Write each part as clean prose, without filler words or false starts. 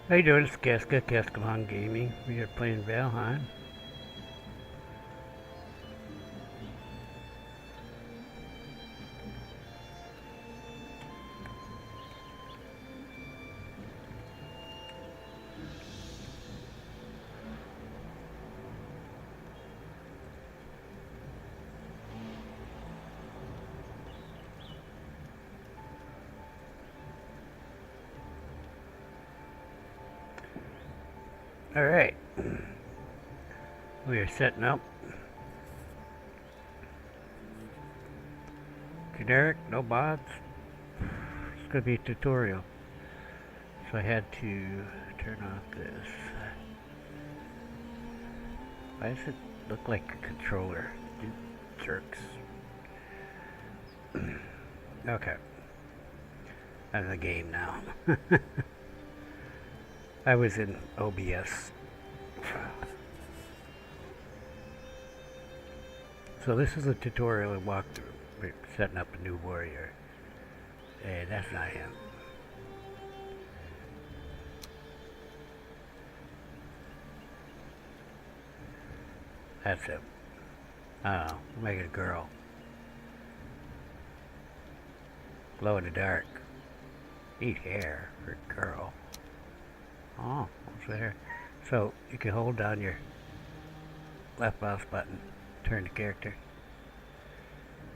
How you doing? It's Casca, Cascalon Gaming. We are playing Valheim. Alright. We are setting up. Generic, no bots. It's going to be a tutorial. So I had to turn off this. Why does it look like a controller? You jerks. Okay. I'm in the game now. I was in OBS. So this is a tutorial and walkthrough. We're setting up a new warrior. Hey, that's not him. That's him. Oh, make it a girl. Glow in the dark. Neat hair for a girl. Oh, what's there? So you can hold down your left mouse button, turn the character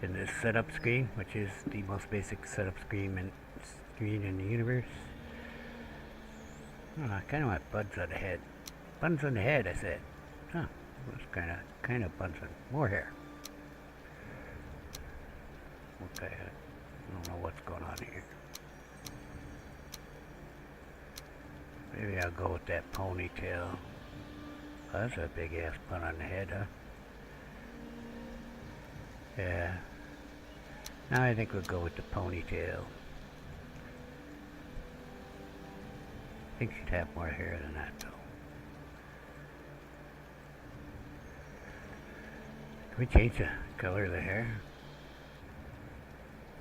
in this setup screen, which is the most basic setup screen in the universe. Oh, I kind of want buns on the head. Buns on the head, I said. Huh, that's kind of buns on more hair. Okay, I don't know what's going on here. Maybe I'll go with that ponytail. Oh, that's a big ass bun on the head, huh? Yeah. Now I think we'll go with the ponytail. I think she'd have more hair than that, though. Can we change the color of the hair?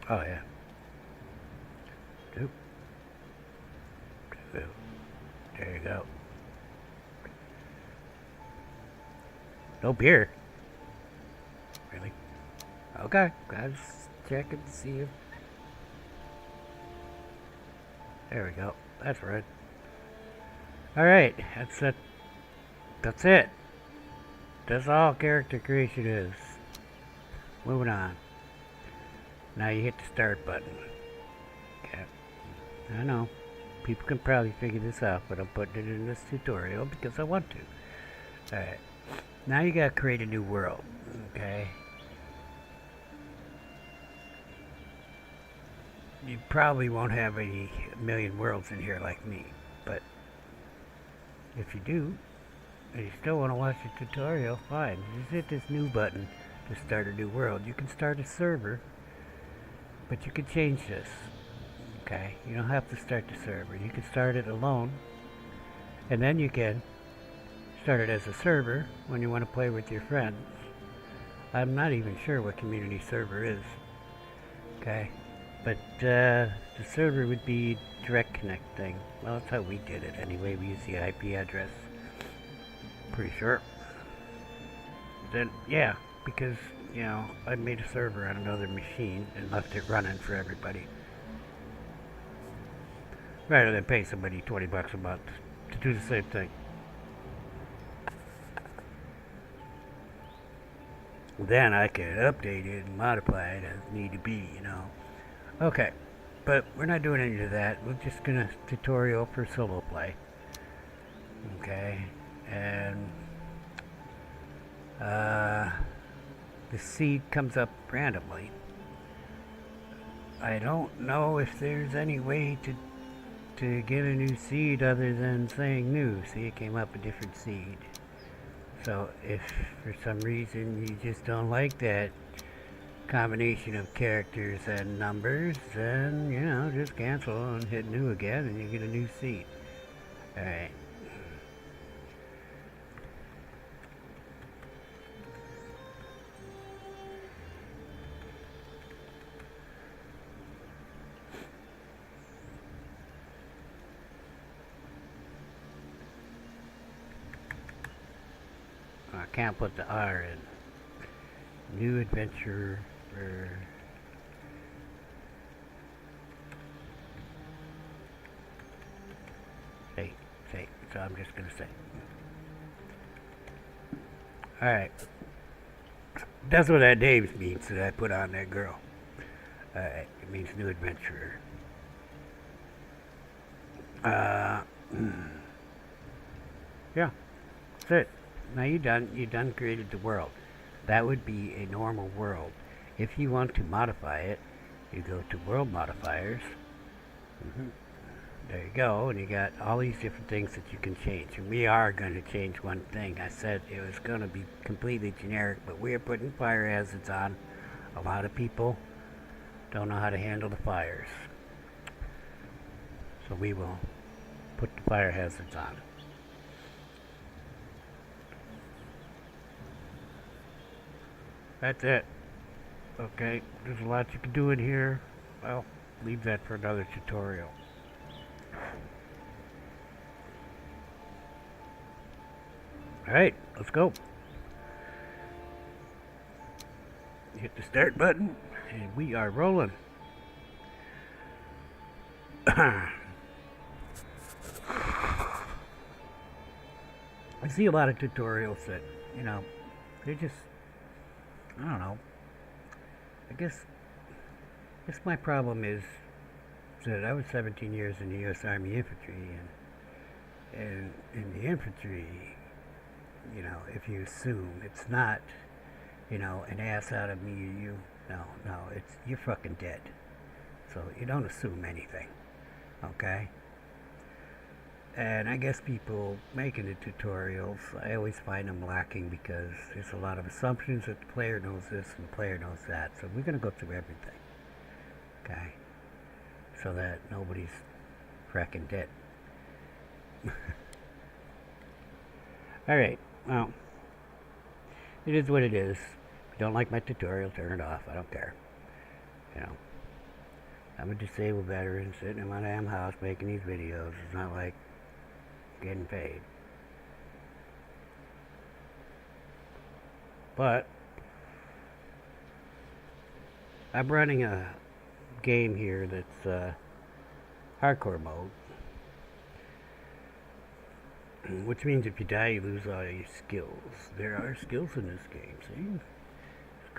Oh, yeah. Doop. Doop. There you go. No beard. Really? Okay. I was checking to see if... There we go. That's right. Alright. That's it. That's it. That's all character creation is. Moving on. Now you hit the start button. Okay. I know. People can probably figure this out, but I'm putting it in this tutorial because I want to. Alright. Now you gotta create a new world. Okay. You probably won't have a million worlds in here like me, but if you do, and you still want to watch the tutorial, fine. Just hit this new button to start a new world. You can start a server, but you can change this. Okay, you don't have to start the server. You can start it alone, and then you can start it as a server when you want to play with your friends. I'm not even sure what community server is. Okay, but the server would be direct connect thing. Well, that's how we did it anyway. We use the IP address. Pretty sure. Then, yeah, because, you know, I made a server on another machine and left it running for everybody. Rather than pay somebody 20 bucks a month to do the same thing. Then I could update it and modify it as need to be, you know. Okay, but we're not doing any of that. We're just gonna tutorial for solo play. Okay, and the seed comes up randomly. I don't know if there's any way to get a new seed other than saying new. See, it came up a different seed. So if for some reason you just don't like that combination of characters and numbers, then, you know, just cancel and hit new again and you get a new seed. Alright. can't put the R in. New adventure. Say. So I'm just gonna say. Alright. That's what that name means that I put on that girl. It means new adventurer. Yeah. That's it. Now you done created the world. That would be a normal world. If you want to modify it, you go to world modifiers. There you go, and you got all these different things that you can change. And we are going to change one thing. I said it was going to be completely generic, but we are putting fire hazards on. A lot of people don't know how to handle the fires. So we will put the fire hazards on. That's it. Okay, there's a lot you can do in here. Well, leave that for another tutorial. Alright, let's go. Hit the start button, and we are rolling. I see a lot of tutorials that, they're just, I don't know. I guess my problem is that I was 17 years in the U.S. Army Infantry, and in the infantry, if you assume it's not, an ass out of me or you, no, you're fucking dead. So you don't assume anything, okay? And I guess people making the tutorials, I always find them lacking because there's a lot of assumptions that the player knows this and the player knows that. So we're going to go through everything, okay? So that nobody's fracking dead. Alright, well, it is what it is. If you don't like my tutorial, turn it off. I don't care. I'm a disabled veteran sitting in my damn house making these videos. It's not like getting paid. But I'm running a game here that's hardcore mode, which means if you die you lose all your skills. There are skills in this game, see?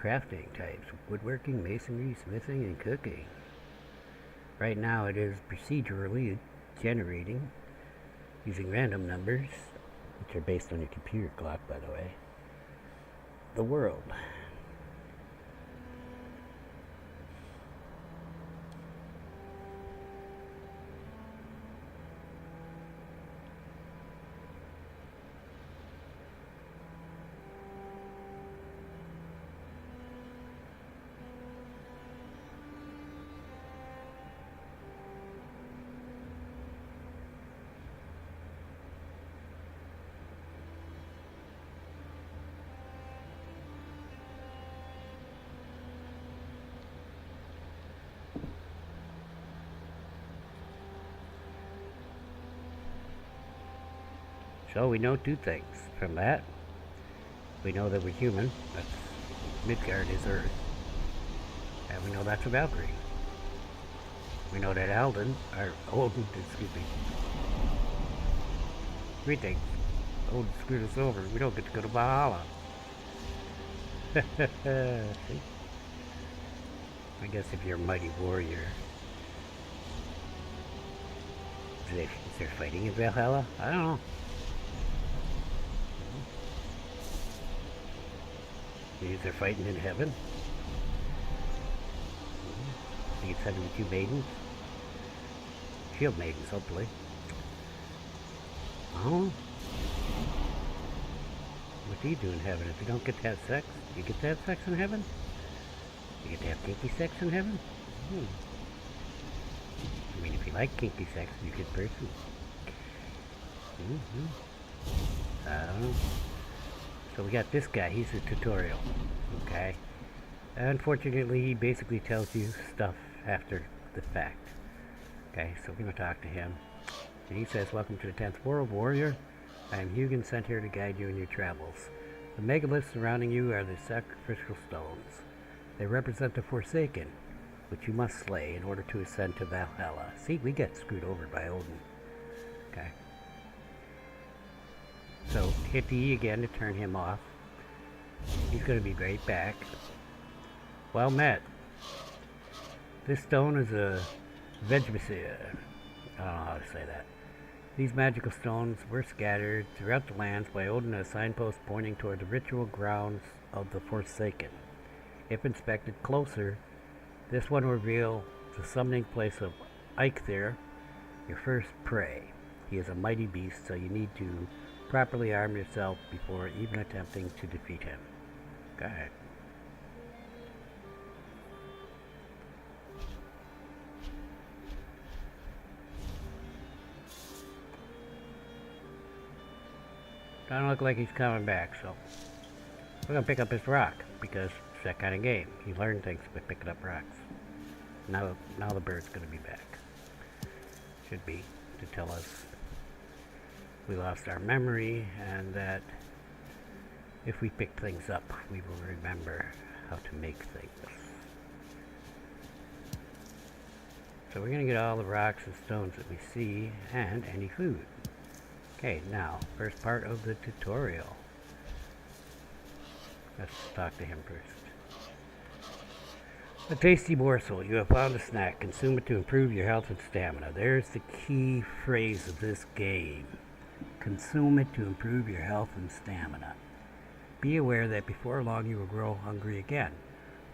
Crafting types, woodworking, masonry, smithing, and cooking. Right now it is procedurally generating using random numbers, which are based on your computer clock, by the way, the world. So we know two things from that. We know that we're human. That's Midgard is Earth. And we know that's a Valkyrie. We know that Odin, excuse me. Three things. Odin screwed us over. We don't get to go to Valhalla. See? I guess if you're a mighty warrior. Is there fighting in Valhalla? I don't know. Is there fighting in heaven? I think it's 72 maidens. Shield maidens, hopefully. Oh. What do you do in heaven if you don't get to have sex? You get to have sex in heaven? You get to have kinky sex in heaven? I mean, if you like kinky sex, you're a good person. I don't know. So we got this guy, he's a tutorial, okay? Unfortunately, he basically tells you stuff after the fact. Okay, so we're going to talk to him. And he says, welcome to the 10th World Warrior. I am Hugin, sent here to guide you in your travels. The megaliths surrounding you are the sacrificial stones. They represent the Forsaken, which you must slay in order to ascend to Valhalla. See, we get screwed over by Odin. Okay. So hit the E again to turn him off. He's going to be right back. Well met. This stone is a Vegmesir. I don't know how to say that. These magical stones were scattered throughout the lands by Odin as signposts pointing toward the ritual grounds of the Forsaken. If inspected closer, this one will reveal the summoning place of Eikthyr, your first prey. He is a mighty beast, so you need to properly arm yourself before even attempting to defeat him. Go ahead. Doesn't look like he's coming back, so we're gonna pick up his rock because it's that kind of game. You learn things by picking up rocks. Now the bird's gonna be back. Should be to tell us we lost our memory and that if we pick things up, we will remember how to make things. So we're gonna get all the rocks and stones that we see and any food. Okay, now, first part of the tutorial. Let's talk to him first. A tasty morsel. You have found a snack. Consume it to improve your health and stamina. There's the key phrase of this game. Consume it to improve your health and stamina. Be aware that before long you will grow hungry again.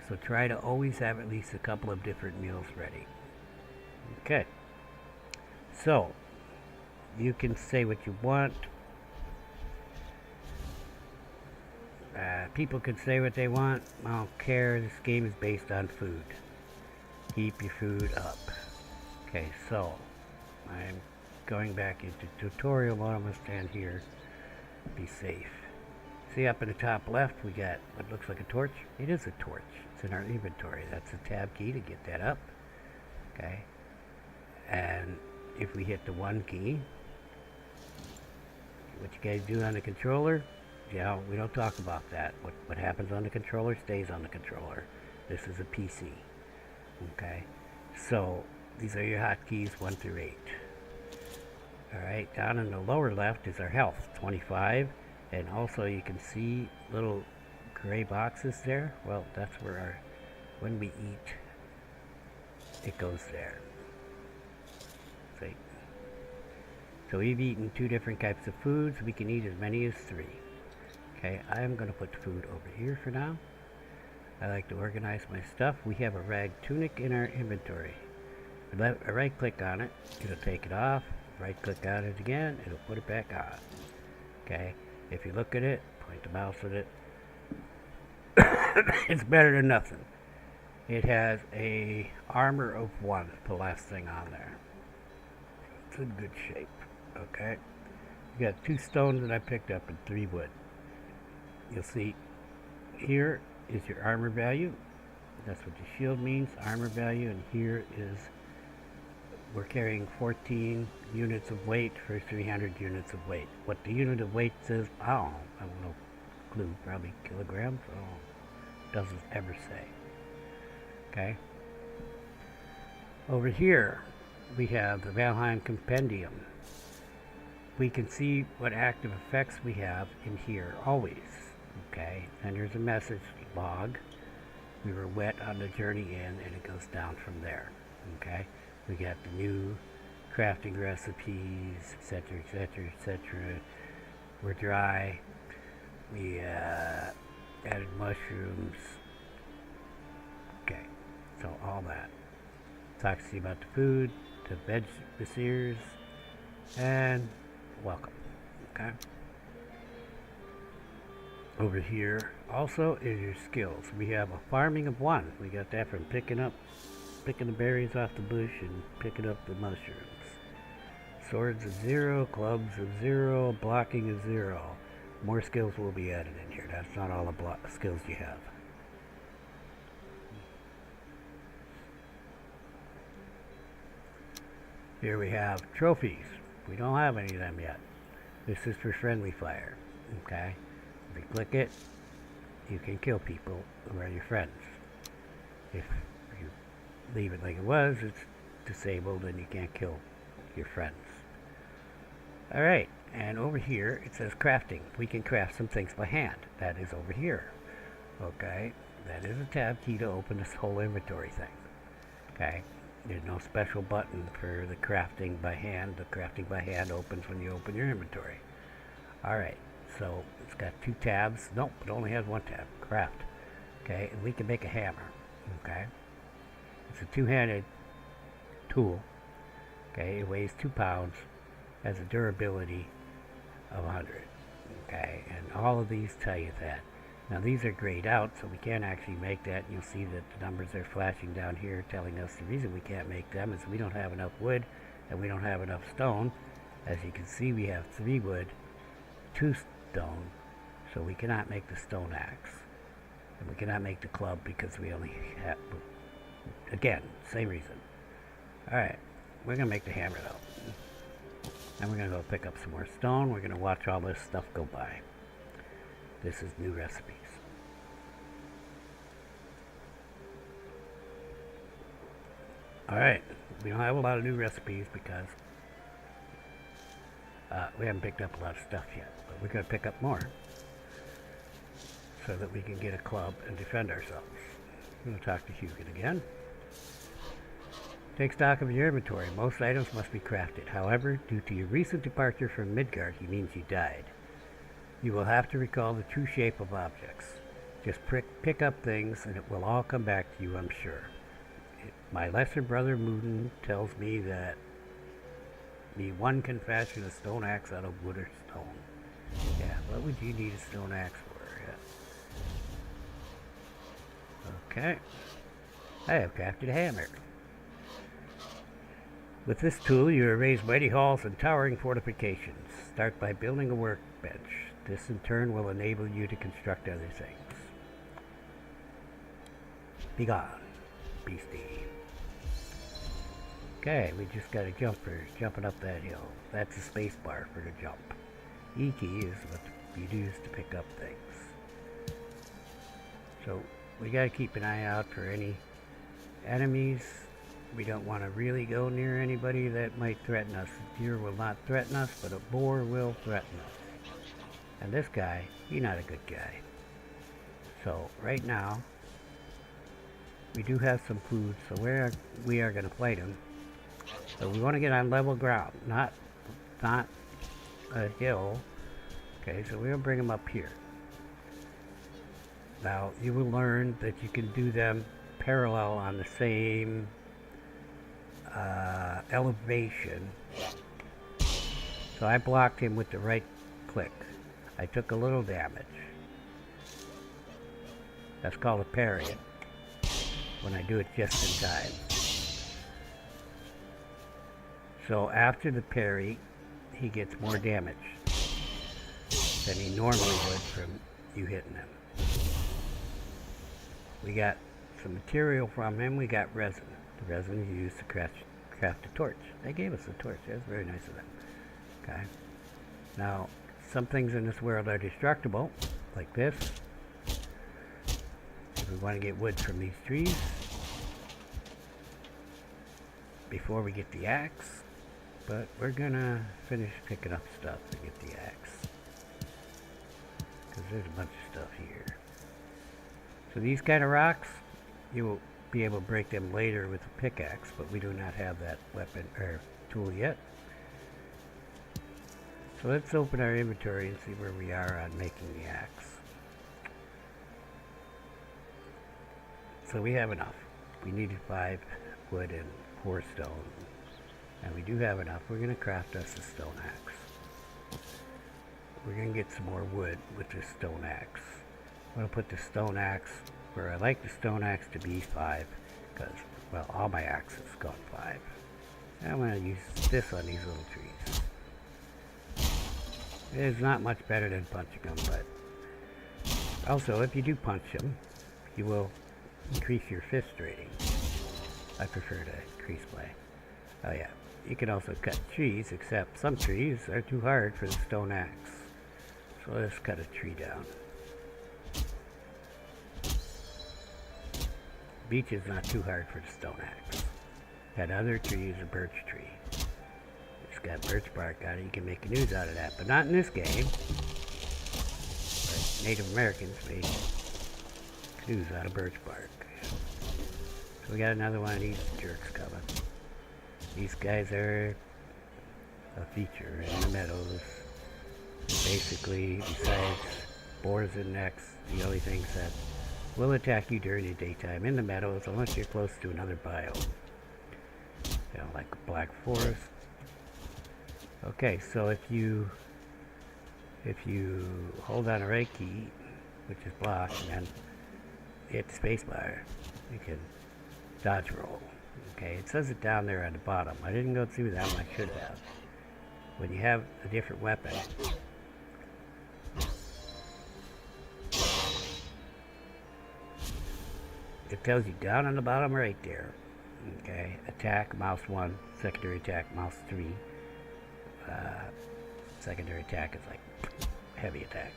So try to always have at least a couple of different meals ready. Okay. So, you can say what you want. People can say what they want. I don't care. This game is based on food. Keep your food up. Okay, so I'm going back into tutorial mode. I'm going to stand here. Be safe. See up in the top left we got what looks like a torch. It is a torch. It's in our inventory. That's a tab key to get that up. Okay. And if we hit the 1 key, what you guys do on the controller, yeah, we don't talk about that. What happens on the controller stays on the controller. This is a PC. Okay, so these are your hotkeys 1 through 8. Alright, down in the lower left is our health, 25, and also you can see little gray boxes there. Well, that's where our, when we eat, it goes there. See? So we've eaten 2 different types of foods. We can eat as many as 3. Okay, I'm going to put food over here for now. I like to organize my stuff. We have a rag tunic in our inventory. Right click on it, it'll take it off. Right click on it again, it'll put it back on. Okay, if you look at it, point the mouse at it, it's better than nothing. It has a armor of 1, the last thing on there. It's in good shape. Okay, you got 2 stones that I picked up and 3 wood. You'll see here is your armor value. That's what your shield means, armor value, and here is we're carrying 14 units of weight for 300 units of weight. What the unit of weight says, I have no clue, probably kilograms. Doesn't ever say. Okay. Over here we have the Valheim Compendium. We can see what active effects we have in here always. Okay, and there's a message log. We were wet on the journey in, and it goes down from there. Okay, we got the new crafting recipes, etc., etc., etc. We're dry. We added mushrooms. Okay, so all that. Talks to you about the food, the veg basirs, and welcome. Okay. Over here also is your skills. We have a farming of 1. We got that from picking the berries off the bush and picking up the mushrooms. Swords of 0, clubs of 0, blocking of 0. More skills will be added in here. That's not all the skills you have. Here we have trophies. We don't have any of them yet. This is for friendly fire. Okay. If you click it, you can kill people who are your friends. If you leave it like it was, it's disabled and you can't kill your friends. Alright, and over here it says crafting. We can craft some things by hand. That is over here. Okay, that is a tab key to open this whole inventory thing. Okay, there's no special button for the crafting by hand. The crafting by hand opens when you open your inventory. Alright, so it's got 2 tabs. Nope, it only has 1 tab. Craft. Okay, and we can make a hammer. Okay, it's a 2-handed tool. Okay, it weighs 2 pounds, has a durability of 100. Okay, and all of these tell you that. Now these are grayed out, so we can't actually make that. You'll see that the numbers are flashing down here telling us the reason we can't make them is we don't have enough wood and we don't have enough stone. As you can see, we have 3 wood, 2 stone, so we cannot make the stone axe. And we cannot make the club because we only have, again, same reason. Alright, we're going to make the hammer though. And we're going to go pick up some more stone. We're going to watch all this stuff go by. This is new recipes. Alright, we don't have a lot of new recipes because we haven't picked up a lot of stuff yet. But we're going to pick up more so that we can get a club and defend ourselves. I'm going to talk to Hugin again. Take stock of your inventory. Most items must be crafted. However, due to your recent departure from Midgard, he means you died. You will have to recall the true shape of objects. Just pick up things and it will all come back to you, I'm sure. My lesser brother Moodin tells me that one can fashion a stone axe out of wood or stone. Yeah, what would you need a stone axe for? Yeah. Okay. I have crafted a hammer. With this tool, you erase mighty halls and towering fortifications. Start by building a workbench. This in turn will enable you to construct other things. Be gone, beastie. Okay, we just got a jumper jumping up that hill. That's a space bar for the jump. E key is what you use to pick up things. So we gotta keep an eye out for any enemies. We don't want to really go near anybody that might threaten us. A deer will not threaten us, but a boar will threaten us. And this guy, he's not a good guy. So right now, we do have some food, so we are going to fight him. So we want to get on level ground, not a hill. Okay, so we're going to bring him up here. Now, you will learn that you can do them parallel on the same elevation. So I blocked him with the right click. I took a little damage. That's called a parry when I do it just in time. So after the parry, he gets more damage than he normally would from you hitting him. We got some material from him. We got resin. The resin we used to craft a torch. They gave us a torch. That's very nice of them. Okay. Now, some things in this world are destructible, like this. If we want to get wood from these trees before we get the axe, but we're gonna finish picking up stuff to get the axe, because there's a bunch of stuff here. So these kind of rocks, you will be able to break them later with a pickaxe, but we do not have that weapon or tool yet. So let's open our inventory and see where we are on making the axe. So we have enough. We needed 5 wood and 4 stone. And we do have enough. We're going to craft us a stone axe. We're going to get some more wood with this stone axe. I'm going to put the stone axe where I like the stone axe to be 5, because, well, all my axes got 5. And I'm going to use this on these little trees. It's not much better than punching them, but also if you do punch them, you will increase your fist rating. I prefer to increase my... Oh yeah, you can also cut trees, except some trees are too hard for the stone axe. So let's cut a tree down. beech is not too hard for the stone axe. That other tree is a birch tree. It's got birch bark on it. You can make canoes out of that, but not in this game. But Native Americans made canoes out of birch bark. So we got another one of these jerks coming. These guys are a feature in the meadows. Basically, besides boars and necks, the only things that will attack you during the daytime in the meadows, unless you're close to another biome. You know, like a black forest. Okay, so if you hold down a right key, which is block, and then hit the spacebar, you can dodge roll. Okay, it says it down there at the bottom. I didn't go through that one, I should have. When you have a different weapon, it tells you down on the bottom right there. Okay, attack, mouse 1, secondary attack, mouse 3. Secondary attack is like heavy attack.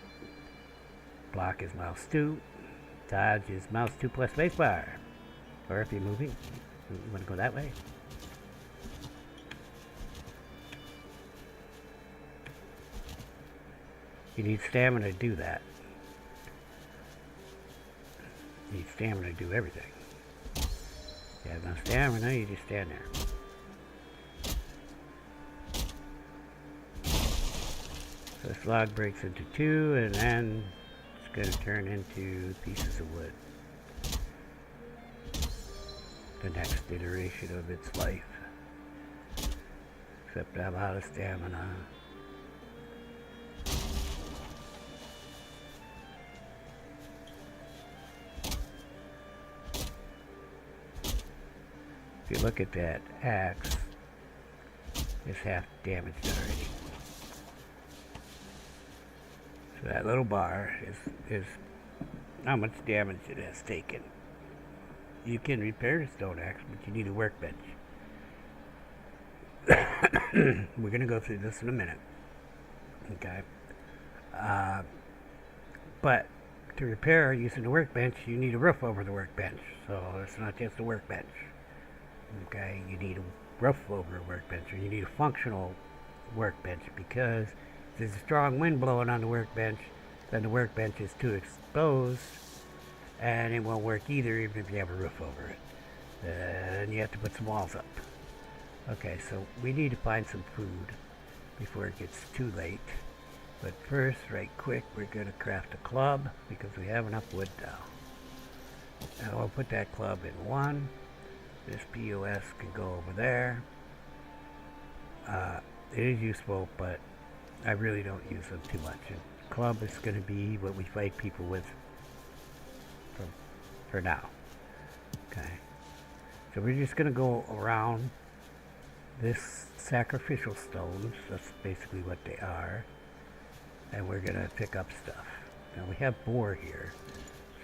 Block is mouse 2. Dodge is mouse 2 plus spacebar. Or if you're moving, you want to go that way. You need stamina to do that. You need stamina to do everything. If you have no stamina, you just stand there. So this log breaks into 2, and then it's going to turn into pieces of wood. The next iteration of its life. Except I'm out of stamina. If you look at that axe, it's half damaged already. So that little bar is how much damage it has taken. You can repair the stone axe, but you need a workbench. We're going to go through this in a minute. Okay. But to repair using the workbench, you need a roof over the workbench. So it's not just a workbench. Okay, you need a roof over a workbench, or you need a functional workbench, because if there's a strong wind blowing on the workbench, then the workbench is too exposed, and it won't work either, even if you have a roof over it. Then you have to put some walls up. Okay, so we need to find some food before it gets too late. But first, right quick, we're going to craft a club, because we have enough wood now. Now I'll put that club in 1. This POS can go over there. It is useful, but I really don't use them too much. And club is going to be what we fight people with for now. Okay. So we're just going to go around this sacrificial stones. That's basically what they are. And we're going to pick up stuff. Now we have boar here.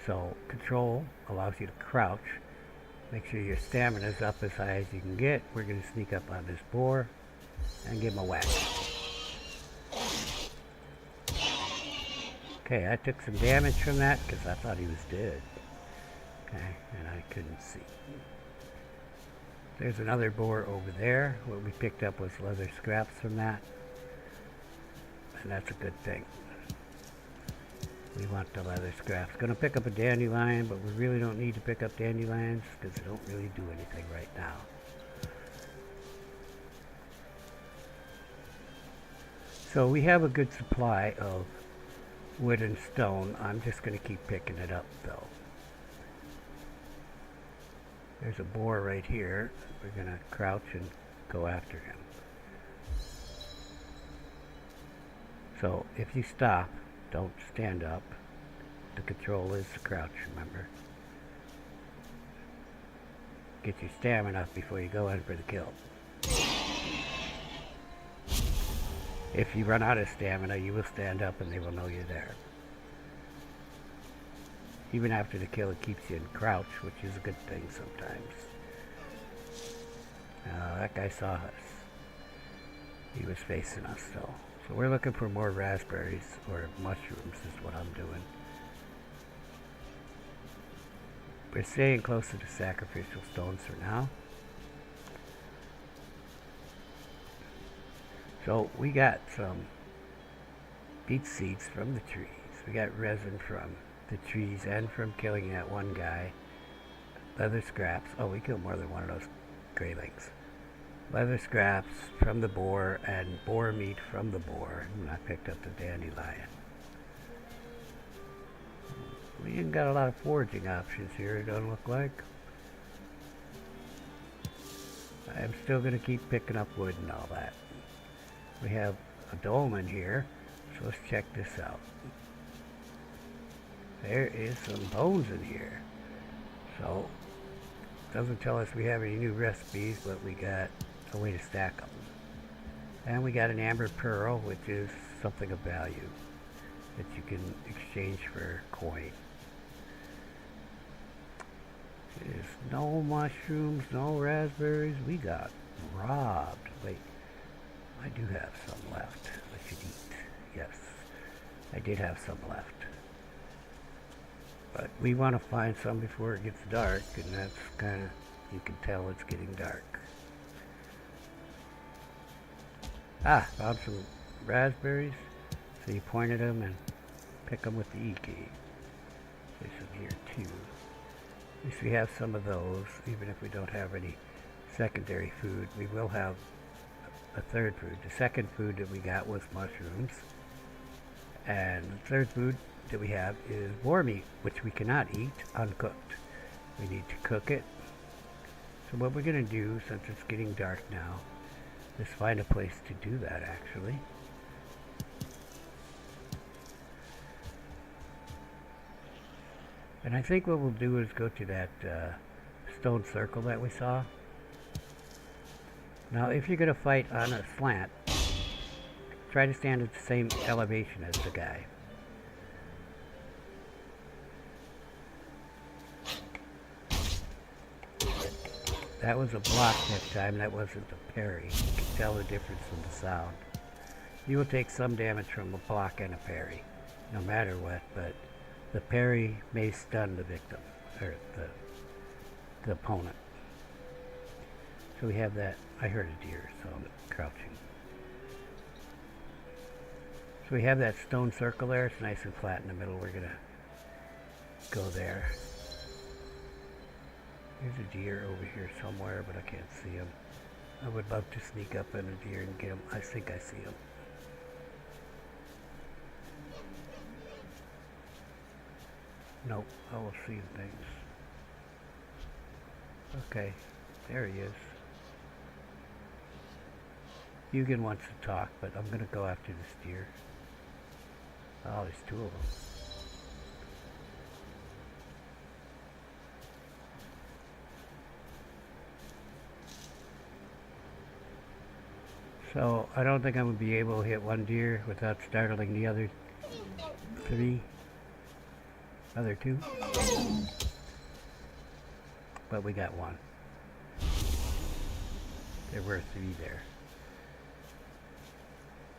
So control allows you to crouch. Make sure your stamina is up as high as you can get. We're going to sneak up on this boar and give him a whack. Okay, I took some damage from that because I thought he was dead. Okay, and I couldn't see. There's another boar over there. What we picked up was leather scraps from that. And that's a good thing. We want the leather scraps. Going to pick up a dandelion, but we really don't need to pick up dandelions because they don't really do anything right now. So we have a good supply of wood and stone. I'm just going to keep picking it up though. There's a boar right here. We're going to crouch and go after him. So if you stop, don't stand up. The control is to crouch, remember. Get your stamina up before you go in for the kill. If you run out of stamina, you will stand up and they will know you're there. Even after the kill, it keeps you in crouch, which is a good thing sometimes. That guy saw us. He was facing us though. So we're looking for more raspberries, or mushrooms is what I'm doing. we're staying close to the sacrificial stones for now. So we got some beet seeds from the trees. We got resin from the trees and from killing that one guy. Leather scraps. Oh, we killed more than one of those greylings. Leather scraps from the boar and boar meat from the boar. And I picked up the dandelion. We ain't got a lot of foraging options here, it doesn't look like. I'm still going to keep picking up wood and all that. We have a dolmen here, so let's check this out. There is some bones in here. So, doesn't tell us we have any new recipes, but we got a way to stack them. And we got an amber pearl, which is something of value that you can exchange for coin. There's no mushrooms, no raspberries. We got robbed. Wait, I do have some left. I should eat. Yes, I did have some left. But we want to find some before it gets dark, and that's kind of, you can tell it's getting dark. Ah, found some raspberries. So you point at them and pick them with the E key. There's some here too. At least we have some of those, even if we don't have any secondary food. We will have a third food. The second food that we got was mushrooms. And the third food that we have is boar meat, which we cannot eat uncooked. We need to cook it. So what we're going to do, since it's getting dark now, is find a place to do that actually. And I think what we'll do is go to that stone circle that we saw. Now if you're going to fight on a slant, try to stand at the same elevation as the guy. That was a block that time, that wasn't a parry. You can tell the difference in the sound. You will take some damage from a block and a parry, no matter what, but the parry may stun the victim, or the opponent. So we have that. I heard a deer, so I'm crouching. So we have that stone circle there. It's nice and flat in the middle. We're going to go there. There's a deer over here somewhere, but I can't see him. I would love to sneak up on a deer and get him. I think I see him. Nope, I will see things. Okay, there he is. Hugin wants to talk, but I'm going to go after this deer. Oh, there's two of them. So, I don't think I'm going to be able to hit one deer without startling the other two. But we got one. There were three there.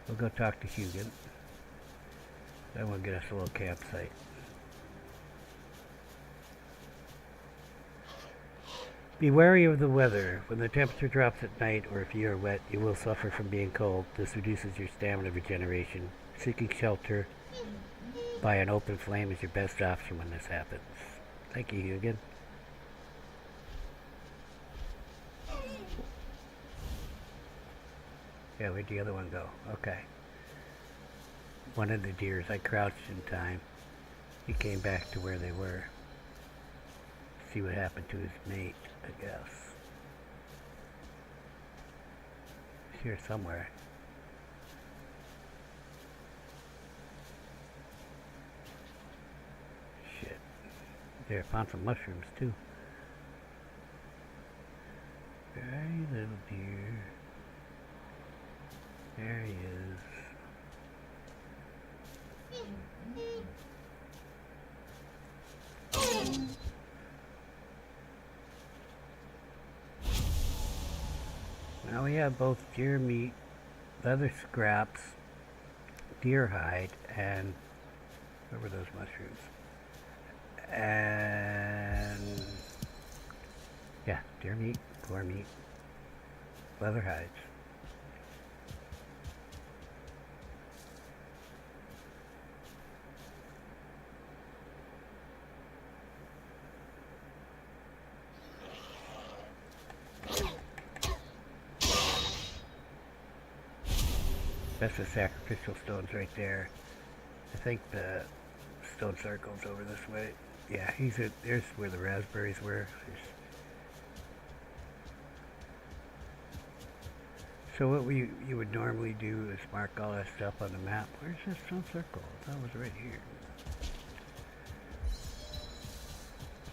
We'll go talk to Hugin. Then we'll get us a little campsite. Be wary of the weather. When the temperature drops at night, or if you are wet, you will suffer from being cold. This reduces your stamina regeneration. Seeking shelter by an open flame is your best option when this happens. Thank you, Hugin. Yeah, where'd the other one go? Okay. One of the deers, I crouched in time. He came back to where they were. See what happened to his mate, I guess. He's here somewhere. Shit. There, found some mushrooms too. Very little deer. There he is. Now we have both deer meat, leather scraps, deer hide, and what were those mushrooms? And yeah, deer meat, boar meat, leather hides. That's the sacrificial stones right there. I think the stone circle's over this way. Yeah, there's where the raspberries were. So what you would normally do is mark all that stuff on the map. Where's this stone circle? I thought it was right here.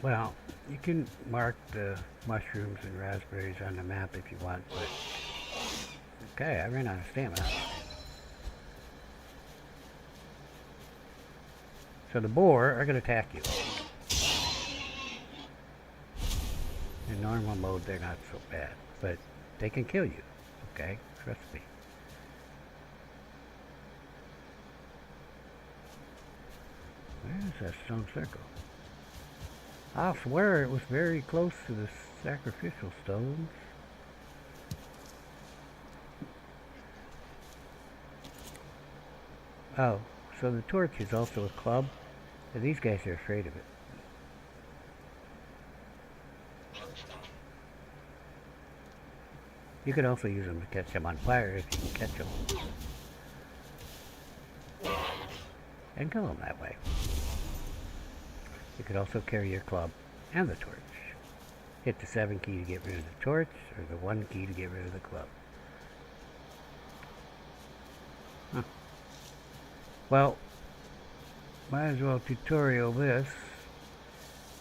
Well, you can mark the mushrooms and raspberries on the map if you want, but okay, I ran out of stamina. So the boar are going to attack you. In normal mode, they're not so bad, but they can kill you. Okay, trust me. Where's that stone circle? I swear it was very close to the sacrificial stones. Oh, so the torch is also a club? And these guys are afraid of it. You could also use them to catch them on fire if you can catch them. And kill them that way. You could also carry your club and the torch. Hit the 7 key to get rid of the torch, or the 1 key to get rid of the club. Huh. Well, might as well tutorial this.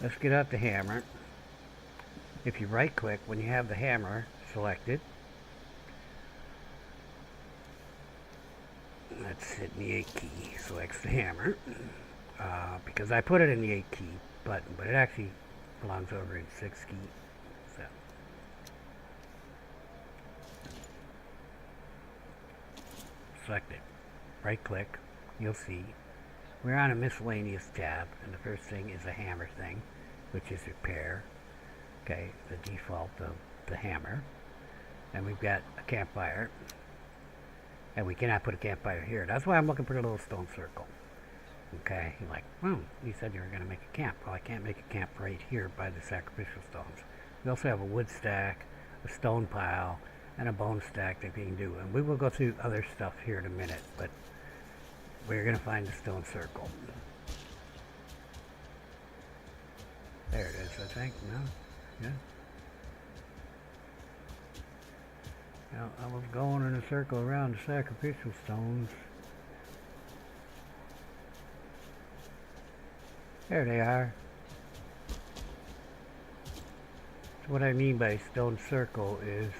Let's get out the hammer. If you right click when you have the hammer selected, let's hit the 8 key, selects the hammer, because I put it in the 8 key button, but it actually belongs over in 6 key. So select it, right click, you'll see we're on a miscellaneous tab, and the first thing is a hammer thing, which is repair. Okay, the default of the hammer. And we've got a campfire. And we cannot put a campfire here. That's why I'm looking for the little stone circle. Okay, you're like, you said you were going to make a camp. Well, I can't make a camp right here by the sacrificial stones. We also have a wood stack, a stone pile, and a bone stack that we can do. And we will go through other stuff here in a minute, but we're going to find the stone circle. There it is, I think. No? Yeah. Now, I was going in a circle around the sacrificial stones. There they are. So what I mean by stone circle is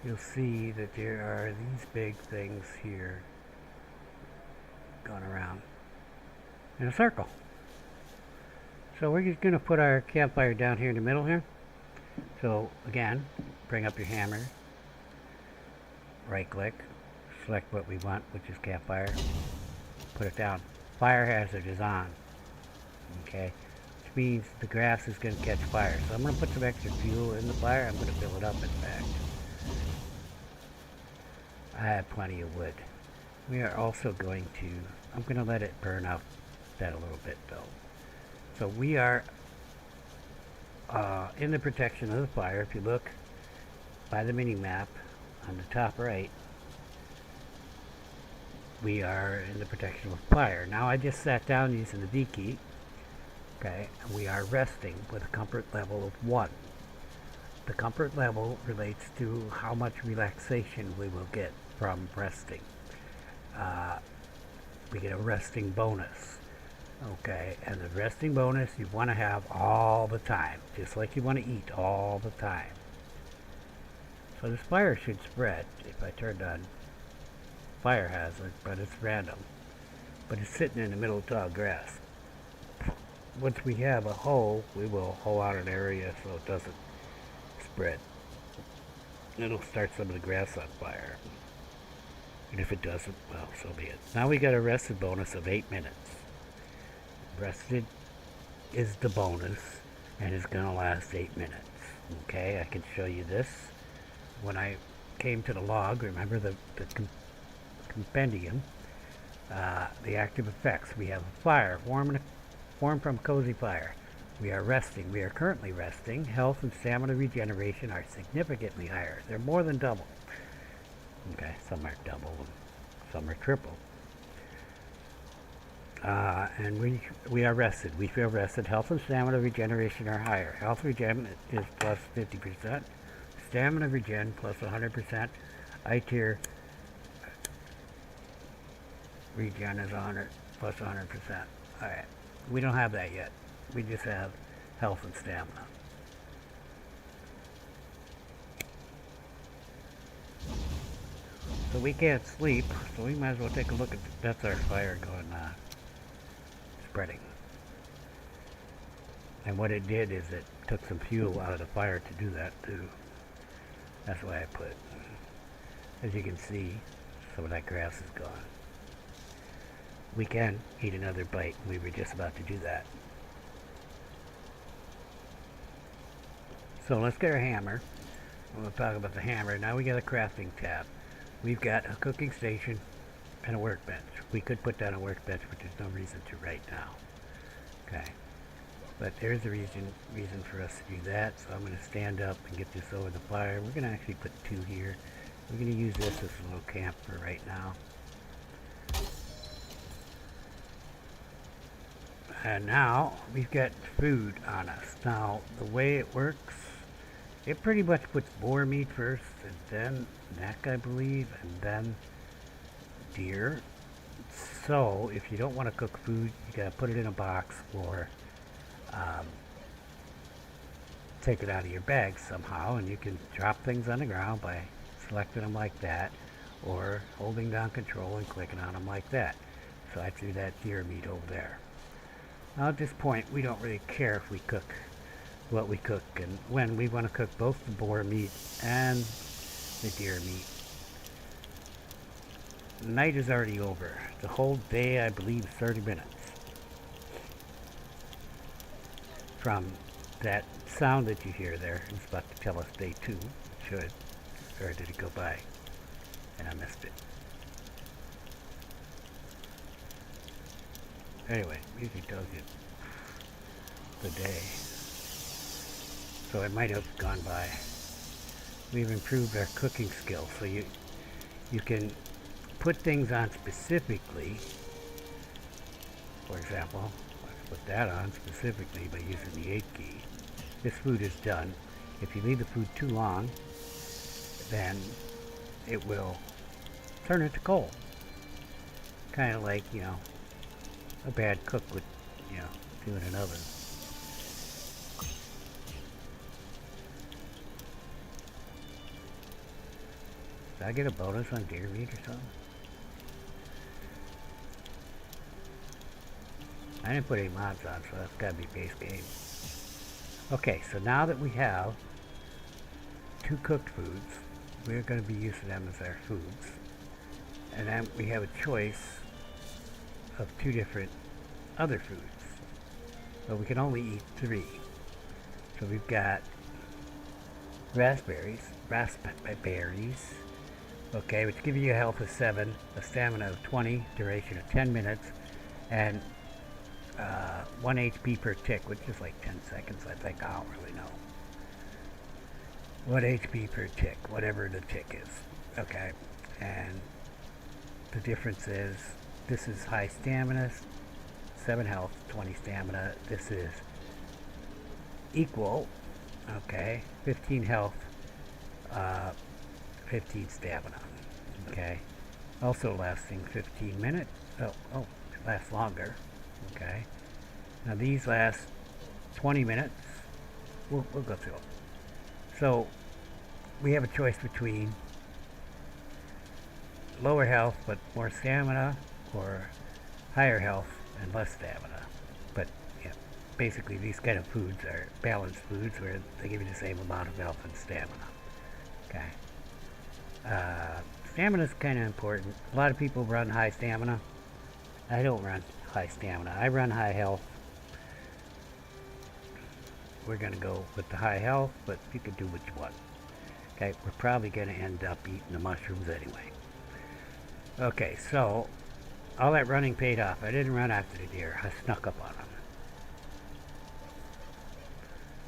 you'll see that there are these big things here going around in a circle. So we're just going to put our campfire down here in the middle here. So again, bring up your hammer, right click, select what we want, which is campfire, put it down. Fire hazard is on, okay, which means the grass is going to catch fire. So I'm going to put some extra fuel in the fire. I'm going to fill it up, in fact. I have plenty of wood. We are also going to, I'm going to let it burn out that a little bit though. So we are in the protection of the fire. If you look by the mini map on the top right, we are in the protection of fire. Now I just sat down using the V key, okay, and we are resting with a comfort level of 1. The comfort level relates to how much relaxation we will get from resting. We get a resting bonus. Okay, and the resting bonus you want to have all the time, just like you want to eat all the time. So this fire should spread if I turned on fire hazard, but it's random. But it's sitting in the middle of tall grass. Once we have a hoe, we will hoe out an area so it doesn't spread. It'll start some of the grass on fire. And if it doesn't, well, so be it. Now we got a rested bonus of 8 minutes. Rested is the bonus, and it's going to last 8 minutes. Okay, I can show you this. When I came to the log, remember the compendium, the active effects. We have a fire, form from cozy fire. We are resting. We are currently resting. Health and stamina regeneration are significantly higher. They're more than double. Okay, some are double and some are triple. And we are rested. We feel rested. Health and stamina regeneration are higher. Health regen is plus 50%. Stamina regen plus 100%. I tier regen is 100 plus 100%. Alright. We don't have that yet. We just have health and stamina. So we can't sleep, so we might as well take a look at that's our fire going spreading. And what it did is it took some fuel out of the fire to do that too. That's why I put, as you can see, some of that grass is gone. We can eat another bite. We were just about to do that. So let's get our hammer. We'll talk about the hammer. Now we got a crafting tab. We've got a cooking station and a workbench. We could put down a workbench, but there's no reason to right now. Okay. But there's a reason for us to do that. So I'm going to stand up and get this over the fire. We're going to actually put 2 here. We're going to use this as a little camp for right now. And now we've got food on us. Now the way it works, it pretty much puts boar meat first, and then neck, I believe, and then deer. So if you don't want to cook food, you gotta put it in a box or take it out of your bag somehow, and you can drop things on the ground by selecting them like that, or holding down control and clicking on them like that. So I threw that deer meat over there. Now at this point, we don't really care if we cook what we cook and when. We want to cook both the boar meat and the deer meat. Night is already over. The whole day, I believe, is 30 minutes. From that sound that you hear there, it's about to tell us day 2. It should. Or did it go by? And I missed it. Anyway, music tells you the day. So it might have gone by. We've improved our cooking skills, so you can put things on specifically. For example, let's put that on specifically by using the 8 key. This food is done. If you leave the food too long, then it will turn into coal. Kind of like, a bad cook would, do in an oven. Did I get a bonus on deer meat or something? I didn't put any mods on, so that's gotta be base game. Okay, so now that we have 2 cooked foods, we're gonna be using them as our foods. And then we have a choice of 2 different other foods, but we can only eat 3. So we've got raspberries, okay, which give you a health of 7, a stamina of 20, duration of 10 minutes, and 1 HP per tick, which is like 10 seconds, I think. I don't really know. 1 HP per tick, whatever the tick is. Okay, and the difference is this is high stamina, 7 health, 20 stamina. This is equal, okay, 15 health, 15 stamina, okay. Also lasting 15 minutes. Oh, it lasts longer, okay. Now these last 20 minutes. We'll go through them. So we have a choice between lower health but more stamina, or higher health and less stamina. But yeah, basically these kind of foods are balanced foods where they give you the same amount of health and stamina. Okay. Stamina is kind of important. A lot of people run high stamina. I don't run high stamina. I run high health. we're going to go with the high health, but you can do what you want. Okay, we're probably going to end up eating the mushrooms anyway. Okay, so all that running paid off. I didn't run after the deer. I snuck up on them.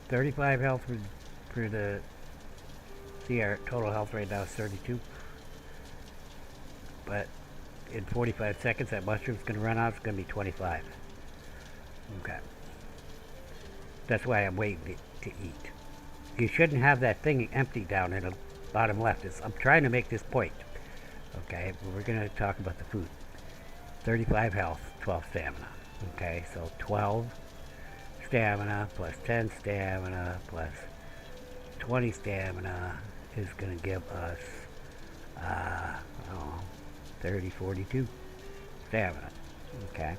35 health for the... See, our total health right now is 32. But in 45 seconds, that mushroom's going to run out. It's going to be 25. Okay. That's why I'm waiting to eat. You shouldn't have that thing empty down in the bottom left. I'm trying to make this point. Okay, but we're going to talk about the food. 35 health, 12 stamina. Okay, so 12 stamina plus 10 stamina plus 20 stamina is going to give us 30, 42 stamina. Okay,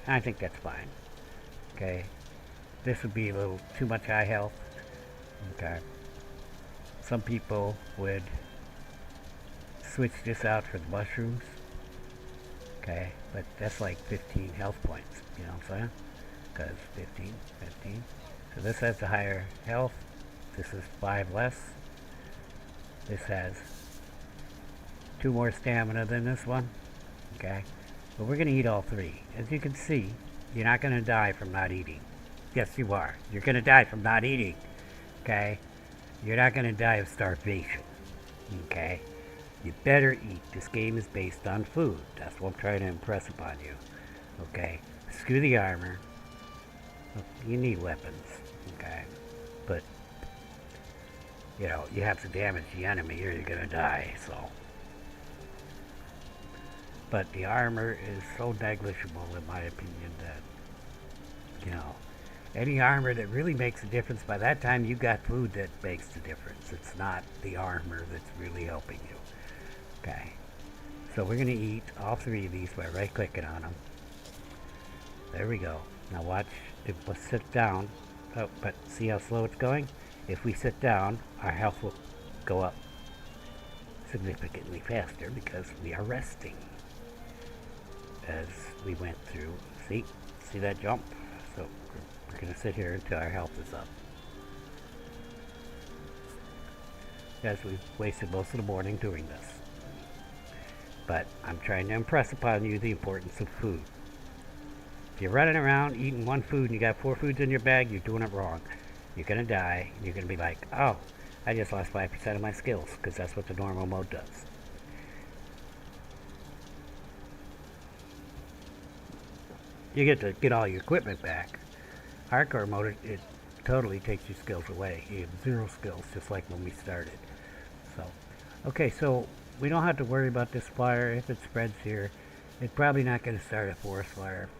I think that's fine. Okay, this would be a little too much high health. Okay, some people would switch this out for the mushrooms. Okay, but that's like 15 health points, you know what I'm saying? Because 15. So this has the higher health. This is 5 less. This has 2 more stamina than this one. Okay, but we're going to eat all 3. As you can see, you're not going to die from not eating. Yes, you are. You're going to die from not eating. Okay, you're not going to die of starvation. Okay. You better eat. This game is based on food. That's what I'm trying to impress upon you. Okay? Screw the armor. You need weapons. Okay? But, you know, you have to damage the enemy or you're gonna die, so. But the armor is so negligible, in my opinion, that, you know, any armor that really makes a difference, by that time you got food that makes the difference. It's not the armor that's really helping you. Okay, so we're going to eat all 3 of these by right-clicking on them. There we go. Now watch, if we sit down, oh, but see how slow it's going? If we sit down, our health will go up significantly faster because we are resting. As we went through, see that jump? So we're going to sit here until our health is up. As we've wasted most of the morning doing this. But I'm trying to impress upon you the importance of food. If you're running around eating one food and you got 4 foods in your bag, you're doing it wrong. You're going to die. You're going to be like, oh, I just lost 5% of my skills, because that's what the normal mode does. You get to get all your equipment back. Hardcore mode, it totally takes your skills away. You have 0 skills, just like when we started. So, okay, so we don't have to worry about this fire. If it spreads here, it's probably not going to start a forest fire.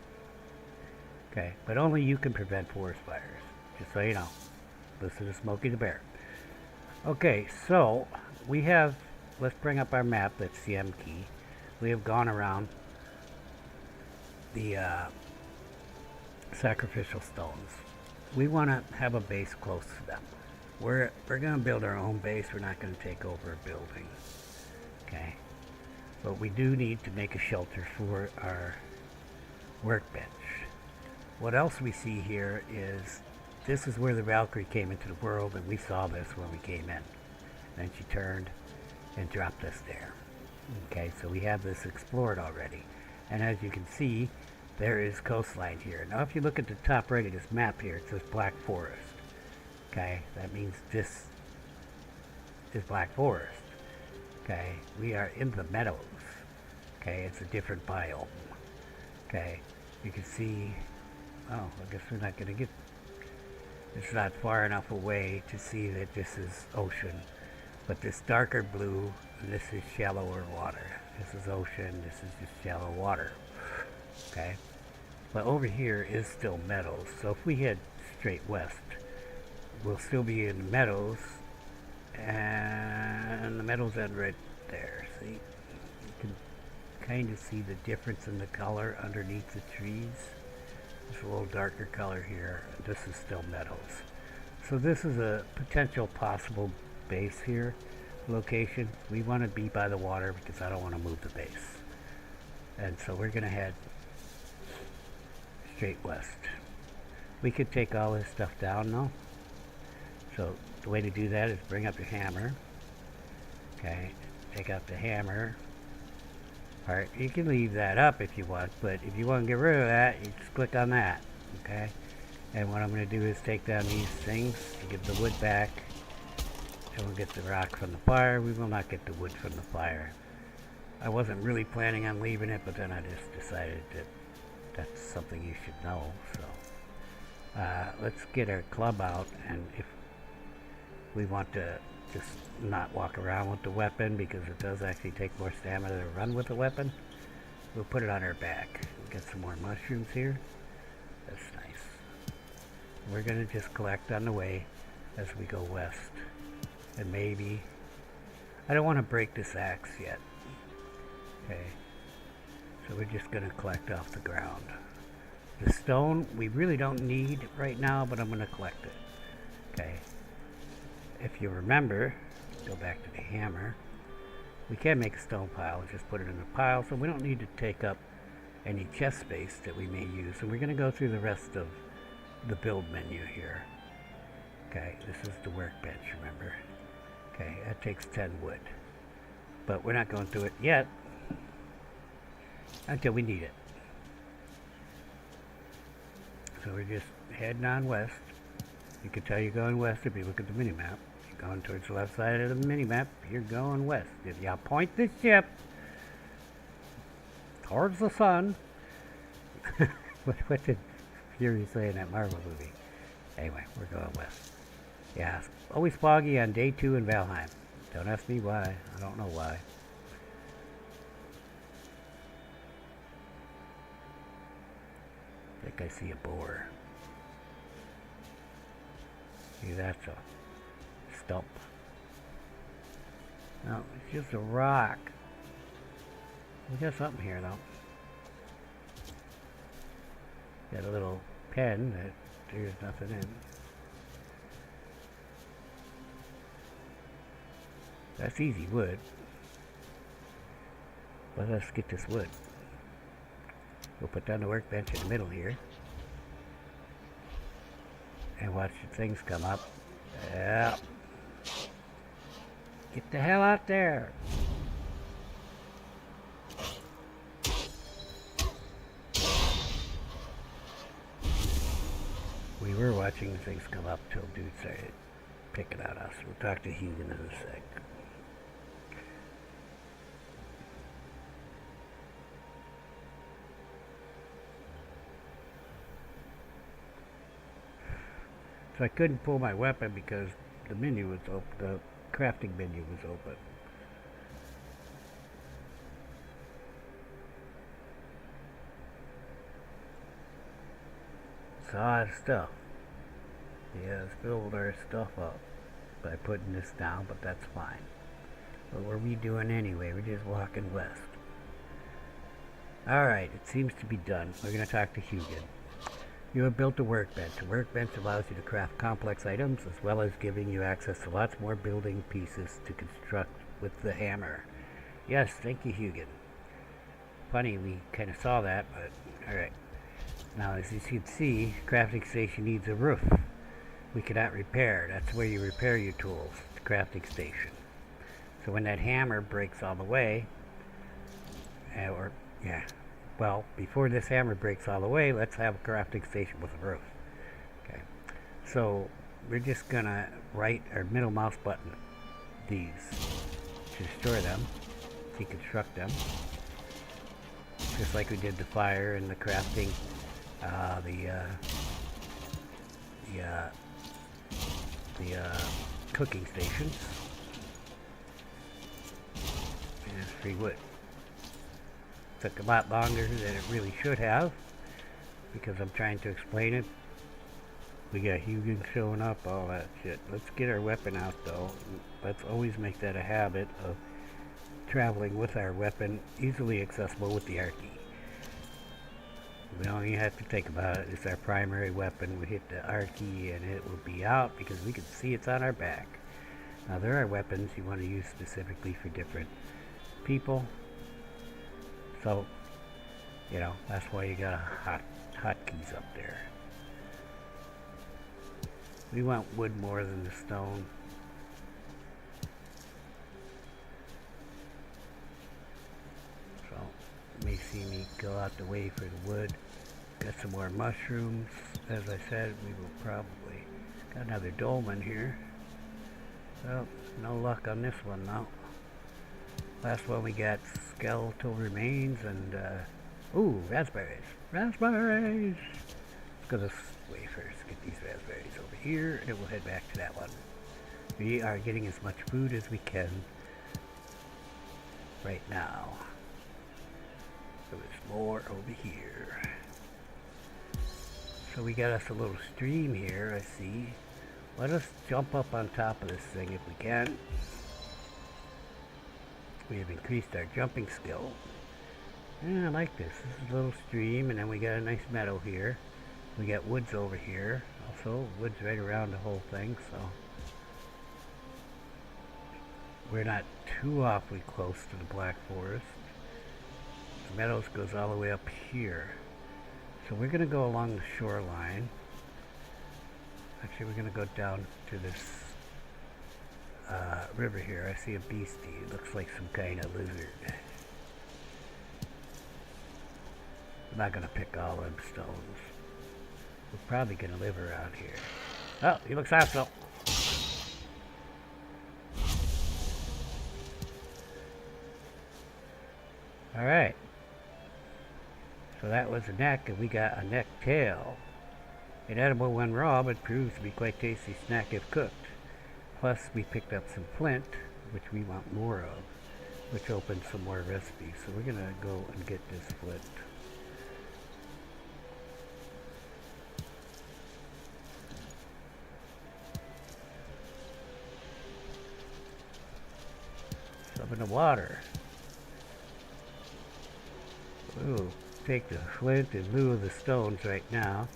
Okay, but only you can prevent forest fires, just so you know. Listen to Smokey the Bear. Okay, so we have, let's bring up our map, that's the M key. We have gone around the sacrificial stones. We want to have a base close to them. We're going to build our own base. We're not going to take over a building. Okay, but we do need to make a shelter for our workbench. What else we see here is this is where the Valkyrie came into the world, and we saw this when we came in. Then she turned and dropped us there. Okay, so we have this explored already, and as you can see, there is coastline here. Now if you look at the top right of this map here, it says Black Forest. Okay, that means this is Black Forest. Okay, we are in the meadows. Okay, it's a different biome. Okay, you can see, oh, I guess we're not going to get, it's not far enough away to see that this is ocean. But this darker blue, this is shallower water. This is ocean, this is just shallow water. Okay, but over here is still meadows. So if we head straight west, we'll still be in the meadows. And the meadows end right there. See, you can kind of see the difference in the color underneath the trees. It's a little darker color here. This is still meadows. So this is a potential possible base here, location. We want to be by the water because I don't want to move the base. And so we're going to head straight west. We could take all this stuff down though. So the way to do that is bring up your hammer. Okay, take out the hammer part. You can leave that up if you want, but if you want to get rid of that, you just click on that. Okay, and what I'm going to do is take down these things to give the wood back, and we'll get the rock from the fire. We will not get the wood from the fire. I wasn't really planning on leaving it, but then I just decided that that's something you should know. So let's get our club out, and if we want to just not walk around with the weapon, because it does actually take more stamina to run with the weapon, we'll put it on our back. We'll get some more mushrooms here. That's nice. We're going to just collect on the way as we go west. And maybe... I don't want to break this axe yet. Okay. So we're just going to collect off the ground. The stone we really don't need right now, but I'm going to collect it. Okay. If you remember, go back to the hammer. We can make a stone pile, just put it in a pile, so we don't need to take up any chest space that we may use. And we're going to go through the rest of the build menu here. Okay, this is the workbench, remember? Okay, that takes 10 wood. But we're not going through it yet until we need it. So we're just heading on west. You can tell you're going west if you look at the mini-map. You're going towards the left side of the mini-map, you're going west. If you point the ship towards the sun, what did Fury say in that Marvel movie? Anyway, we're going west. Yeah, it's always foggy on day 2 in Valheim. Don't ask me why. I don't know why. I think I see a boar. See, that's a stump. No, it's just a rock. We got something here, though. Got a little pen that there's nothing in. That's easy wood. But let's get this wood. We'll put down the workbench in the middle here. And watch the things come up. Yeah. Get the hell out there. We were watching the things come up till dude started picking at us. We'll talk to Hugan in a sec. So I couldn't pull my weapon because the menu was open, the crafting menu was open. It's odd stuff. Yeah, let's build our stuff up by putting this down, but that's fine. What were we doing anyway? We're just walking west. Alright, it seems to be done. We're going to talk to Hugan. You have built a workbench. A workbench allows you to craft complex items as well as giving you access to lots more building pieces to construct with the hammer. Yes, thank you, Hugan. Funny, we kind of saw that, but alright. Now, as you can see, crafting station needs a roof. We cannot repair. That's where you repair your tools, the crafting station. So when that hammer breaks all the way, well, before this hammer breaks all the way, let's have a crafting station with a roof. Okay. So we're just gonna right our middle mouse button these to destroy them, deconstruct them, just like we did the fire and the crafting, the cooking stations. And it's free wood. Took a lot longer than it really should have because I'm trying to explain it. We got Hugan showing up, all that shit. Let's get our weapon out though. Let's always make that a habit of traveling with our weapon easily accessible with the R key. We don't even have to think about it. It's our primary weapon. We hit the R key and it will be out because we can see it's on our back. Now there are weapons you want to use specifically for different people. So, you know, that's why you got hotkeys up there. We want wood more than the stone. So, you may see me go out the way for the wood. Got some more mushrooms. As I said, we will probably... Got another dolmen here. Well, no luck on this one now. Last one we got skeletal remains and, ooh, raspberries. Raspberries! Let's go this way first. Get these raspberries over here, and we'll head back to that one. We are getting as much food as we can right now. So there's more over here. So we got us a little stream here, I see. Let us jump up on top of this thing if we can. We have increased our jumping skill. Yeah, I like this. This is a little stream, and then we got a nice meadow here. We got woods over here. Also, woods right around the whole thing, so we're not too awfully close to the Black Forest. The meadows goes all the way up here. So we're going to go along the shoreline. Actually, we're going to go down to this river here. I see a beastie. It looks like some kind of lizard. I'm not going to pick all them stones. We're probably going to live around here. Oh, he looks hostile. Alright. So that was a neck, and we got a neck tail. Inedible when raw, but proves to be quite tasty snack if cooked. Plus, we picked up some flint, which we want more of, which opens some more recipes. So we're going to go and get this flint. Some in the water. Ooh, take the flint in lieu of the stones right now.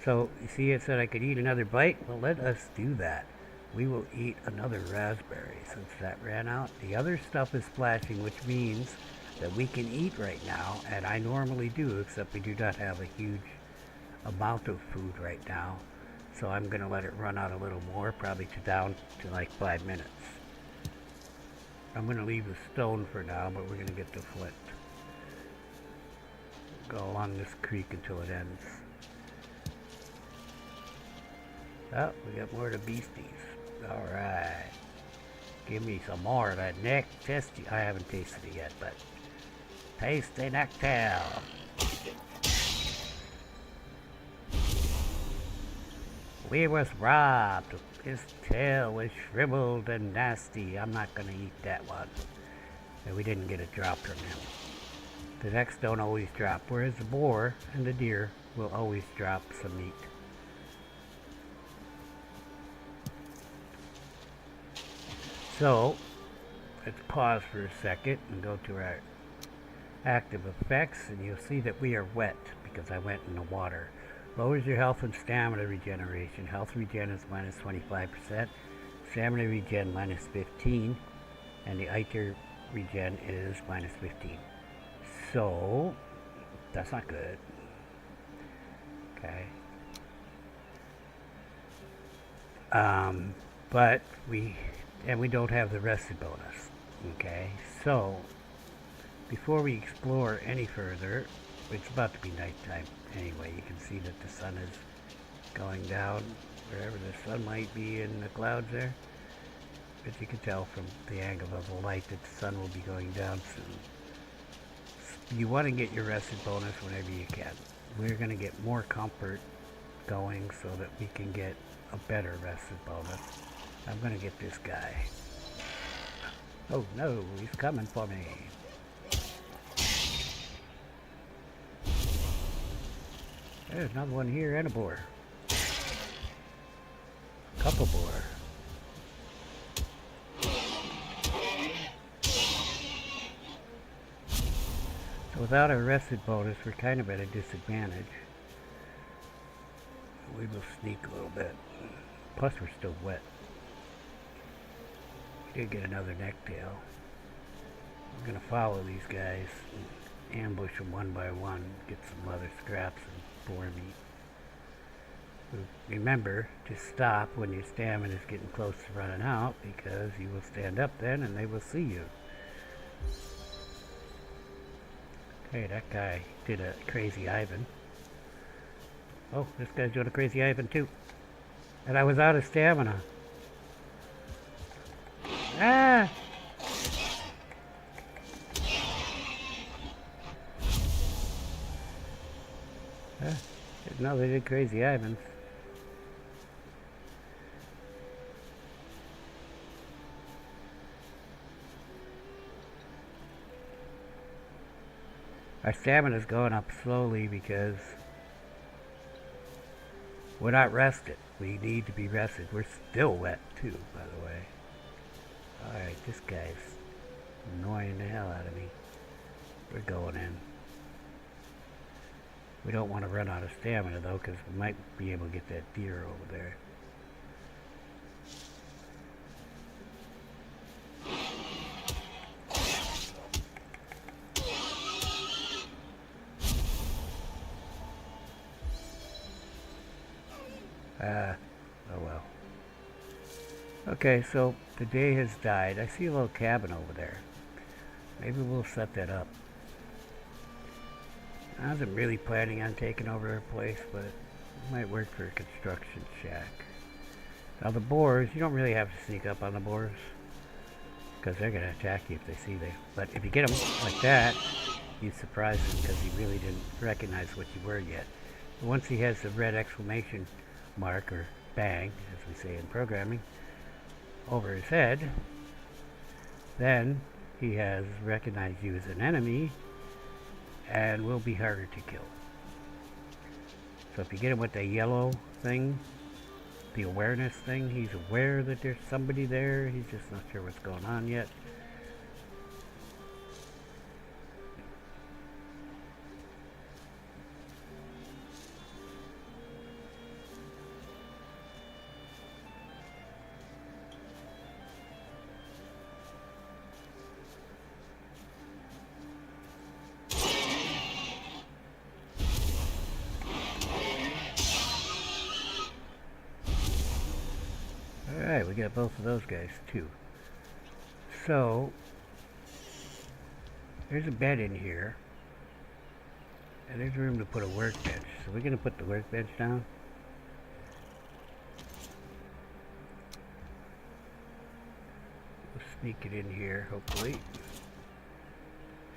So, you see it said I could eat another bite? Well, let us do that. We will eat another raspberry since that ran out. The other stuff is flashing, which means that we can eat right now, and I normally do, except we do not have a huge amount of food right now. So I'm going to let it run out a little more, probably down to like 5 minutes. I'm going to leave the stone for now, but we're going to get the flint. Go along this creek until it ends. Oh, we got more of the beasties. Alright. Give me some more of that neck tasty. I haven't tasted it yet, but tasty necktail. We was robbed. His tail was shriveled and nasty. I'm not gonna eat that one. And we didn't get a drop from him. The necks don't always drop, whereas the boar and the deer will always drop some meat. So, let's pause for a second and go to our active effects, and you'll see that we are wet because I went in the water. Lowers your health and stamina regeneration. Health regen is minus 25%, stamina regen minus 15, and the iter regen is minus 15. So, that's not good. Okay. But we don't have the rested bonus. Okay, so before we explore any further, it's about to be nighttime anyway. You can see that the sun is going down wherever the sun might be in the clouds there. But you can tell from the angle of the light that the sun will be going down soon. You want to get your rested bonus whenever you can. We're going to get more comfort going so that we can get a better rested bonus. I'm going to get this guy. Oh no, he's coming for me. There's another one here and a boar. Couple boar. So without a rested bonus, we're kind of at a disadvantage. We will sneak a little bit. Plus we're still wet. We did get another necktail. We're going to follow these guys and ambush them one by one, get some leather scraps and boar meat. Remember to stop when your stamina is getting close to running out, because you will stand up then and they will see you. Okay, that guy did a crazy Ivan. Oh, this guy's doing a crazy Ivan too. And I was out of stamina. Ah! No, they did crazy Ivans. Our stamina's going up slowly because we're not rested. We need to be rested. We're still wet too, by the way. Alright, this guy's annoying the hell out of me. We're going in. We don't want to run out of stamina though, because we might be able to get that deer over there. Oh well. Okay, so the day has died. I see a little cabin over there. Maybe we'll set that up. I wasn't really planning on taking over their place, but it might work for a construction shack. Now the boars, you don't really have to sneak up on the boars, because they're going to attack you if they see you. But if you get them like that, you surprise him because he really didn't recognize what you were yet. But once he has the red exclamation mark, or bang, as we say in programming, over his head, then he has recognized you as an enemy and will be harder to kill. So if you get him with the yellow thing, the awareness thing, he's aware that there's somebody there, he's just not sure what's going on yet. Alright, we got both of those guys too. So, there's a bed in here, and there's room to put a workbench. So we're going to put the workbench down. We'll sneak it in here, hopefully.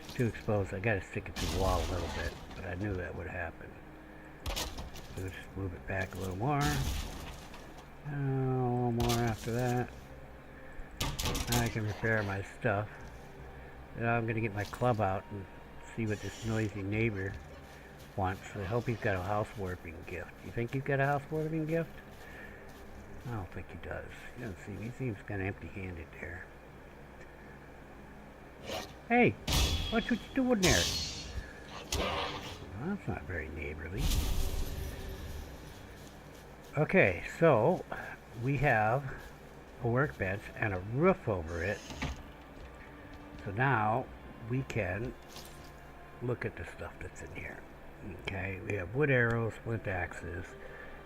It's too exposed. I got to stick it to the wall a little bit, but I knew that would happen. We'll just move it back a little more. A little more after that. Now I can repair my stuff. Now I'm going to get my club out and see what this noisy neighbor wants. I hope he's got a house warping gift. You think he's got a house warping gift? I don't think he does. He doesn't seem, he seems kind of empty-handed there. Hey, what's what you doing there? Well, that's not very neighborly. Okay, so we have a workbench and a roof over it. So now we can look at the stuff that's in here. Okay, we have wood arrows, flint axes,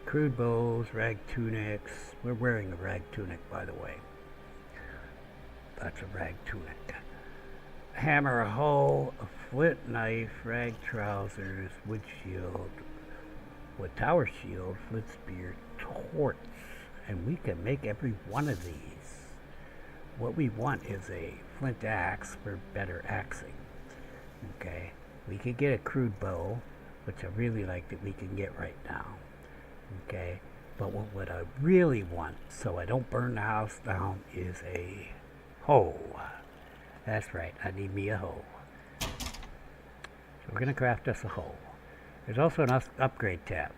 crude bows, rag tunics. We're wearing a rag tunic, by the way. That's a rag tunic. A hammer, a hoe, a flint knife, rag trousers, wood shield, with tower shield, flint spear, torch, and we can make every one of these. What we want is a flint axe for better axing. Okay, we could get a crude bow, which I really like that we can get right now. Okay, but what I really want, so I don't burn the house down, is a hoe. That's right, I need me a hoe. So we're gonna craft us a hoe. There's also an upgrade tab.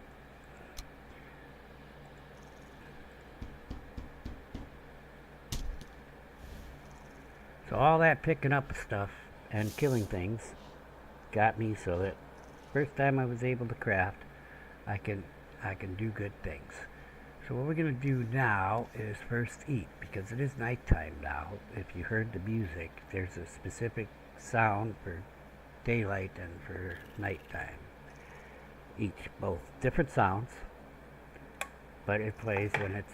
So all that picking up stuff and killing things got me so that first time I was able to craft, I can do good things. So what we're going to do now is first eat, because it is nighttime now. If you heard the music, there's a specific sound for daylight and for nighttime. Each, both different sounds. but it plays when it's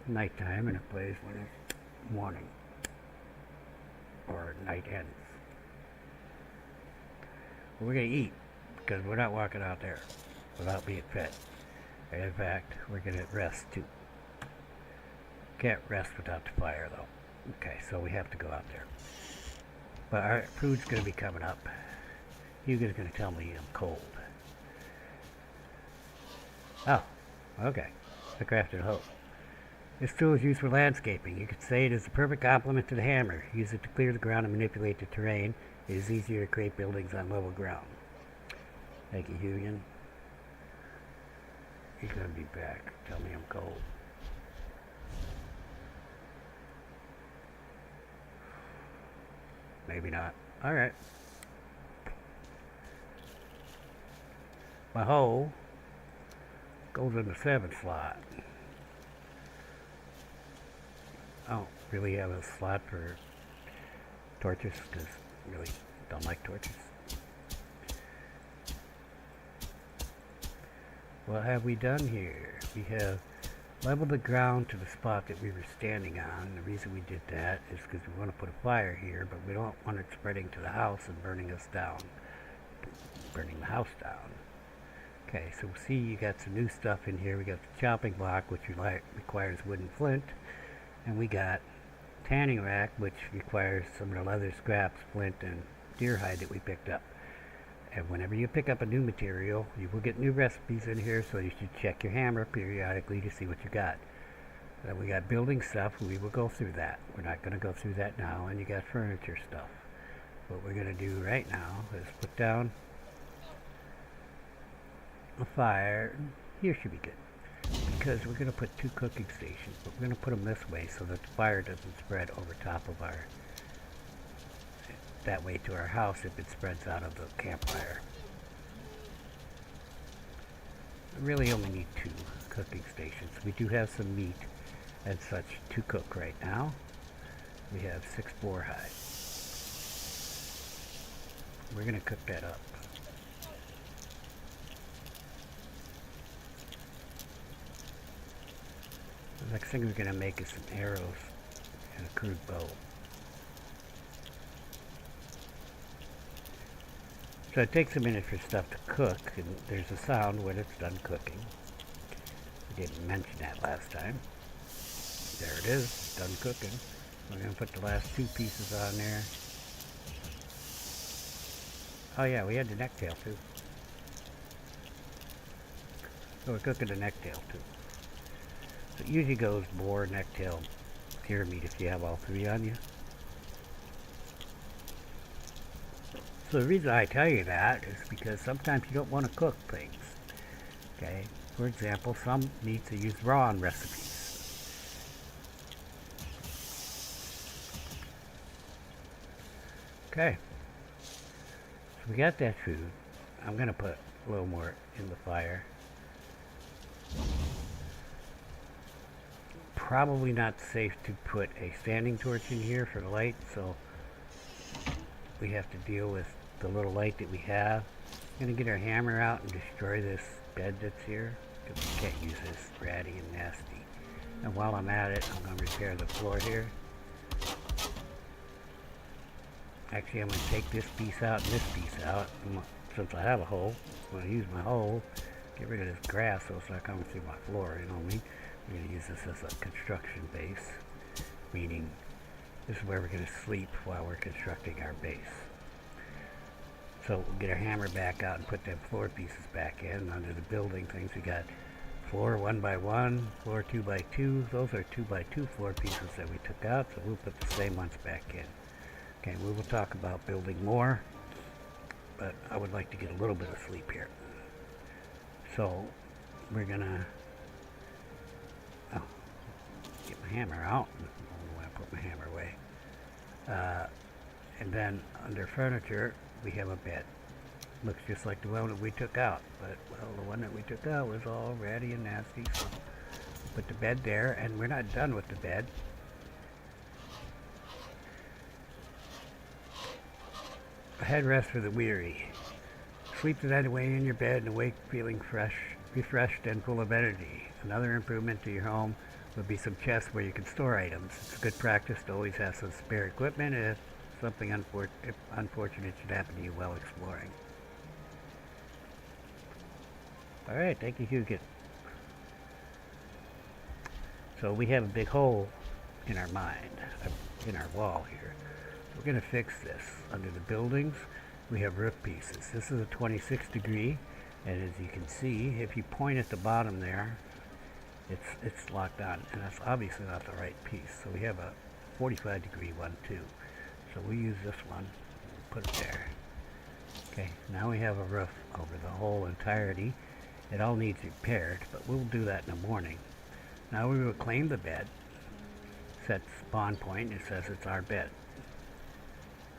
nighttime and it plays when it's morning or night ends. We're going to eat because we're not walking out there without being fed. And in fact, we're going to rest too. Can't rest without the fire though. Okay, so we have to go out there. But our food's going to be coming up. Hugo's going to tell me I'm cold. Oh, okay. I crafted a hoe. This tool is used for landscaping. You could say it is the perfect complement to the hammer. Use it to clear the ground and manipulate the terrain. It is easier to create buildings on level ground. Thank you, Hugo. He's going to be back. Tell me I'm cold. Maybe not. Alright. My hoe goes in the 7th slot. I don't really have a slot for torches because I really don't like torches. What have we done here? We have leveled the ground to the spot that we were standing on. The reason we did that is because we want to put a fire here, but we don't want it spreading to the house and burning us down. Burning the house down. Okay, so see you got some new stuff in here. We got the chopping block, which requires wooden flint. And we got tanning rack, which requires some of the leather scraps, flint, and deer hide that we picked up. And whenever you pick up a new material, you will get new recipes in here, so you should check your hammer periodically to see what you got. Then we got building stuff, we will go through that. We're not going to go through that now, and you got furniture stuff. What we're going to do right now is put down a fire. Here should be good, because we're going to put 2 cooking stations, but we're going to put them this way so that the fire doesn't spread over top of that way to our house if it spreads out of the campfire. We really only need 2 cooking stations. We do have some meat and such to cook right now. We have 6 boar hides. We're going to cook that up. The next thing we're going to make is some arrows and a crude bow. So it takes a minute for stuff to cook, and there's a sound when it's done cooking. I didn't mention that last time. There it is, done cooking. We're going to put the last 2 pieces on there. Oh yeah, we had the necktail too. So we're cooking the necktail too. So it usually goes boar, necktail, deer meat if you have all 3 on you. So the reason I tell you that is because sometimes you don't want to cook things. Okay? For example, some meats are used raw in recipes. Okay. So we got that food. I'm going to put a little more in the fire. Probably not safe to put a standing torch in here for the light, so we have to deal with the little light that we have. I'm going to get our hammer out and destroy this bed that's here, because we can't use this ratty and nasty. And while I'm at it, I'm going to repair the floor here. Actually, I'm going to take this piece out and this piece out. Since I have a hole, I'm going to use my hole, get rid of this grass so it's not coming through my floor, you know what I mean? We're going to use this as a construction base, meaning this is where we're going to sleep while we're constructing our base. So we'll get our hammer back out and put them floor pieces back in. Under the building things, we got floor 1x1, floor 2x2. Those are 2x2 floor pieces that we took out, so we'll put the same ones back in. Okay, we will talk about building more, but I would like to get a little bit of sleep here. So we're gonna get my hammer out. I don't want to put my hammer away. And then under furniture, we have a bed. Looks just like the one that we took out, but well, the one that we took out was all ratty and nasty, so put the bed there, and we're not done with the bed. A headrest for the weary. Sleep the night away in your bed and awake feeling fresh refreshed and full of energy. Another improvement to your home would be some chests where you can store items. It's a good practice to always have some spare equipment if something unfortunate should happen to you while exploring. Alright, thank you, Hugit. So we have a big hole in our mind, in our wall here. We're going to fix this. Under the buildings, we have roof pieces. This is a 26 degree, and as you can see, if you point at the bottom there, it's locked on, and that's obviously not the right piece. So we have a 45 degree one too. So we use this one, put it there. Okay, now we have a roof over the whole entirety. It all needs repaired, but we'll do that in the morning. Now we will claim the bed, set spawn point, it says it's our bed.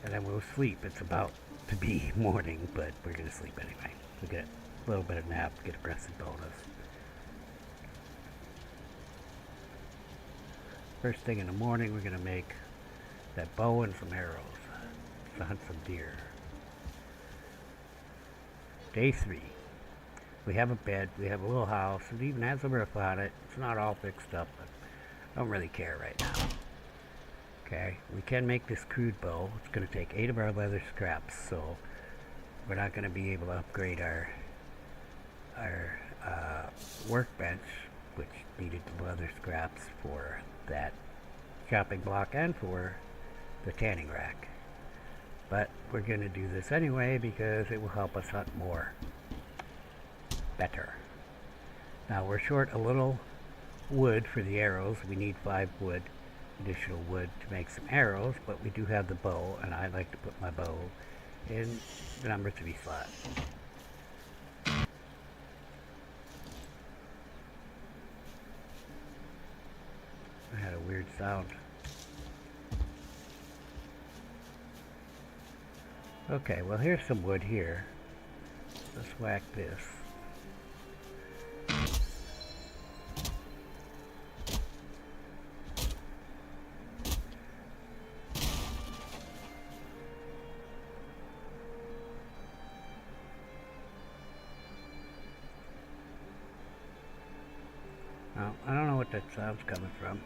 And then we'll sleep. It's about to be morning, but we're going to sleep anyway. We get a little bit of nap, get a breasted bonus. First thing in the morning, we're going to make that bow and some arrows to hunt some deer. Day 3. We have a bed, we have a little house, it even has a roof on it. It's not all fixed up, but I don't really care right now. Okay, we can make this crude bow. It's going to take 8 of our leather scraps, so we're not going to be able to upgrade our workbench, which needed the leather scraps for that chopping block and for the tanning rack. But we're going to do this anyway because it will help us hunt more better. Now we're short a little wood for the arrows. We need 5 wood, additional wood to make some arrows, but we do have the bow, and I like to put my bow in the number 3 slot. I had a weird sound. Okay, well here's some wood here. Let's whack this. Now, I don't know what that sound's coming from.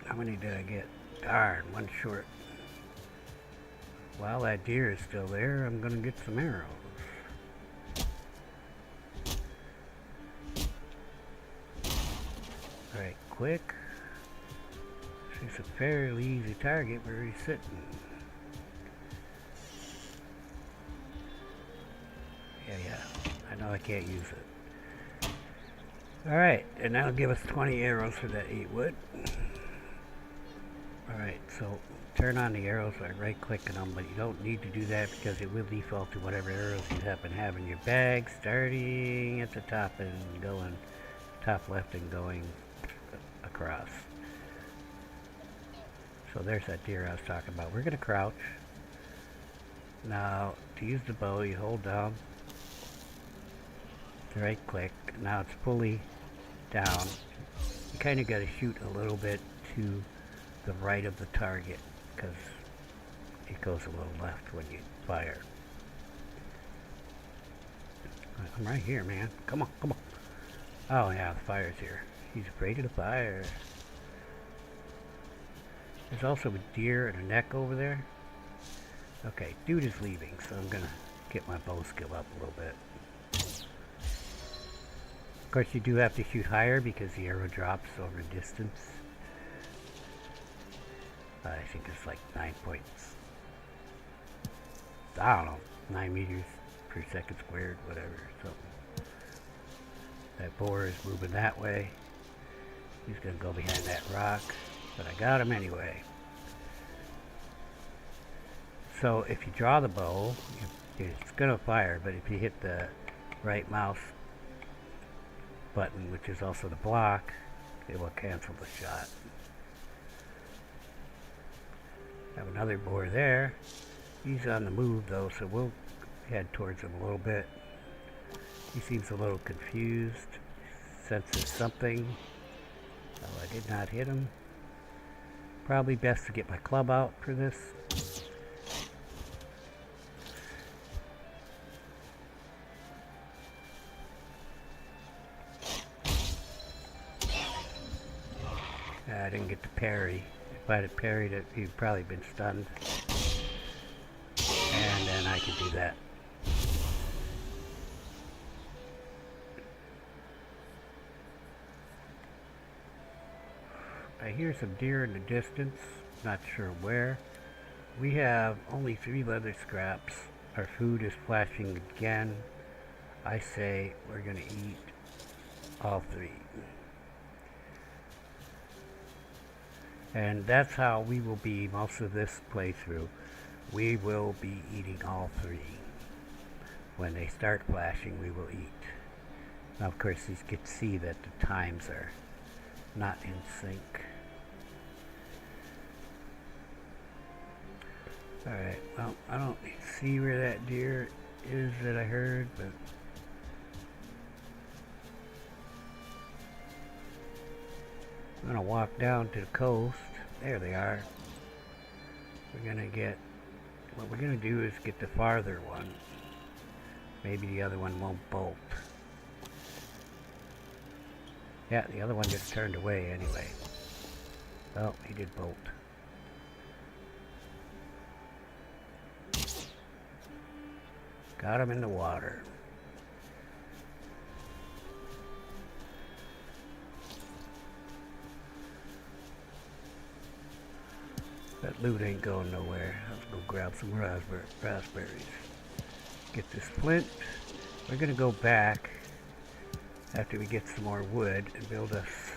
How many did I get? Darn, one short. While that deer is still there, I'm gonna get some arrows. Alright, quick. It's a fairly easy target where he's sitting. Yeah, I know I can't use it. Alright, and that'll give us 20 arrows for that 8 wood. Alright, so turn on the arrows by right-clicking them, but you don't need to do that because it will default to whatever arrows you happen to have in your bag, starting at the top and going top left and going across. So there's that deer I was talking about. We're going to crouch. Now, to use the bow, you hold down the right click. Now it's fully down. You kind of got to shoot a little bit to the right of the target because it goes a little left when you fire. I'm right here, man. Come on, come on. Oh yeah, the fire's here. He's afraid of the fire. There's also a deer and a neck over there. Okay, dude is leaving, so I'm gonna get my bow skill up a little bit. Of course, you do have to shoot higher because the arrow drops over distance. I think it's like 9 points. I don't know, 9 meters per second squared, whatever, something. That boar is moving that way. He's gonna go behind that rock, but I got him anyway. So if you draw the bow, it's gonna fire, but if you hit the right mouse button, which is also the block, it will cancel the shot. Have another boar there. He's on the move though, so we'll head towards him a little bit. He seems a little confused, senses something. Oh, I did not hit him. Probably best to get my club out for this. I didn't get to parry. If I'd have parried it, he'd probably been stunned. And then I could do that. I hear some deer in the distance, not sure where. We have only 3 leather scraps. Our food is flashing again. I say we're gonna eat all 3. And that's how we will be most of this playthrough. We will be eating all 3. When they start flashing, we will eat. Now, of course, you can see that the times are not in sync. Alright, well, I don't see where that deer is that I heard, but I'm gonna walk down to the coast. There they are. We're gonna get, what we're gonna do is get the farther one. Maybe the other one won't bolt. Yeah, the other one just turned away anyway. Oh, he did bolt. Got him in the water. That loot ain't going nowhere. Let's go grab some raspberries. Get this flint. We're gonna go back after we get some more wood and build us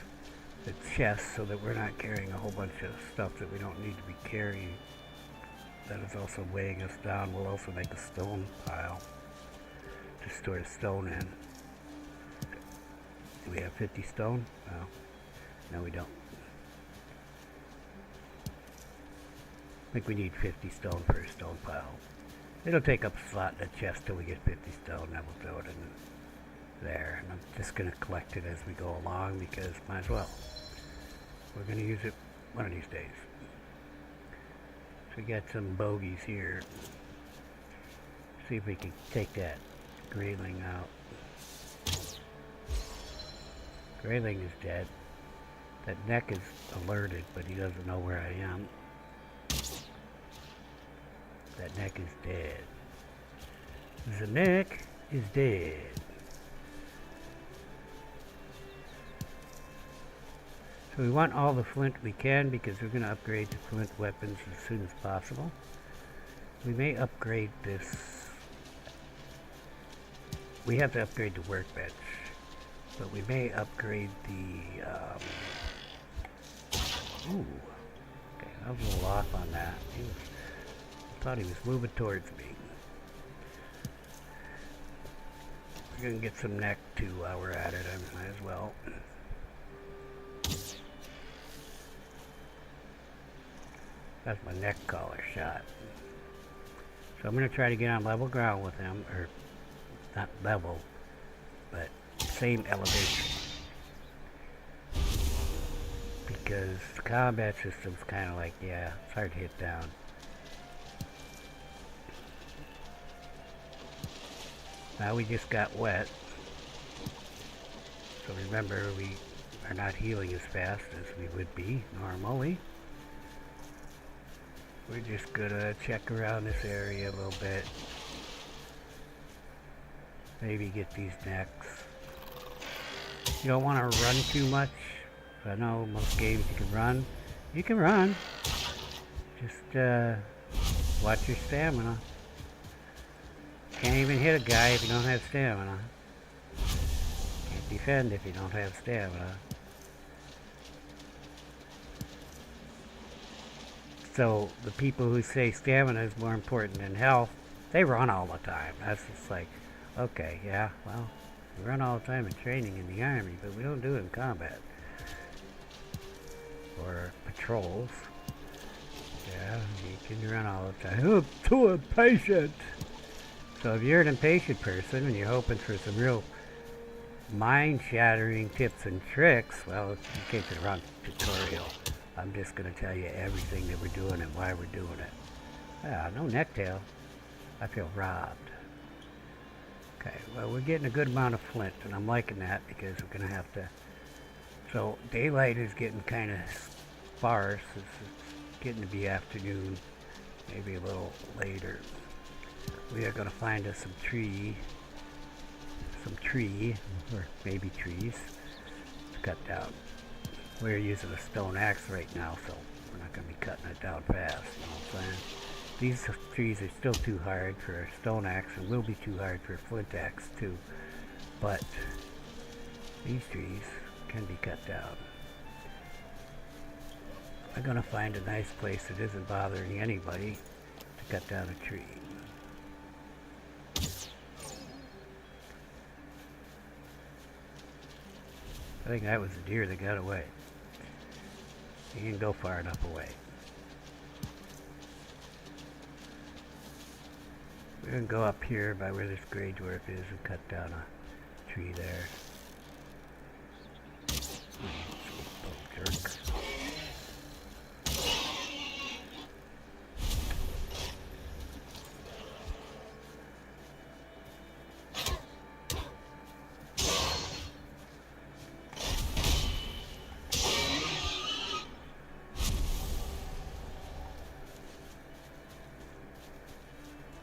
a chest so that we're not carrying a whole bunch of stuff that we don't need to be carrying. That is also weighing us down. We'll also make a stone pile to store the stone in. Do we have 50 stone? No, we don't. I think we need 50 stone for a stone pile. It'll take up a slot in the chest till we get 50 stone, then we'll throw it in there. And I'm just going to collect it as we go along because might as well. We're going to use it one of these days. So we got some bogeys here. See if we can take that grayling out. Grayling is dead. That neck is alerted, but he doesn't know where I am. That neck is dead. The neck is dead. So we want all the flint we can because we're going to upgrade the flint weapons as soon as possible. We may upgrade this. We have to upgrade the workbench, but we may upgrade the. Ooh, okay, I was a little off on that. I thought he was moving towards me. We're gonna get some neck too while we're at it. I might as well. That's my neck collar shot. So I'm going to try to get on level ground with him, or not level, but same elevation. Because the combat system's kind of like, yeah, it's hard to hit down. Now we just got wet. So remember, we are not healing as fast as we would be normally. We're just gonna check around this area a little bit. Maybe get these necks. You don't want to run too much. I know most games you can run. You can run. Just watch your stamina. Can't even hit a guy if you don't have stamina. Can't defend if you don't have stamina. So the people who say stamina is more important than health, they run all the time. That's just like, okay, yeah, well, we run all the time in training in the army, but we don't do it in combat. Or patrols. Yeah, you can run all the time. I'm too impatient. So if you're an impatient person and you're hoping for some real mind-shattering tips and tricks, well, you came to the wrong tutorial. I'm just going to tell you everything that we're doing and why we're doing it. Yeah, no necktail. I feel robbed. Okay, well, we're getting a good amount of flint, and I'm liking that because we're going to have to... So, daylight is getting kind of sparse as it's getting to be afternoon, maybe a little later. We are going to find us some tree, or maybe trees, to cut down. We're using a stone axe right now, so we're not going to be cutting it down fast, you know what I'm saying? These trees are still too hard for a stone axe and will be too hard for a flint axe too. But these trees can be cut down. I'm going to find a nice place that isn't bothering anybody to cut down a tree. I think that was the deer that got away. He didn't go far enough away. We're going to go up here by where this gray dwarf is and cut down a tree there. Oh, jerk.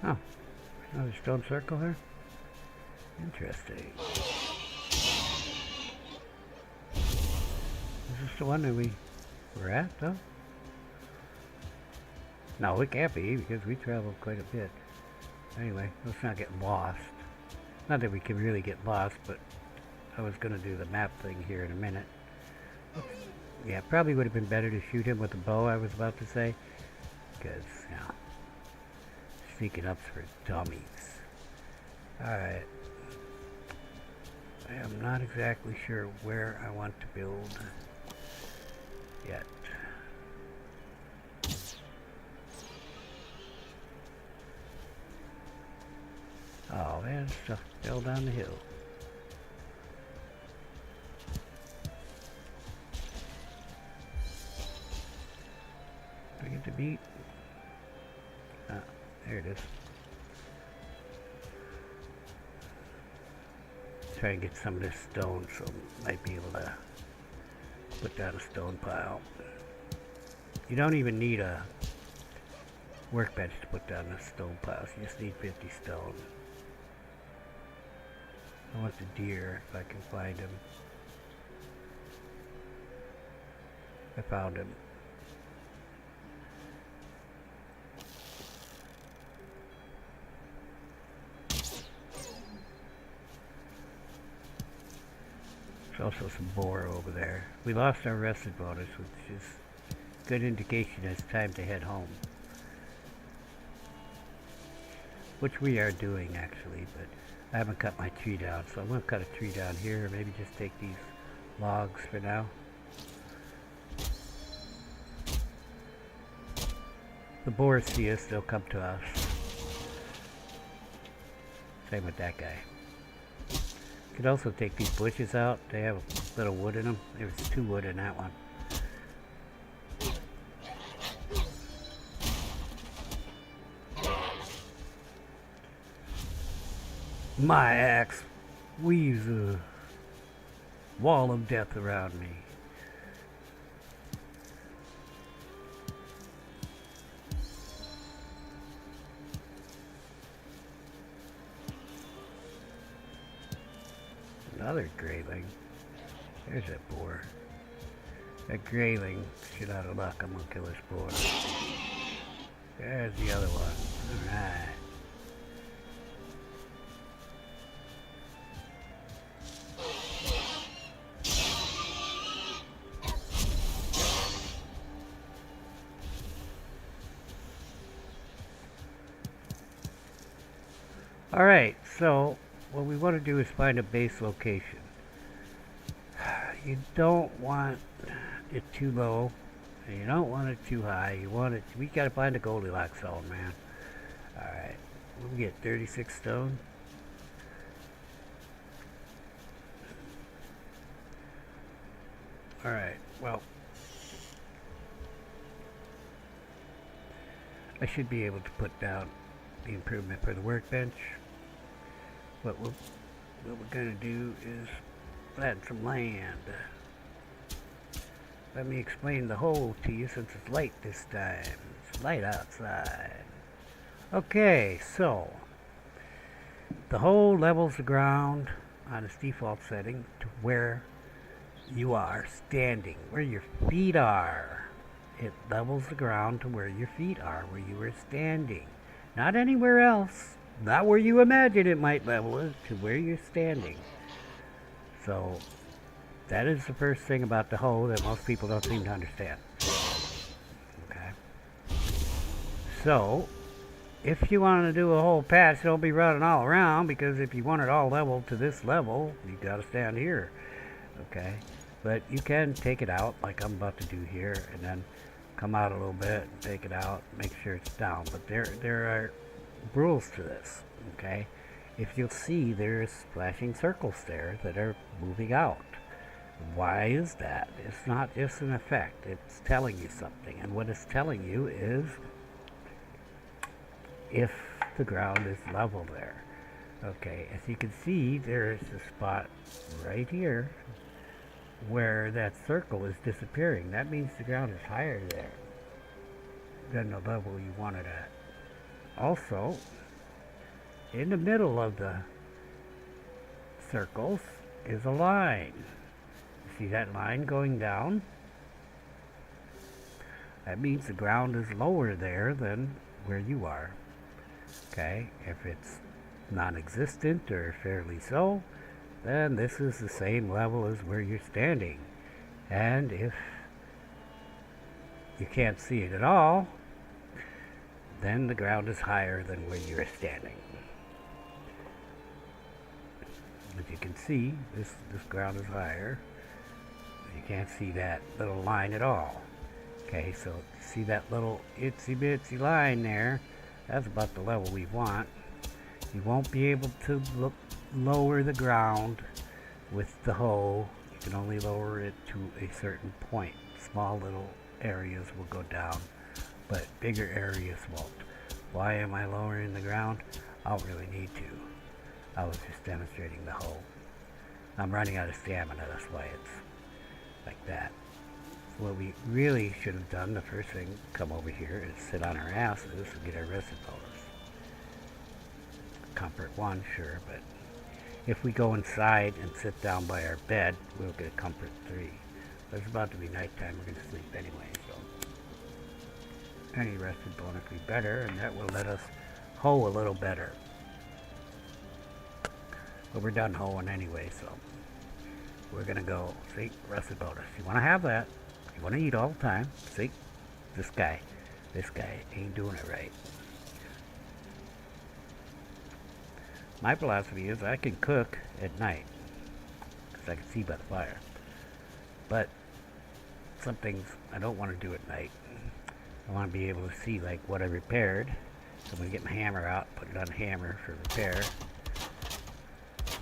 Oh, another stone circle here? Interesting. Is this the one that we were at, though? No, it can't be, because we traveled quite a bit. Anyway, let's not get lost. Not that we can really get lost, but I was going to do the map thing here in a minute. Yeah, probably would have been better to shoot him with a bow, I was about to say. Because, you know, sneaking up's for dummies. Alright. I am not exactly sure where I want to build yet. Oh man, stuff fell down the hill. Do I get the beat? Ah, there it is. Try and get some of this stone, so might be able to put down a stone pile. You don't even need a workbench to put down a stone pile. You just need 50 stone. I want the deer, if I can find him. I found him. There's also some boar over there. We lost our rested bonus, which is a good indication it's time to head home. Which we are doing actually, but I haven't cut my tree down, so I'm going to cut a tree down here, or maybe just take these logs for now. The boars see us, they'll come to us. Same with that guy. Could also take these bushes out. They have a little wood in them. There's 2 wood in that one. My axe weaves a wall of death around me. Another grayling. There's that boar. That grayling, shit out of luck, I'm gonna kill this boar. There's the other one. Alright. Alright, so what we want to do is find a base location. You don't want it too low, and you don't want it too high. You want it, we gotta find a Goldilocks zone, man. Alright, we'll get 36 stone. Alright, well, I should be able to put down the improvement for the workbench. What we're going to do is plant some land. let me explain the hole to you since it's light this time. It's light outside. Okay, so the hole levels the ground on its default setting to where you are standing, where your feet are. It levels the ground to where your feet are, where you are standing. Not anywhere else. Not where you imagine it might level it, to where you're standing. So that is the first thing about the hole that most people don't seem to understand. Okay. So if you want to do a whole patch, don't be running all around, because if you want it all leveled to this level, you got to stand here. Okay. But you can take it out like I'm about to do here, and then come out a little bit, take it out, make sure it's down. But there are rules to this, okay? If you'll see, there's flashing circles there that are moving out. Why is that? It's not just an effect. It's telling you something. And what it's telling you is if the ground is level there. Okay, as you can see, there's a spot right here where that circle is disappearing. That means the ground is higher there than the level you want it at. Also, in the middle of the circles is a line. See that line going down? That means the ground is lower there than where you are. Okay, if it's non-existent or fairly so, then this is the same level as where you're standing. And if you can't see it at all, then the ground is higher than where you're standing. As you can see, this ground is higher. You can't see that little line at all. Okay, so see that little itsy bitsy line there? That's about the level we want. You won't be able to lower the ground with the hoe. You can only lower it to a certain point. Small little areas will go down, but bigger areas won't. Why am I lowering the ground? I don't really need to. I was just demonstrating the hoe. I'm running out of stamina, that's why it's like that. So what we really should have done, the first thing, come over here is sit on our asses and get our rested bonus. Comfort 1, sure, but if we go inside and sit down by our bed, we'll get a comfort 3. But it's about to be nighttime, we're going to sleep anyway, so any rested bonus will be better, and that will let us hoe a little better. But we're done hoeing anyway, so we're going to go, see, rested bonus. You want to have that. You want to eat all the time. See, this guy ain't doing it right. My philosophy is I can cook at night because I can see by the fire. But some things I don't want to do at night. I want to be able to see like what I repaired. So I'm going to get my hammer out, put it on the hammer for repair.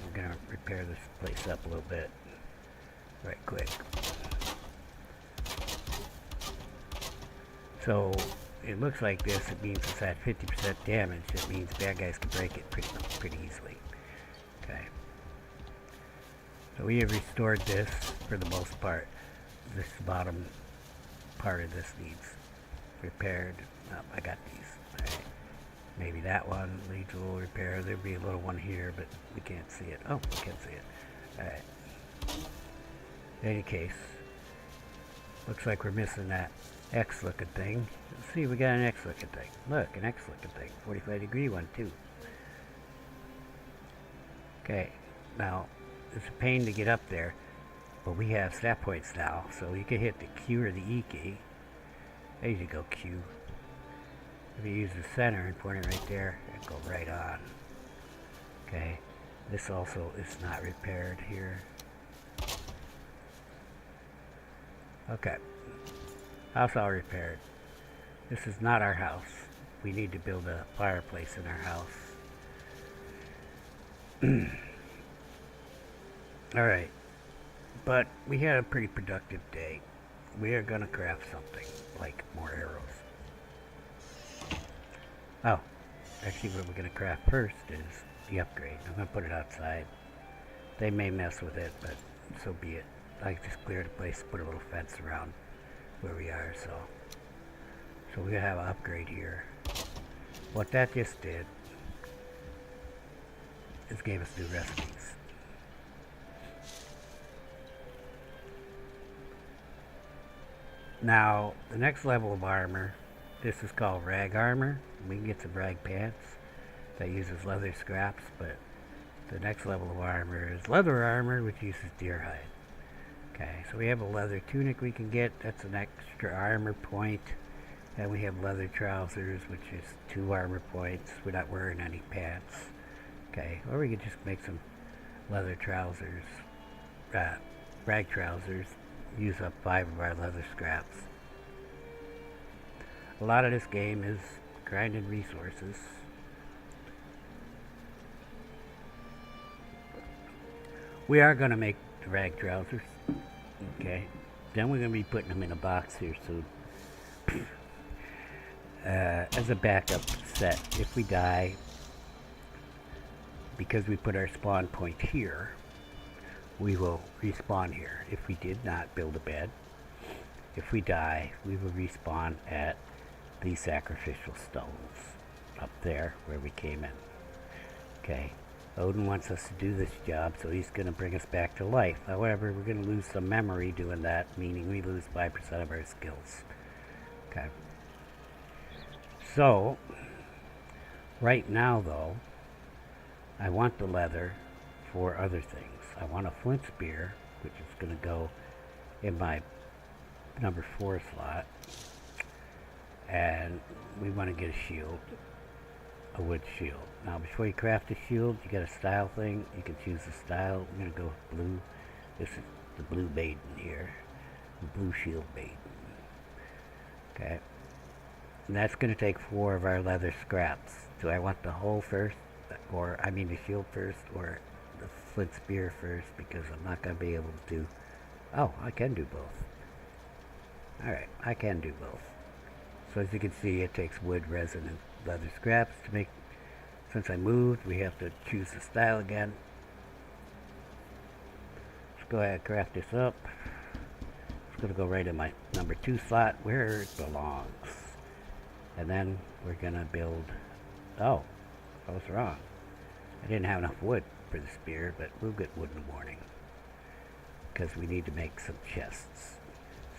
We're going to repair this place up a little bit right quick. So it looks like this. It means it's at 50% damage. It means bad guys can break it pretty easily. Okay. So we have restored this for the most part. This bottom part of this needs repaired. Oh, I got these. All right. Maybe that one needs a little repair. There'd be a little one here, but we can't see it. Oh, we can see it. All right. In any case, looks like we're missing that X looking thing. Let's see, we got an X looking thing. Look, an X looking thing. 45-degree one too. Okay, now it's a pain to get up there, but we have snap points now, so you can hit the Q or the E key. There you go, Q. If you use the center and point it right there, it'll go right on. Okay, this also is not repaired here. Okay. House all repaired. This is not our house. We need to build a fireplace in our house. Alright. But we had a pretty productive day. We are going to craft something, like more arrows. Oh, actually what we're going to craft first is the upgrade. I'm going to put it outside. They may mess with it, but so be it. I just cleared a place, put a little fence around where we are, so we have an upgrade here. What that just did is gave us new recipes. Now, the next level of armor, this is called rag armor. We can get some rag pants that uses leather scraps, but the next level of armor is leather armor, which uses deer hide. Okay, so we have a leather tunic we can get. That's an extra armor point. And we have leather trousers, which is 2 armor points. We're not wearing any pants. Okay, or we could just make some leather trousers, rag trousers, use up 5 of our leather scraps. A lot of this game is grinding resources. We are going to make the rag trousers. Okay, then we're going to be putting them in a box here soon. As a backup set, if we die, because we put our spawn point here, we will respawn here. If we did not build a bed, if we die, we will respawn at the sacrificial stones up there where we came in. Okay, Odin wants us to do this job, so he's going to bring us back to life. However, we're going to lose some memory doing that, meaning we lose 5% of our skills. Okay. So, right now though, I want the leather for other things. I want a flint spear, which is going to go in my number 4 slot. And we want to get a shield, a wood shield. Now before you craft a shield, you got a style thing. You can choose the style. I'm going to go with blue. This is the blue maiden here. The blue shield maiden. Okay. And that's going to take 4 of our leather scraps. Do I want the hull first, or I mean the shield first, or the flint spear first? Because I'm not going to be able to do... Oh, I can do both. Alright, I can do both. So as you can see, it takes wood, resin, and leather scraps to make... Since I moved, we have to choose the style again. Let's go ahead and craft this up. It's going to go right in my number 2 slot where it belongs. And then we're going to build... Oh, I was wrong. I didn't have enough wood for the spear, but we'll get wood in the morning. Because we need to make some chests.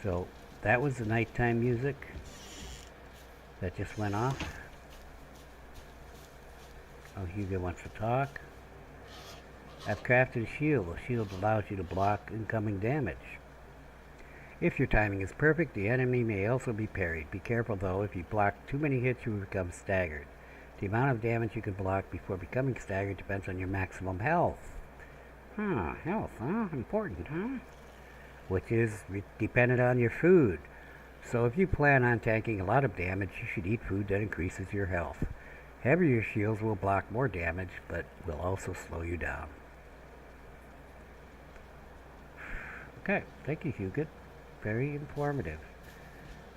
So, that was the nighttime music that just went off. Oh, Hugo wants to talk. I've crafted a shield. A shield allows you to block incoming damage. If your timing is perfect, the enemy may also be parried. Be careful though, if you block too many hits, you will become staggered. The amount of damage you can block before becoming staggered depends on your maximum health. Health, important, Which is dependent on your food. So if you plan on tanking a lot of damage, you should eat food that increases your health. Heavier shields will block more damage, but will also slow you down. Okay, thank you, Hugo. Very informative.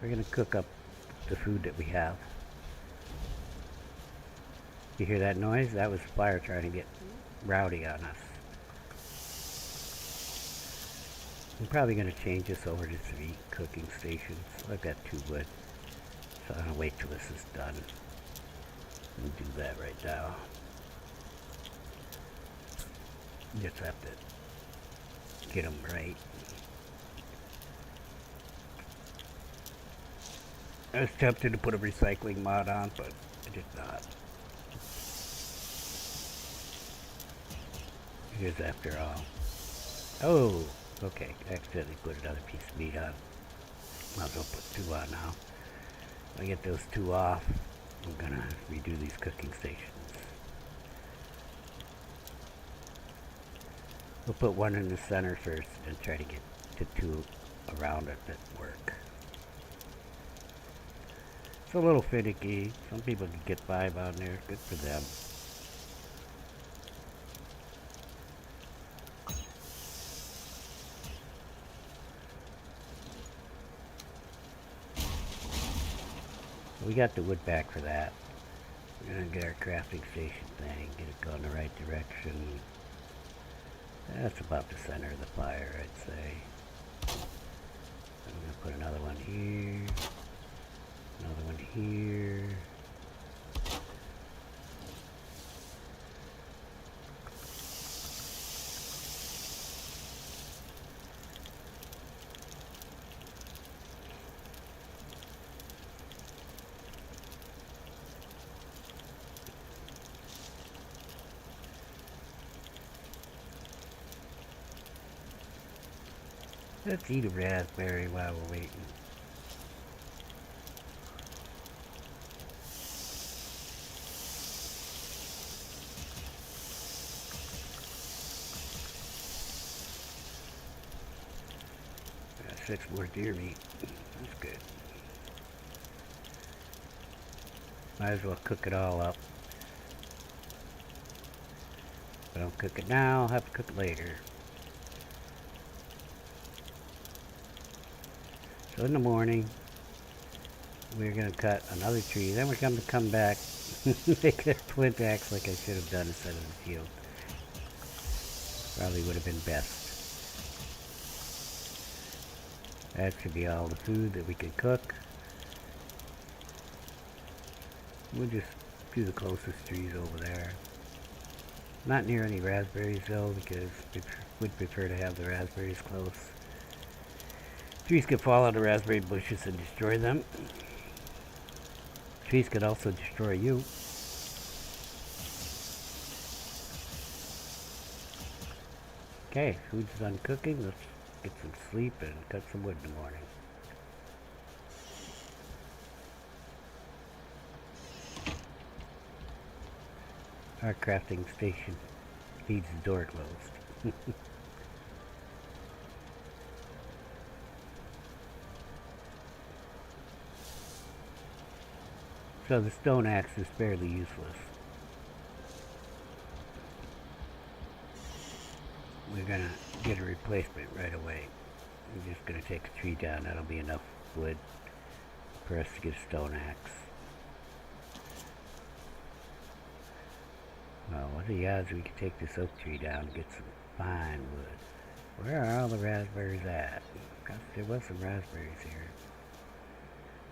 We're going to cook up the food that we have. You hear that noise? That was fire trying to get rowdy on us. I'm probably going to change this over to 3 cooking stations. I've got 2 wood, so I'm going to wait till this is done and do that right now. Just have to get them right. I was tempted to put a recycling mod on, but I did not. It is after all. Oh, okay. I accidentally put another piece of meat on. Might as well put 2 on now. When I get those 2 off, I'm gonna redo these cooking stations. We'll put 1 in the center first and try to get to 2 around it that work. It's a little finicky. Some people can get 5 on there. Good for them. We got the wood back for that. We're gonna get our crafting station thing, get it going the right direction. That's about the center of the fire, I'd say. I'm going to put another one here. Another one here. Let's eat a raspberry while we're waiting. Got 6 more deer meat. That's good. Might as well cook it all up. If I don't cook it now, I'll have to cook it later. So in the morning, we're going to cut another tree. Then we're going to come back, make a flint axe like I should have done instead of the shield. Probably would have been best. That should be all the food that we can cook. We'll just do the closest trees over there. Not near any raspberries though, because we would prefer to have the raspberries close. Trees could fall on the raspberry bushes and destroy them. Trees could also destroy you. Okay, food's done cooking. Let's get some sleep and cut some wood in the morning. Our crafting station needs the door closed. So the stone axe is fairly useless. We're gonna get a replacement right away. We're just gonna take a tree down. That'll be enough wood for us to get a stone axe. Well, what are the odds we can take this oak tree down and get some fine wood? Where are all the raspberries at? Gosh, there was some raspberries here.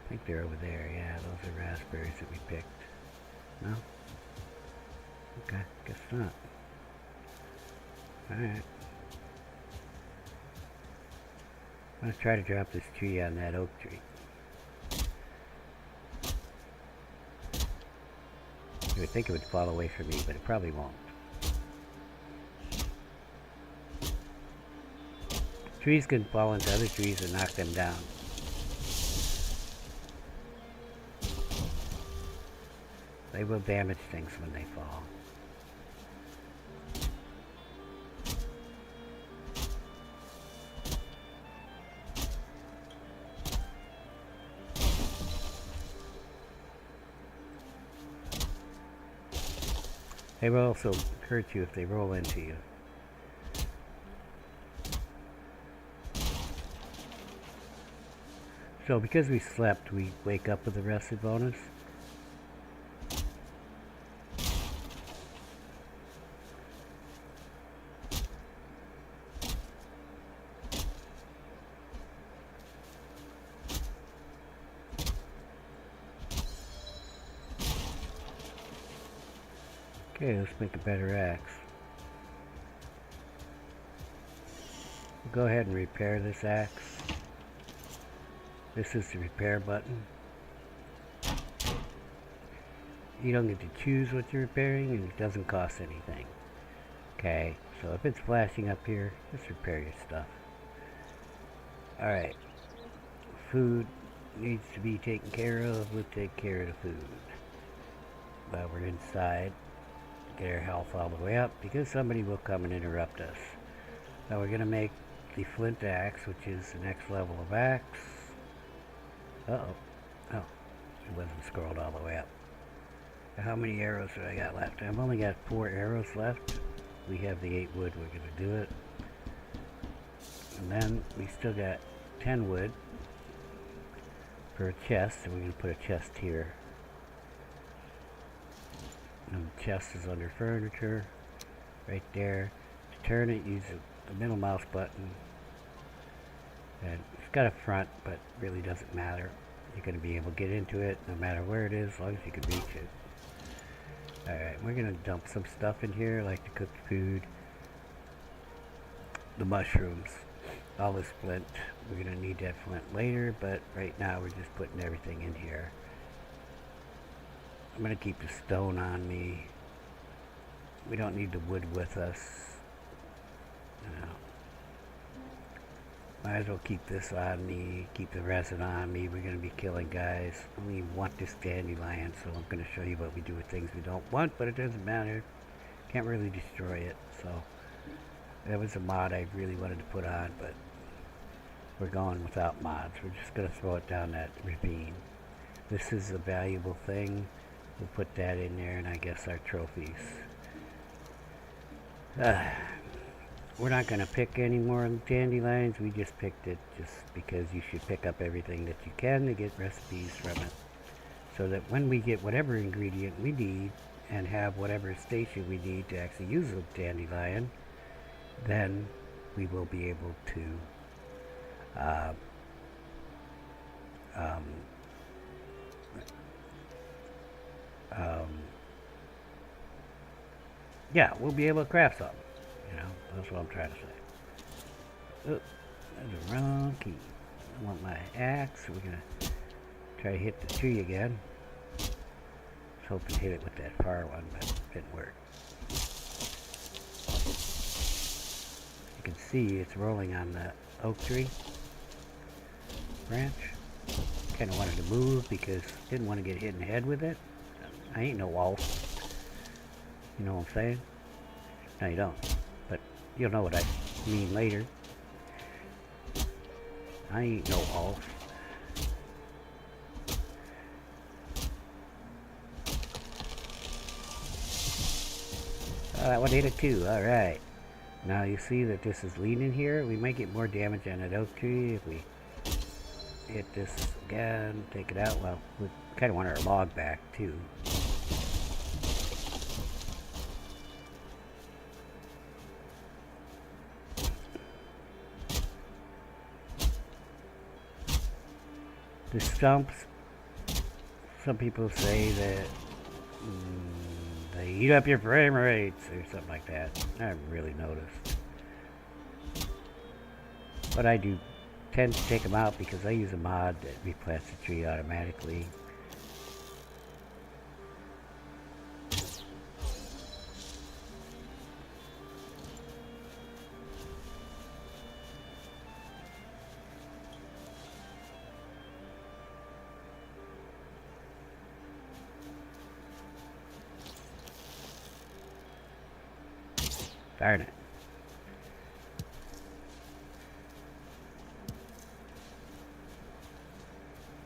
I think they're over there. Yeah, those are raspberries that we picked. No? Okay, guess not. Alright. I'm going to try to drop this tree on that oak tree. You would think it would fall away from me, but it probably won't. Trees can fall into other trees and knock them down. They will damage things when they fall. They will also hurt you if they roll into you. So because we slept, we wake up with a rested bonus. Okay, let's make a better axe. We'll go ahead and repair this axe. This is the repair button. You don't get to choose what you're repairing, and it doesn't cost anything. Okay, so if it's flashing up here, just repair your stuff. Alright. Food needs to be taken care of. We'll take care of the food while we're inside. Get our health all the way up, because somebody will come and interrupt us. Now we're going to make the flint axe, which is the next level of axe. Uh-oh. Oh, it wasn't scrolled all the way up. How many arrows do I got left? I've only got 4 arrows left. We have the 8 wood, we're going to do it. And then we still got 10 wood for a chest, and we're going to put a chest here. And the chest is under furniture, right there. To turn it, use the middle mouse button. And it's got a front, but really doesn't matter. You're going to be able to get into it no matter where it is, as long as you can reach it. Alright, we're going to dump some stuff in here, like the cooked food, the mushrooms, all this flint. We're going to need that flint later, but right now we're just putting everything in here. I'm going to keep the stone on me. We don't need the wood with us. You know. Might as well keep this on me, keep the resin on me. We're going to be killing guys. I don't even want this dandelion, so I'm going to show you what we do with things we don't want, but it doesn't matter. Can't really destroy it, so that was a mod I really wanted to put on, but we're going without mods. We're just going to throw it down that ravine. This is a valuable thing. We'll put that in there, and I guess our trophies. We're not going to pick any more dandelions. We just picked it just because you should pick up everything that you can to get recipes from it. So that when we get whatever ingredient we need and have whatever station we need to actually use a dandelion, then we will be able to yeah, we'll be able to craft something. You know, that's what I'm trying to say. Oh, that's the wrong key. I want my axe. We're gonna try to hit the tree again. I was hoping to hit it with that far one, but it didn't work. You can see it's rolling on the oak tree branch. Kind of wanted to move because I didn't want to get hit in the head with it. I ain't no wolf. You know what I'm saying? No, you don't. But you'll know what I mean later. I ain't no wolf. Oh, that one hit it too. Alright. Now you see that this is leaning here. We might get more damage on that oak tree if we hit this again, take it out. Well, we kind of want our log back too. The stumps, some people say that they eat up your frame rates or something like that. I haven't really noticed. But I do tend to take them out because I use a mod that replants the tree automatically. Darn it.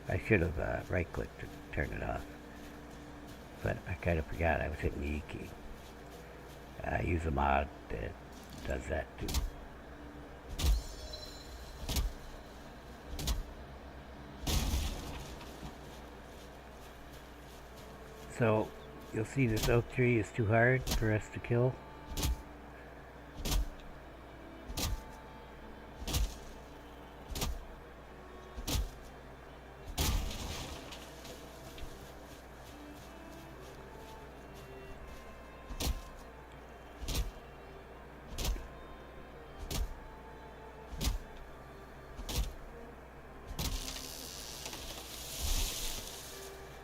I should have right-clicked to turn it off. But I kind of forgot I was hitting the E key. I use a mod that does that too. So, you'll see this oak tree is too hard for us to kill.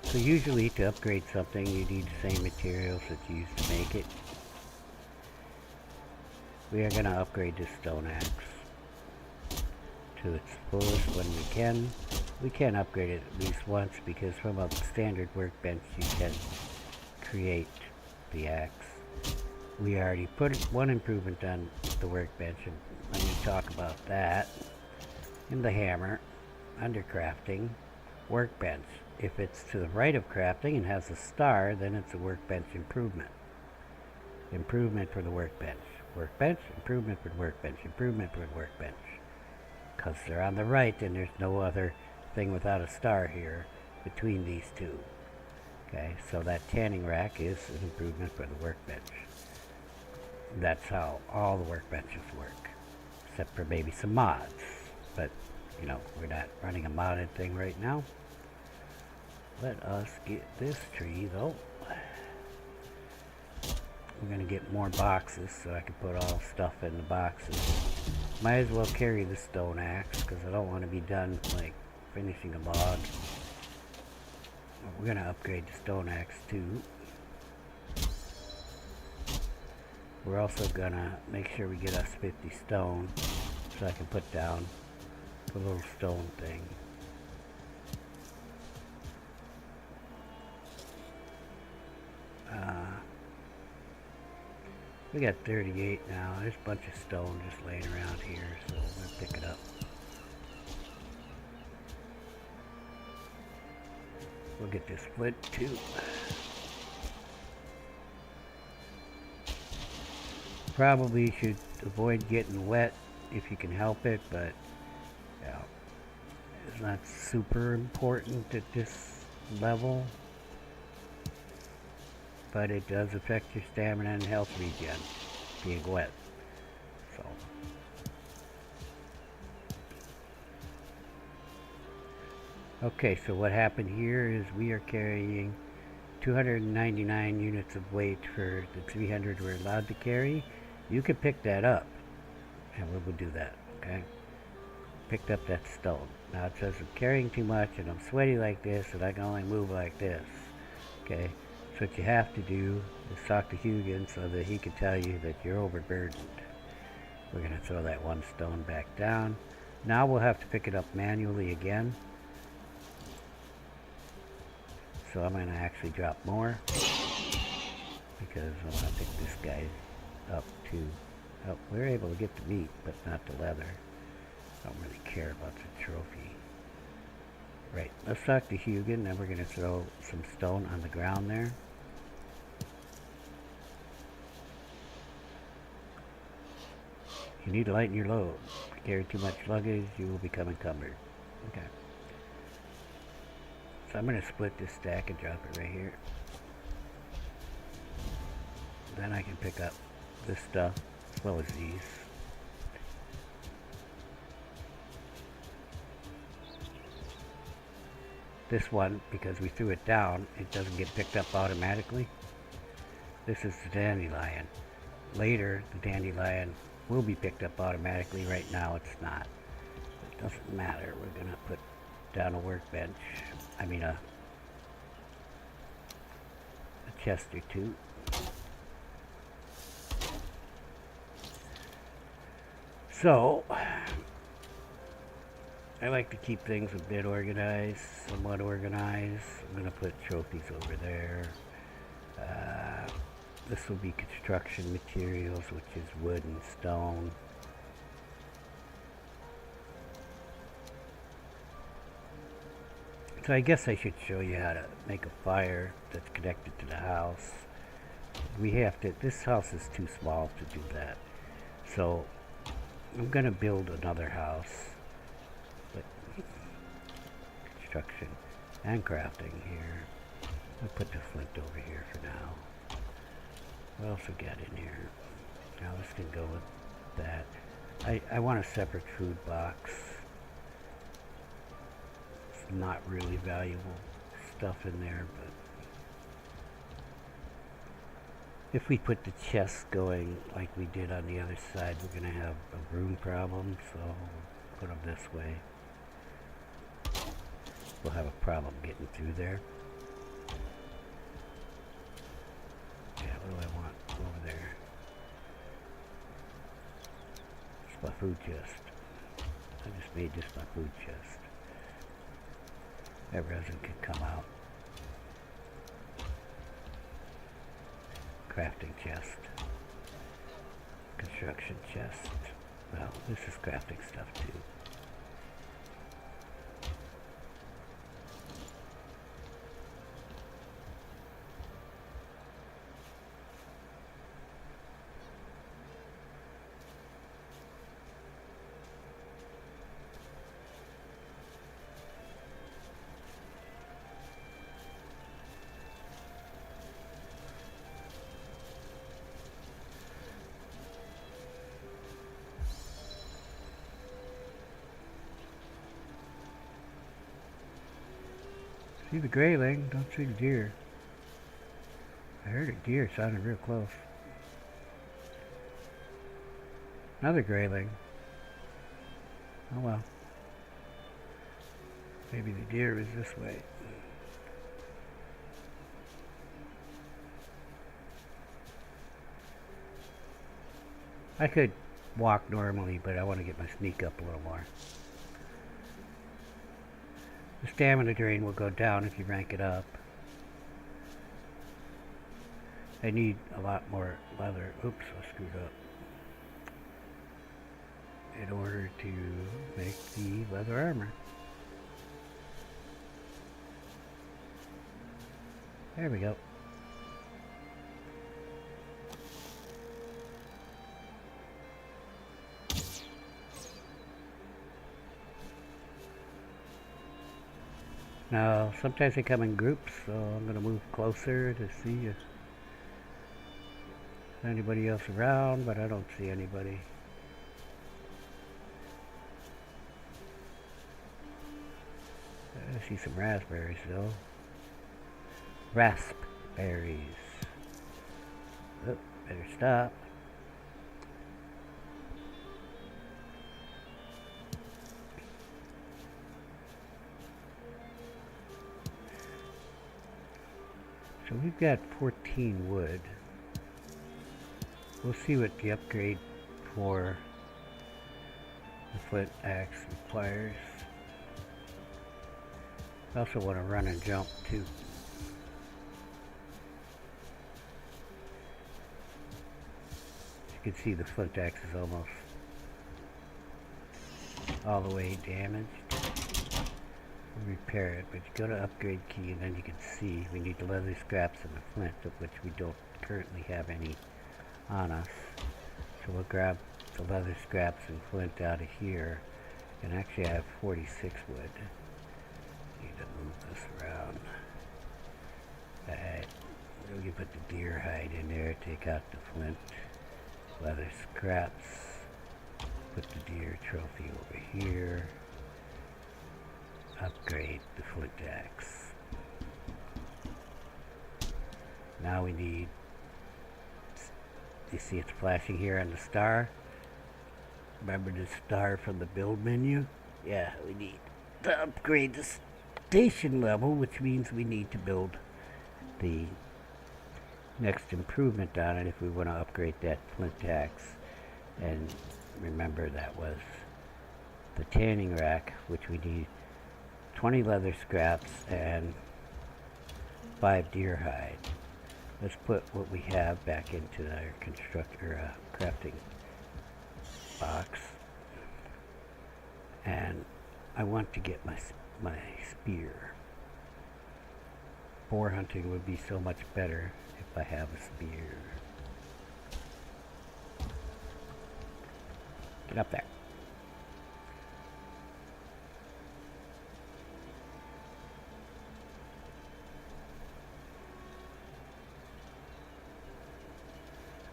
So usually to upgrade something you need the same materials that you used to make it. We are going to upgrade this stone axe to its fullest when we can. We can upgrade it at least once because from a standard workbench you can create the axe. We already put one improvement on the workbench, and let me talk about that. In the hammer, under crafting, workbench. If it's to the right of crafting and has a star, then it's a workbench improvement. Improvement for the workbench. Workbench, improvement for the workbench, improvement for the workbench. Because they're on the right and there's no other thing without a star here between these two. Okay, so that tanning rack is an improvement for the workbench. That's how all the workbenches work. Except for maybe some mods. But you know, we're not running a modded thing right now. Let us get this tree though. We're gonna get more boxes so I can put all stuff in the boxes. Might as well carry the stone axe because I don't want to be done like finishing a log. We're gonna upgrade the stone axe too. We're also gonna make sure we get us 50 stone so I can put down the little stone thing. We got 38 now. There's a bunch of stone just laying around here, so we'll pick it up. We'll get this flint too. Probably should avoid getting wet if you can help it, but yeah, it's not super important at this level. But it does affect your stamina and health regen, being wet. So. Okay, so what happened here is we are carrying 299 units of weight for the 300 we're allowed to carry. You can pick that up, and we will do that, okay? Picked up that stone. Now it says I'm carrying too much, and I'm sweaty like this, and I can only move like this, okay? So what you have to do is talk to Hugin so that he can tell you that you're overburdened. We're going to throw that one stone back down. Now we'll have to pick it up manually again. So I'm going to actually drop more because I want to pick this guy up too. Oh, we're able to get the meat, but not the leather. I don't really care about the trophy. Right, let's talk to Hugin, then we're going to throw some stone on the ground there. You need to lighten your load. If you carry too much luggage, you will become encumbered. Okay. So I'm going to split this stack and drop it right here. Then I can pick up this stuff, as well as these. This one, because we threw it down, it doesn't get picked up automatically. This is the dandelion. Later, the dandelion will be picked up automatically. Right now, it's not. It doesn't matter. We're going to put down a workbench. I mean, a chest or two. So, I like to keep things a bit organized, somewhat organized. I'm going to put trophies over there. This will be construction materials, which is wood and stone. So I guess I should show you how to make a fire that's connected to the house. We have to, this house is too small to do that. So I'm going to build another house. But construction and crafting here. I'll put the flint over here for now. What else we got in here? Now this can go with that. I want a separate food box. It's not really valuable stuff in there, but if we put the chests going like we did on the other side, we're going to have a room problem, so we'll put them this way. We'll have a problem getting through there. Yeah, what do I want over there? It's my food chest. I just made this my food chest. That resin can come out. Crafting chest. Construction chest. Well, this is crafting stuff too. See the grayling, don't see the deer. I heard a deer sounded real close. Another grayling. Oh well. Maybe the deer is this way. I could walk normally, but I want to get my sneak up a little more. The stamina drain will go down if you rank it up. I need a lot more leather. Oops, I screwed up. In order to make the leather armor. There we go. Now, sometimes they come in groups, so I'm going to move closer to see if there's anybody else around, but I don't see anybody. I see some raspberries, though. Raspberries. Oh, better stop. So we've got 14 wood. We'll see what the upgrade for the flint axe requires. I also want to run and jump too. As you can see, the flint axe is almost all the way damaged. We'll repair it, but you go to upgrade key and then you can see we need the leather scraps and the flint, of which we don't currently have any on us. So we'll grab the leather scraps and flint out of here, and actually I have 46 wood. Need to move this around. Alright, we can put the deer hide in there, take out the flint, leather scraps, put the deer trophy over here, upgrade the flint axe. Now we need, you see it's flashing here on the star? Remember the star from the build menu? Yeah, we need to upgrade the station level, which means we need to build the next improvement on it if we want to upgrade that flint axe. And remember, that was the tanning rack, which we need 20 leather scraps and 5 deer hide. Let's put what we have back into our crafting box. And I want to get my spear. Boar hunting would be so much better if I have a spear. Get up there.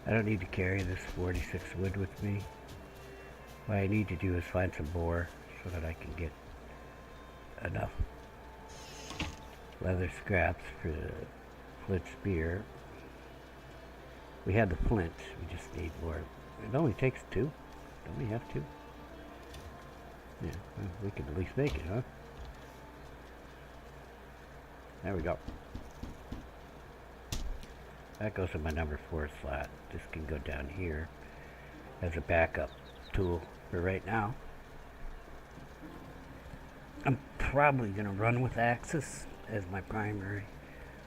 I don't need to carry this 46 wood with me. What I need to do is find some boar so that I can get enough leather scraps for the flint spear. We have the flint, we just need more. It only takes 2. Don't we have 2? Yeah, well, we can at least make it, huh? There we go. That goes in my number 4 slot. This can go down here as a backup tool for right now. I'm probably going to run with axes as my primary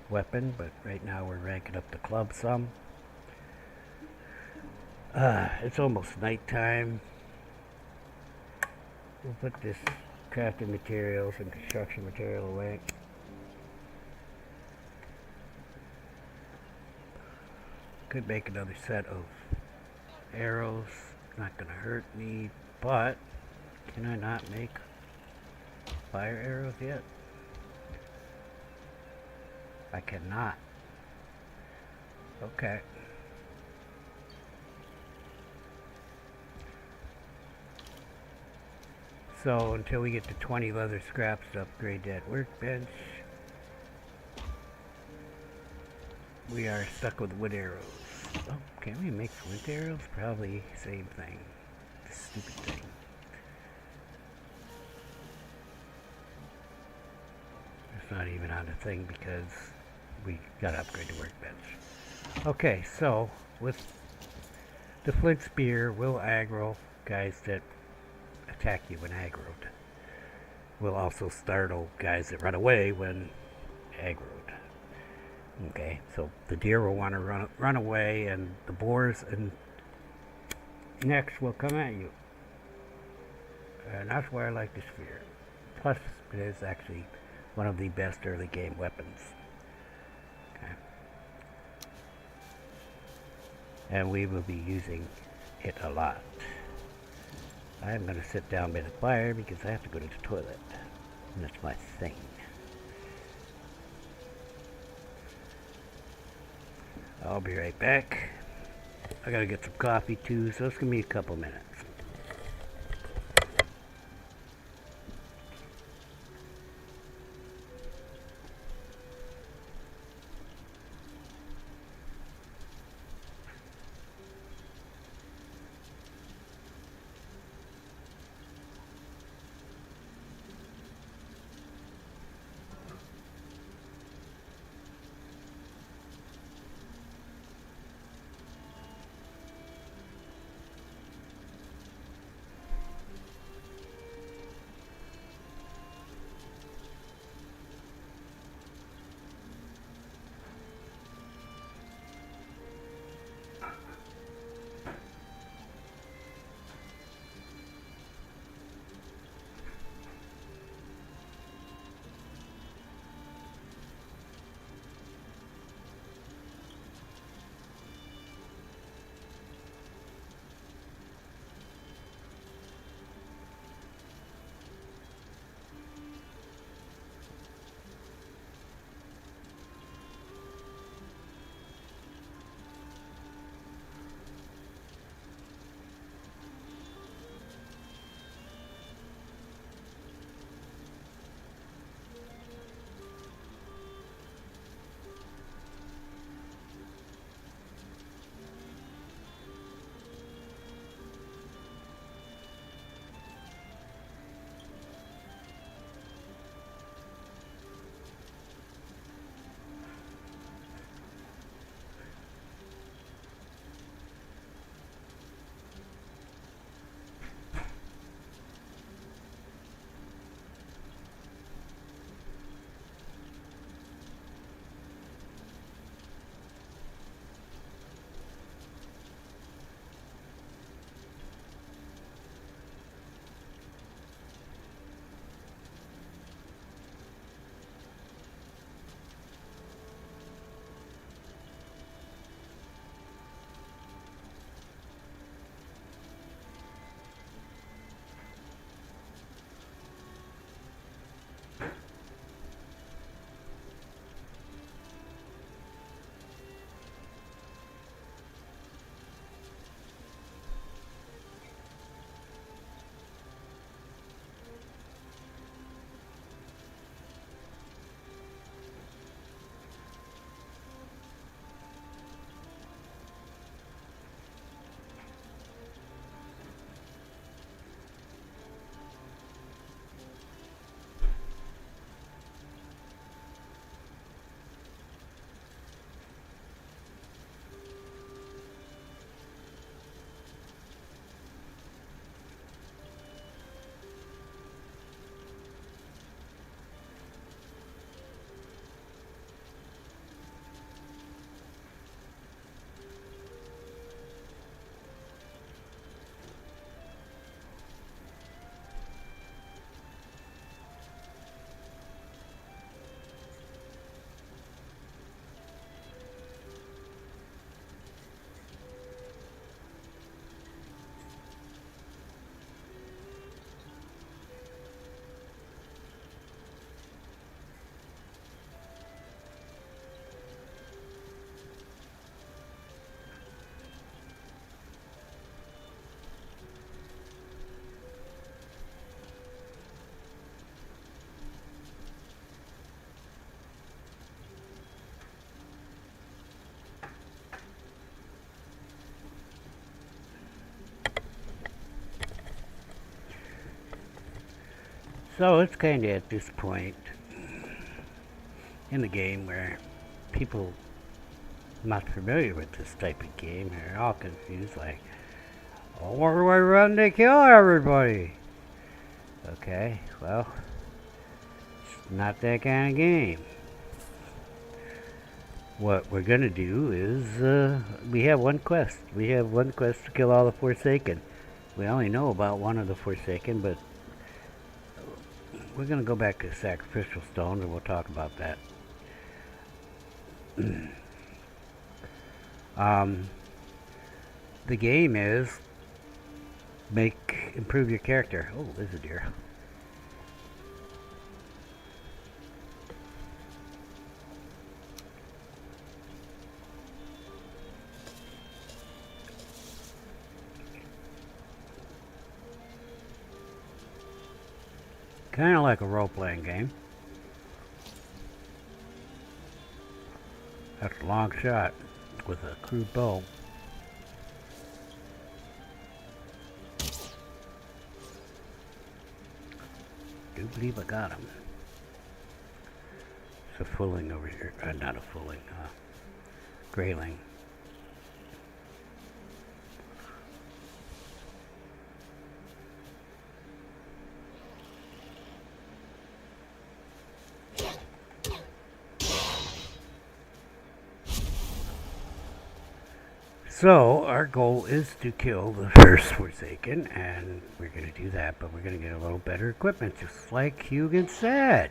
weapon, but right now we're ranking up the club some. It's almost nighttime. We'll put this crafting materials and construction material away. Could make another set of arrows. Not gonna hurt me, but can I not make fire arrows yet? I cannot. Okay. So until we get to 20 leather scraps to upgrade that workbench, we are stuck with wood arrows. Oh, can we make flint arrows? Probably same thing. This stupid thing. It's not even on the thing because we gotta upgrade the workbench. Okay, so with the flint spear, we'll aggro guys that attack you when aggroed. We'll also startle guys that run away when aggroed. Okay, so the deer will want to run away, and the boars and next will come at you. And that's why I like the spear. Plus, it is actually one of the best early game weapons. Okay. And we will be using it a lot. I'm going to sit down by the fire because I have to go to the toilet. And that's my thing. I'll be right back. I gotta get some coffee too, so it's gonna be a couple minutes. So it's kind of at this point in the game where people not familiar with this type of game are all confused, like, oh, where do I run to kill everybody? Okay, well, it's not that kind of game. What we're gonna do is, we have one quest. We have one quest to kill all the Forsaken. We only know about one of the Forsaken, but we're gonna go back to the Sacrificial Stone and we'll talk about that. The game is improve your character. Oh, there's a deer. Kind of like a role-playing game. That's a long shot with a crude bow. Do believe I got him. It's a fulling over here. Not a fulling. Grayling. So, our goal is to kill the first Forsaken, and we're going to do that, but we're going to get a little better equipment, just like Hugin said.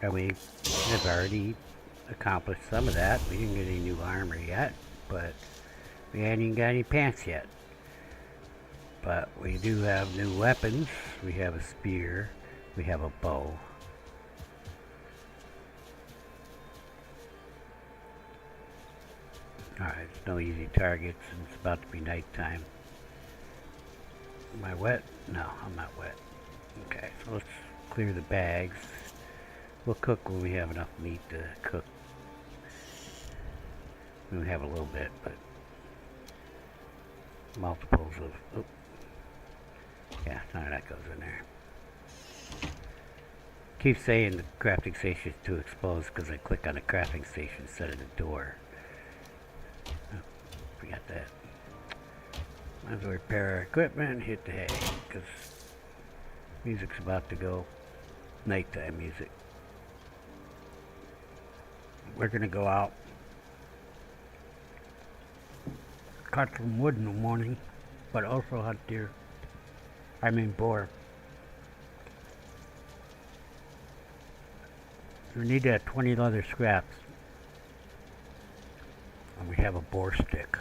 And we have already accomplished some of that. We didn't get any new armor yet, but we hadn't even got any pants yet. But we do have new weapons. We have a spear. We have a bow. Alright, there's no easy targets, and it's about to be nighttime. Am I wet? No, I'm not wet. Okay, so let's clear the bags. We'll cook when we have enough meat to cook. We only have a little bit, but multiples of... Oh. Yeah, none of that goes in there. Keep saying the crafting station is too exposed because I click on the crafting station instead of the door. Oh, forgot that. Might as well repair our equipment and hit the hay because music's about to go. Nighttime music. We're gonna go out, cut some wood in the morning, but also hunt deer. I mean boar. We need to have 20 leather scraps. And we have a boar stick.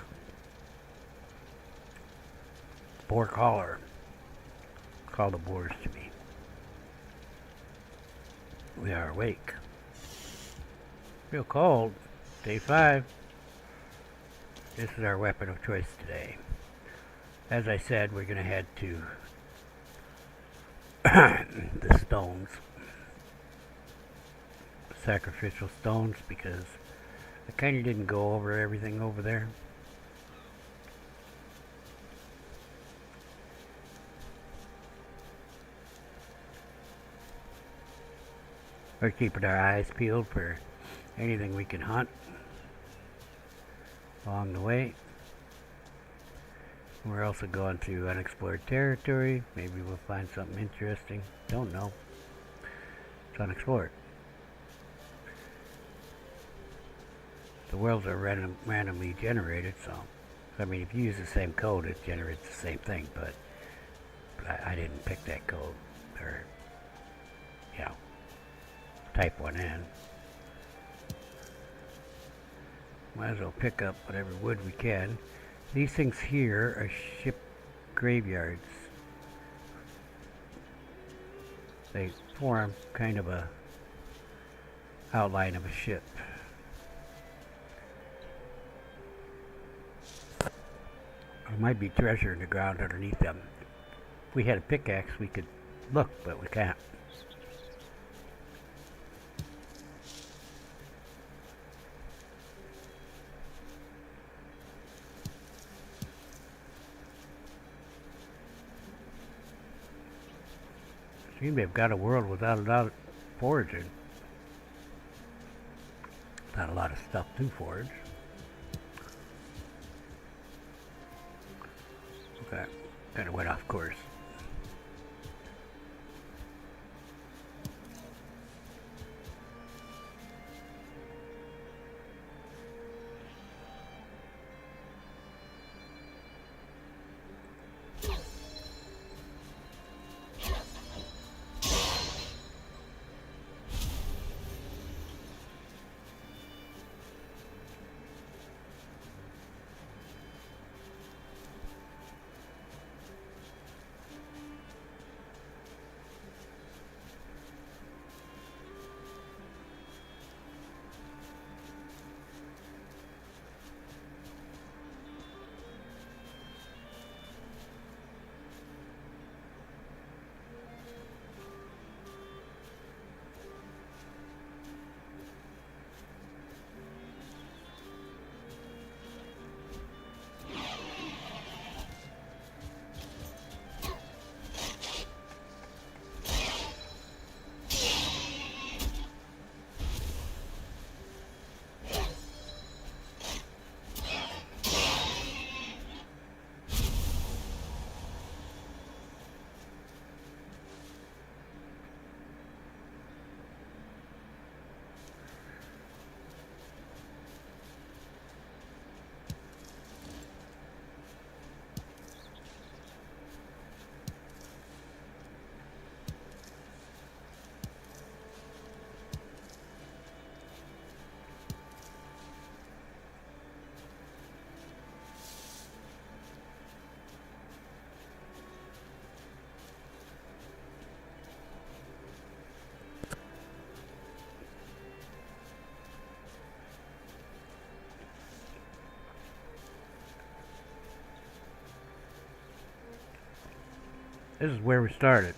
Boar collar. Call the boars to me. We are awake. Real cold. Day 5. This is our weapon of choice today. As I said, we're going to head to the stones. Sacrificial stones, because I kind of didn't go over everything over there. We're keeping our eyes peeled for anything we can hunt along the way. We're also going through unexplored territory. Maybe we'll find something interesting. Don't know. It's unexplored. The worlds are randomly generated, so I mean, if you use the same code, it generates the same thing. But I didn't pick that code, or type one in. Might as well pick up whatever wood we can. These things here are ship graveyards. They form kind of a outline of a ship. There might be treasure in the ground underneath them. If we had a pickaxe, we could look, but we can't. Seem they've got a world without a lot of foraging. Not a lot of stuff to forage. Okay, kind of went off course. This is where we started.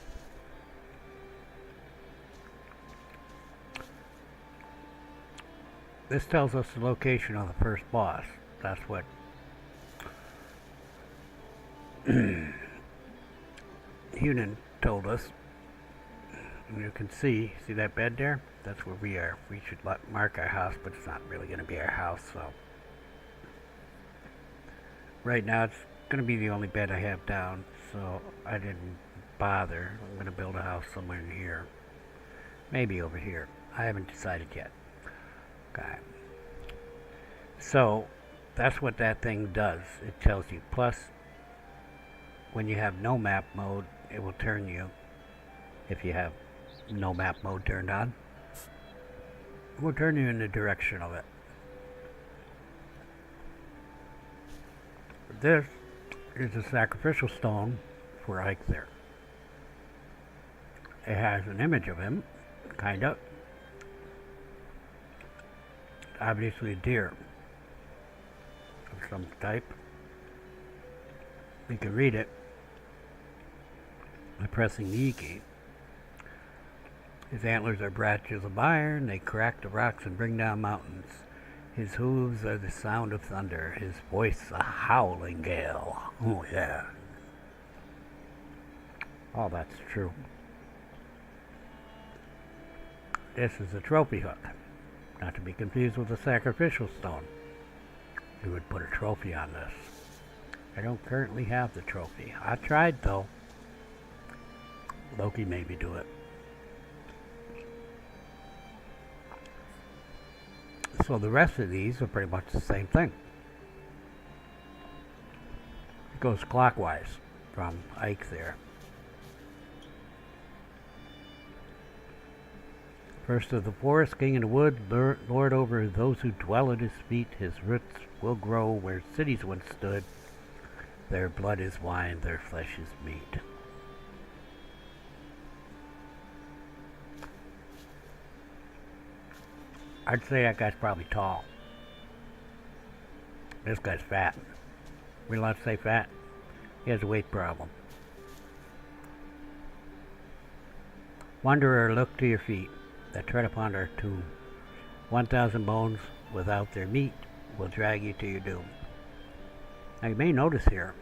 This tells us the location of the first boss. That's what Hunan told us. And you can see that bed there? That's where we are. We should mark our house, but it's not really going to be our house, so. Right now it's going to be the only bed I have down, so I didn't bother. I'm going to build a house somewhere in here. Maybe over here. I haven't decided yet. Okay. So, that's what that thing does. It tells you. Plus, when you have no map mode, it will turn you, if you have no map mode turned on, it will turn you in the direction of it. This is a sacrificial stone for Ike there. It has an image of him, kind of. Obviously a deer of some type. You can read it by pressing the E key. His antlers are branches of iron, they crack the rocks and bring down mountains. His hooves are the sound of thunder, his voice a howling gale. Oh yeah. Oh, that's true. This is a trophy hook, not to be confused with a sacrificial stone. You would put a trophy on this. I don't currently have the trophy. I tried though. Loki made me do it. So the rest of these are pretty much the same thing. It goes clockwise from Ike there. First of the forest, king in the wood, lord over those who dwell at his feet. His roots will grow where cities once stood. Their blood is wine, their flesh is meat. I'd say that guy's probably tall. This guy's fat. We allowed to say fat? He has a weight problem. Wanderer, look to your feet that tread upon our tomb. 1,000 bones without their meat will drag you to your doom. Now you may notice here,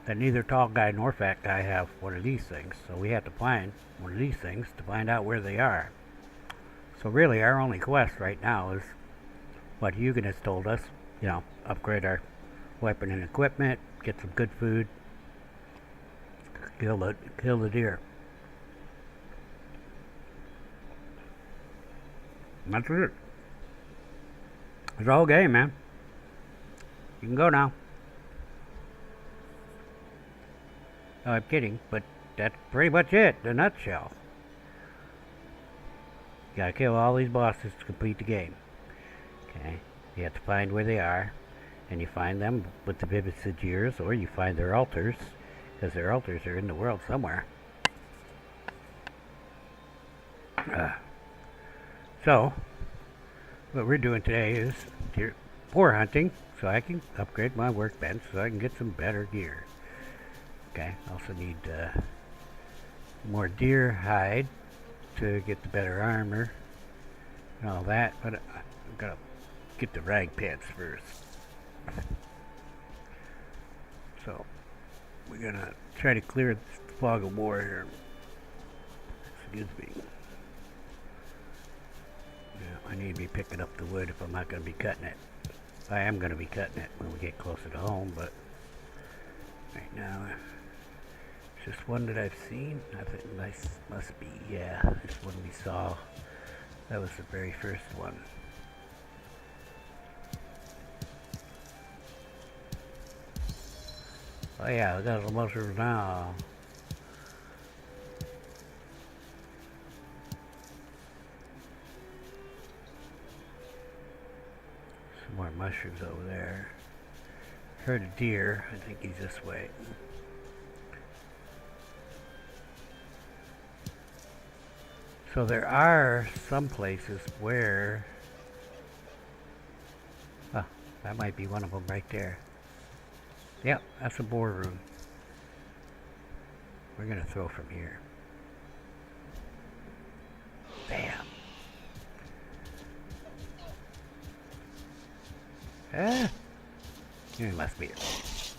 that neither tall guy nor fat guy have one of these things. So we have to find one of these things to find out where they are. So really our only quest right now is what Hugin has told us. You know, upgrade our weapon and equipment, get some good food, kill the deer. And that's it. It's all game, man. You can go now. No, I'm kidding, but that's pretty much it, in a nutshell. You gotta kill all these bosses to complete the game. Okay? You have to find where they are, and you find them with the vivid Sagirs, or you find their altars, because their altars are in the world somewhere. So, what we're doing today is boar hunting, so I can upgrade my workbench, so I can get some better gear. Okay, also need more deer hide to get the better armor and all that, but I've got to get the rag pants first. So, we're gonna try to clear the fog of war here. Excuse me. Yeah, I need to be picking up the wood if I'm not going to be cutting it. I am going to be cutting it when we get closer to home, but right now it's just one that I've seen. I think nice must be, yeah, this one we saw. That was the very first one. Oh yeah, we got the mushrooms now. Some more mushrooms over there. Heard a deer. I think he's this way. So there are some places where... Oh, that might be one of them right there. Yep, that's a boar room. We're gonna throw from here. Bam. Ah! It must be it.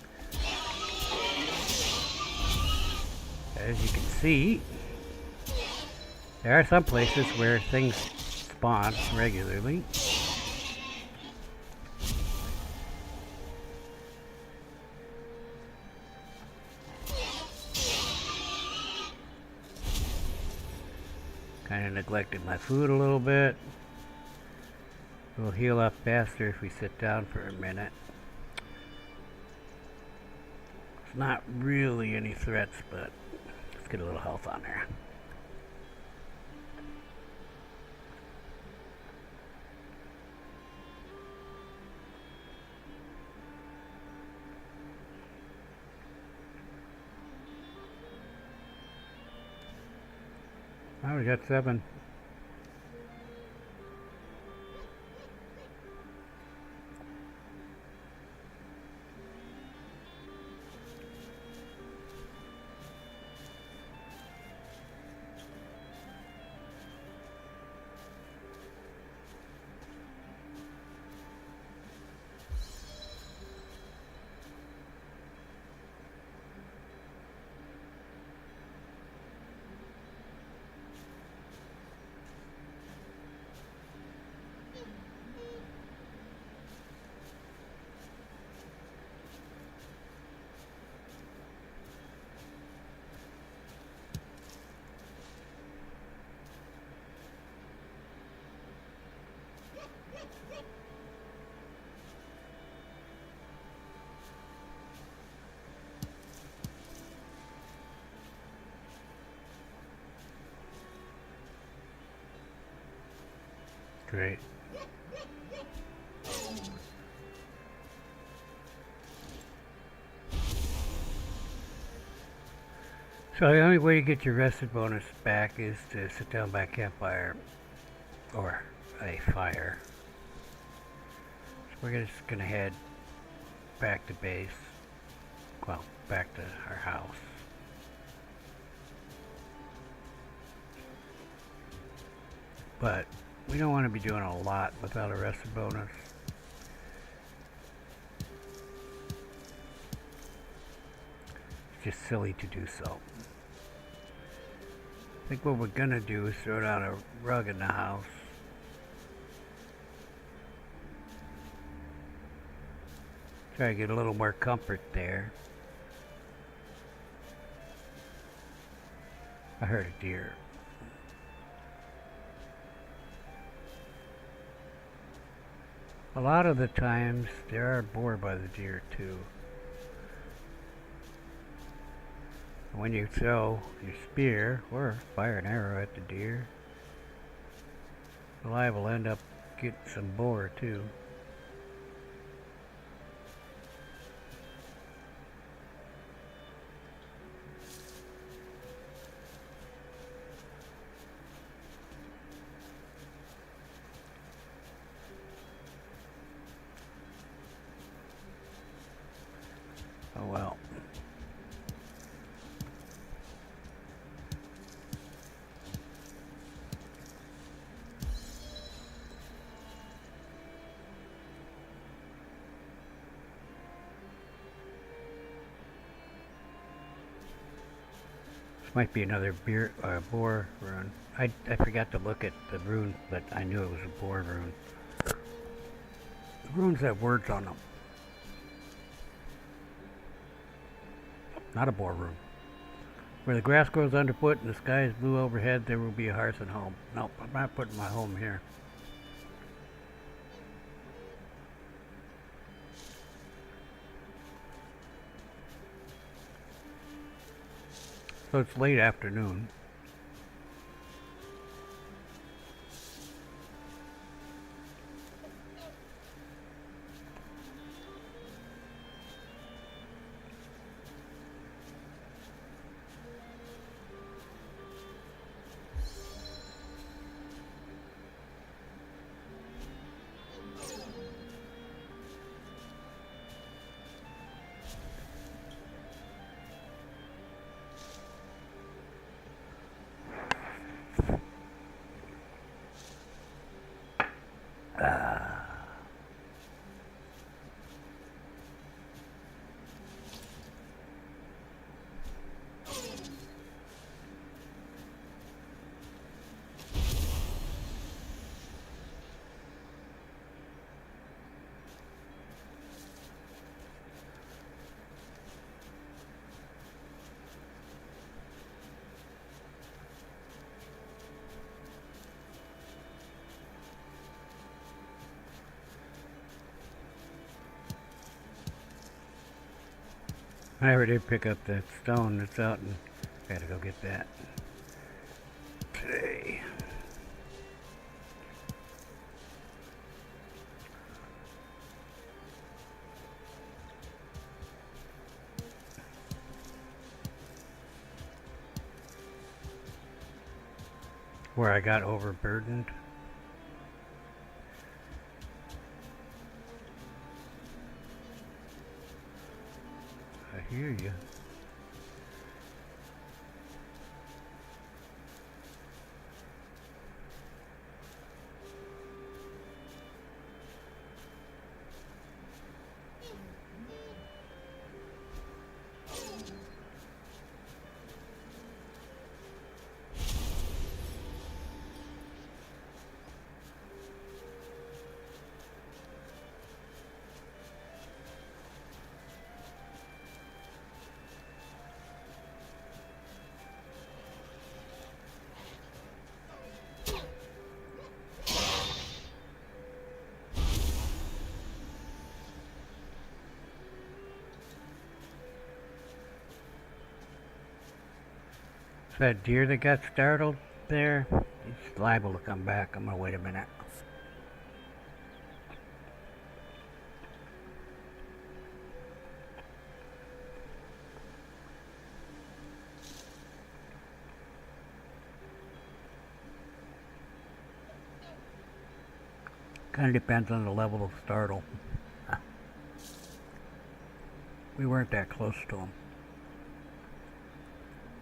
As you can see, there are some places where things spawn regularly. Kind of neglected my food a little bit. We'll heal up faster if we sit down for a minute. It's not really any threats, but let's get a little health on there. Oh, we got 7. Great. So the only way to get your rested bonus back is to sit down by a campfire or a fire. So we're just gonna head back to base. Well, back to our house. But we don't want to be doing a lot without a rested bonus. just silly to do so. I think what we're gonna do is throw down a rug in the house. Try to get a little more comfort there. I heard a deer. A lot of the times there are boar by the deer too. When you throw your spear or fire an arrow at the deer, the live will end up getting some boar too. Oh well. This might be another boar rune. I forgot to look at the rune, but I knew it was a boar rune. The runes have words on them. Not a boar rune. Where the grass grows underfoot and the sky is blue overhead, there will be a hearth and home. Nope, I'm not putting my home here. So it's late afternoon. I already did pick up that stone that's out, and gotta go get that today. Where I got overburdened. I hear you. That deer that got startled there, it's liable to come back. I'm gonna wait a minute. Kind of depends on the level of startle. We weren't that close to him.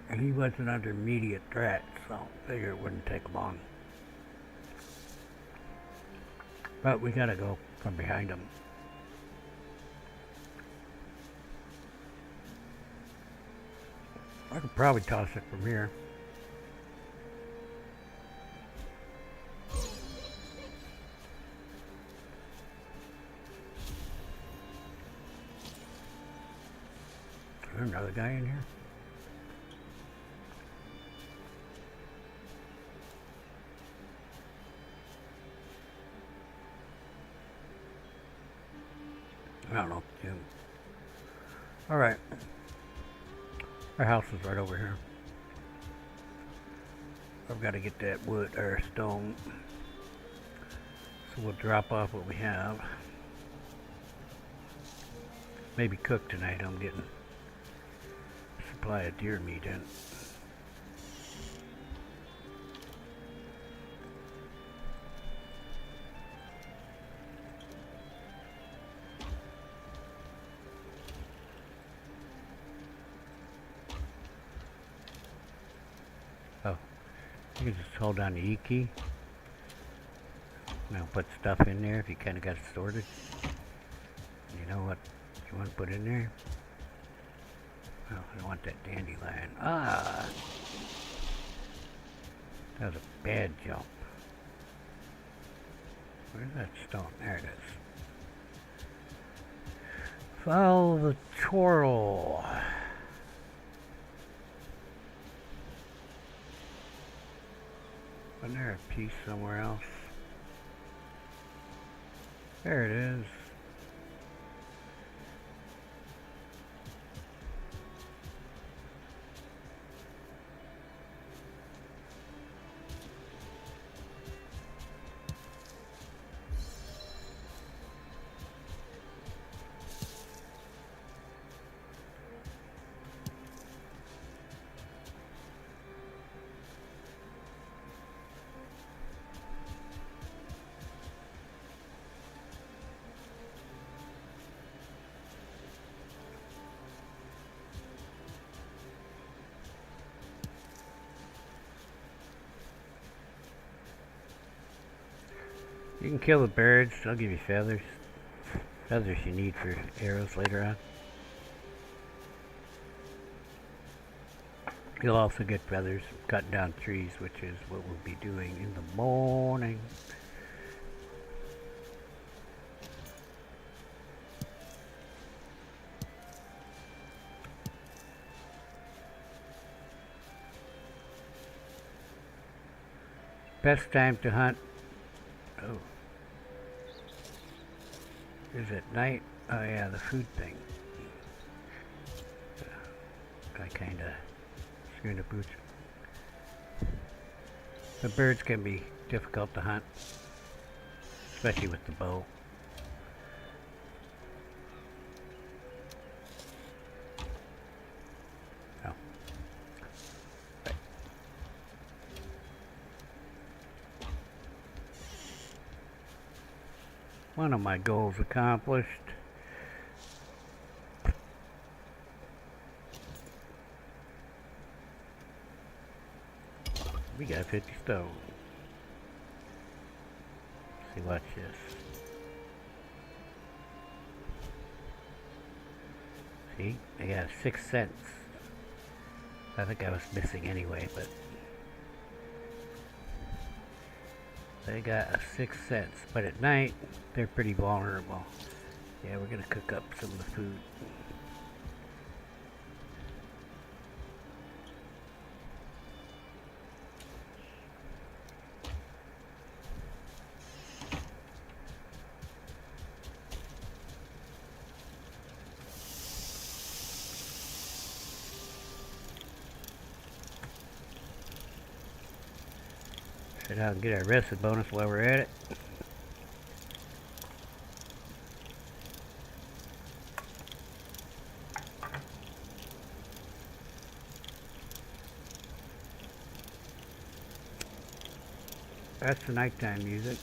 And he wasn't under immediate threat, so I figured it wouldn't take long. But we gotta go from behind him. I could probably toss it from here. Is there another guy in here? I don't know. Yeah. All right. Our house is right over here. I've got to get that wood or stone. So we'll drop off what we have. Maybe cook tonight. I'm getting a supply of deer meat in. Oh, you can just hold down the E key. Now put stuff in there if you kind of got it sorted. You know what you want to put in there? Oh, I don't want that dandelion. Ah! That was a bad jump. Where's that stone? There it is. Follow the twirl. Wasn't there a piece somewhere else? There it is. You can kill the birds. I'll give you feathers. Feathers you need for arrows later on. You'll also get feathers from cutting down trees, which is what we'll be doing in the morning. Best time to hunt. Oh. Is it night? Oh yeah, the food thing. I kinda screwed the boots. The birds can be difficult to hunt, especially with the bow. Oh. Right. One of my goals accomplished. We got 50 stone. See, watch this. See, I got 6 cents. I think I was missing anyway, but they got a 6 cents. But at night, they're pretty vulnerable. Yeah, we're gonna cook up some of the food. Sit down and get our rested bonus while we're at it. That's the nighttime music.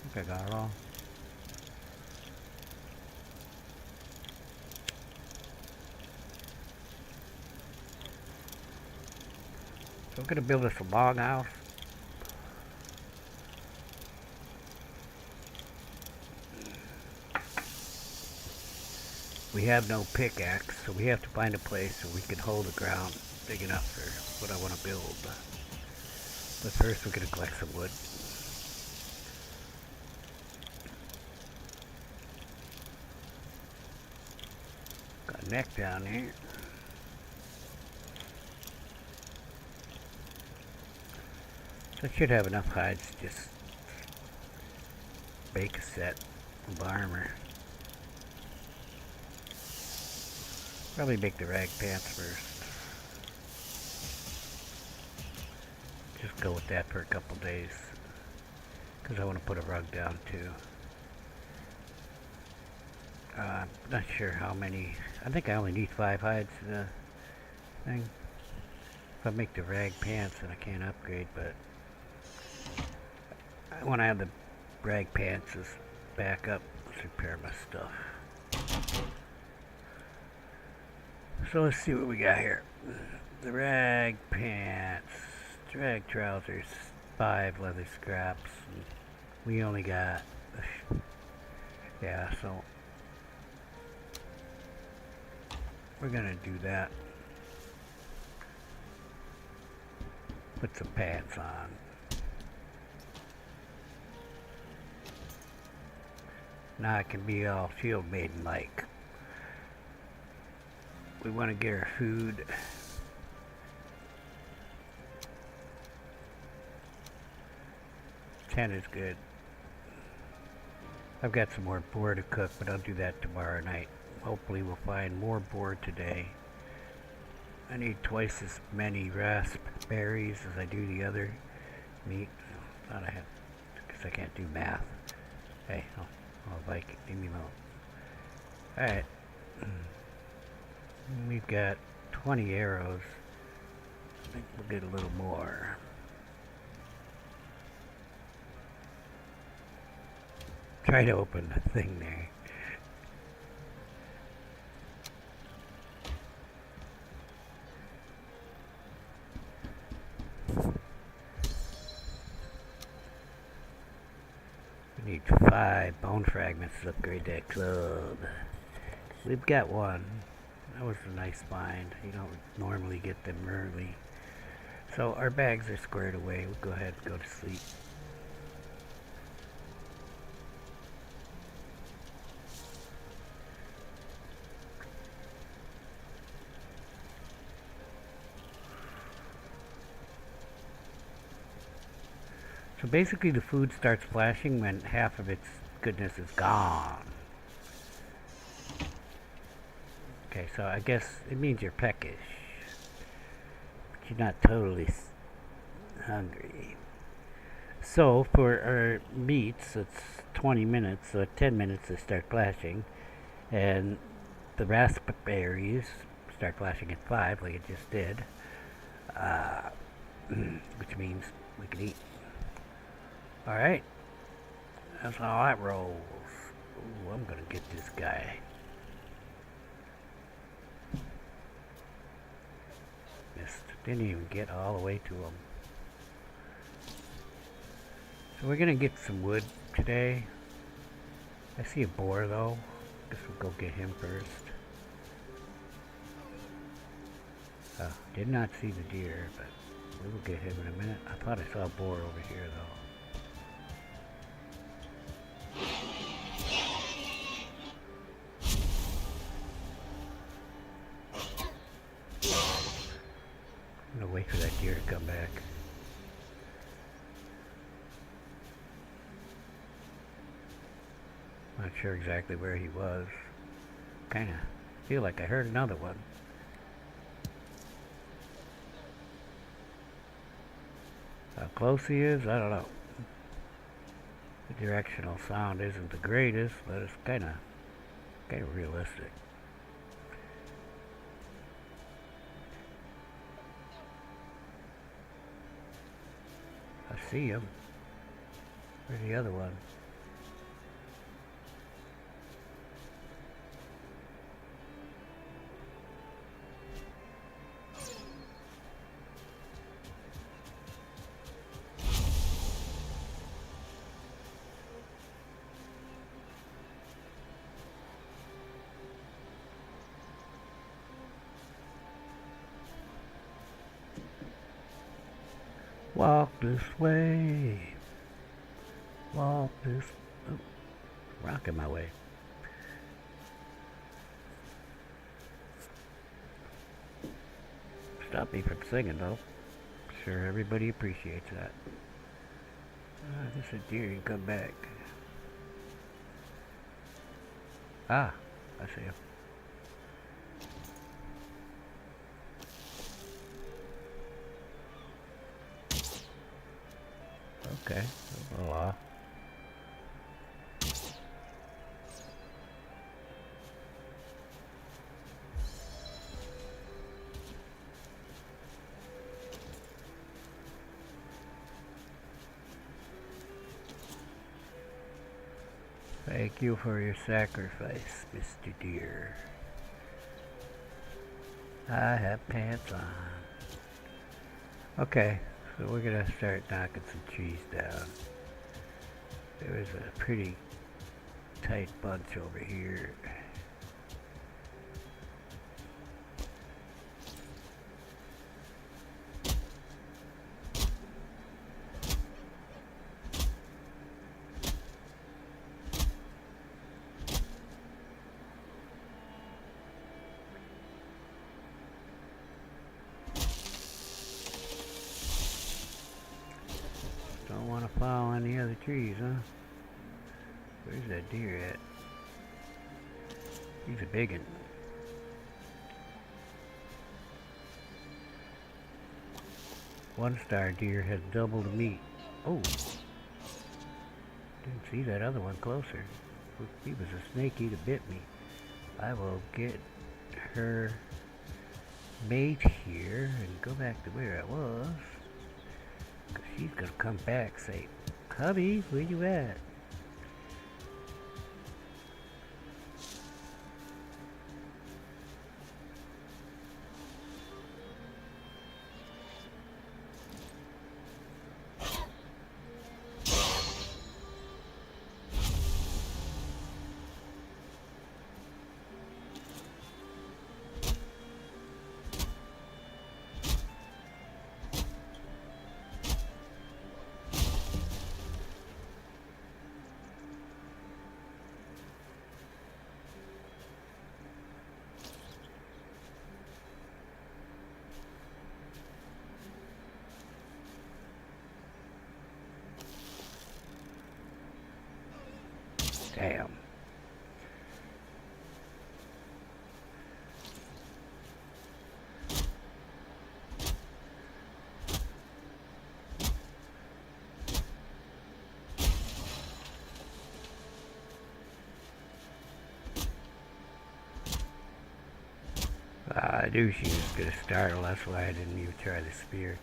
I think I got it all. So I'm gonna build us a log house. we have no pickaxe, so we have to find a place where we can hold the ground big enough for what I want to build. But first we're going to collect some wood. Got a neck down there. So I should have enough hides to just bake a set of armor. Probably make the rag pants first. Just go with that for a couple days. Because I want to put a rug down too. Not sure how many. I think I only need 5 hides for the thing. If I make the rag pants, then I can't upgrade, but I want to have the rag pants as backup. Let's repair my stuff. So let's see what we got here. The rag pants, drag trousers, 5 leather scraps. We only got, yeah, so we're gonna do that. Put some pants on. Now I can be all shield maiden like. We want to get our food. 10 is good. I've got some more boar to cook, but I'll do that tomorrow night. Hopefully we'll find more boar today. I need twice as many raspberries as I do the other meat. I thought I had, because I can't do math. Hey, oh Viking, leave me alone. Alright. We've got 20 arrows. I think we'll get a little more. Try to open the thing there. We need 5 bone fragments to upgrade that club. We've got 1. That was a nice find. You don't normally get them early. So our bags are squared away. We'll go ahead and go to sleep. So basically the food starts flashing when half of its goodness is gone. Okay, so I guess it means you're peckish, but you're not totally hungry. So for our meats, it's 20 minutes, so at 10 minutes they start flashing, and the raspberries start flashing at 5, like it just did, which means we can eat. Alright, that's how that rolls. Ooh, I'm gonna get this guy. Missed. Didn't even get all the way to him. So we're gonna get some wood today. I see a boar though. Guess we'll go get him first. Did not see the deer, but we will get him in a minute. I thought I saw a boar over here though. I'm gonna wait for that deer to come back. Not sure exactly where he was. Kinda feel like I heard another one. How close he is, I don't know. The directional sound isn't the greatest, but it's kinda realistic. I see him. Where's the other one? Walk this way. Walk this. Oh, rocking my way. Stop me from singing though. Sure, everybody appreciates that. I guess a deer can come back. Ah, I see him. Okay, a lot. Thank you for your sacrifice, Mr. Deer. I have pants on. Okay, so we're gonna start knocking some trees down. There was a pretty tight bunch over here. Don't want to follow any other trees, huh? Where's that deer at? He's a big one. One star deer has double the meat. Oh! Didn't see that other one closer. He was a snake, he'd have bit me. I will get her mate here and go back to where I was. Cause she's gonna come back, say, hubby, where you at? Damn. I knew she was gonna startle, that's why I didn't even try the spear.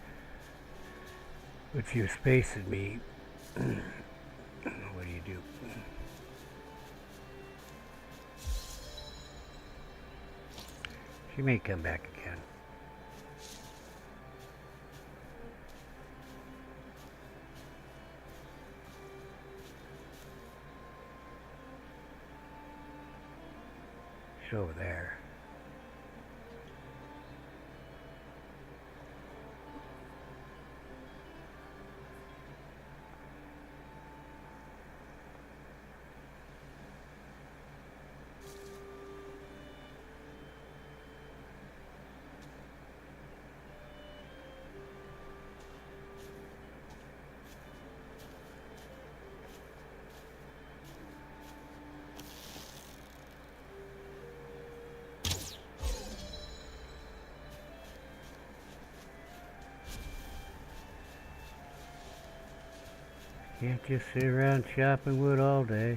But she was spacing me. What do you do? She may come back again. She's over there. Can't just sit around chopping wood all day.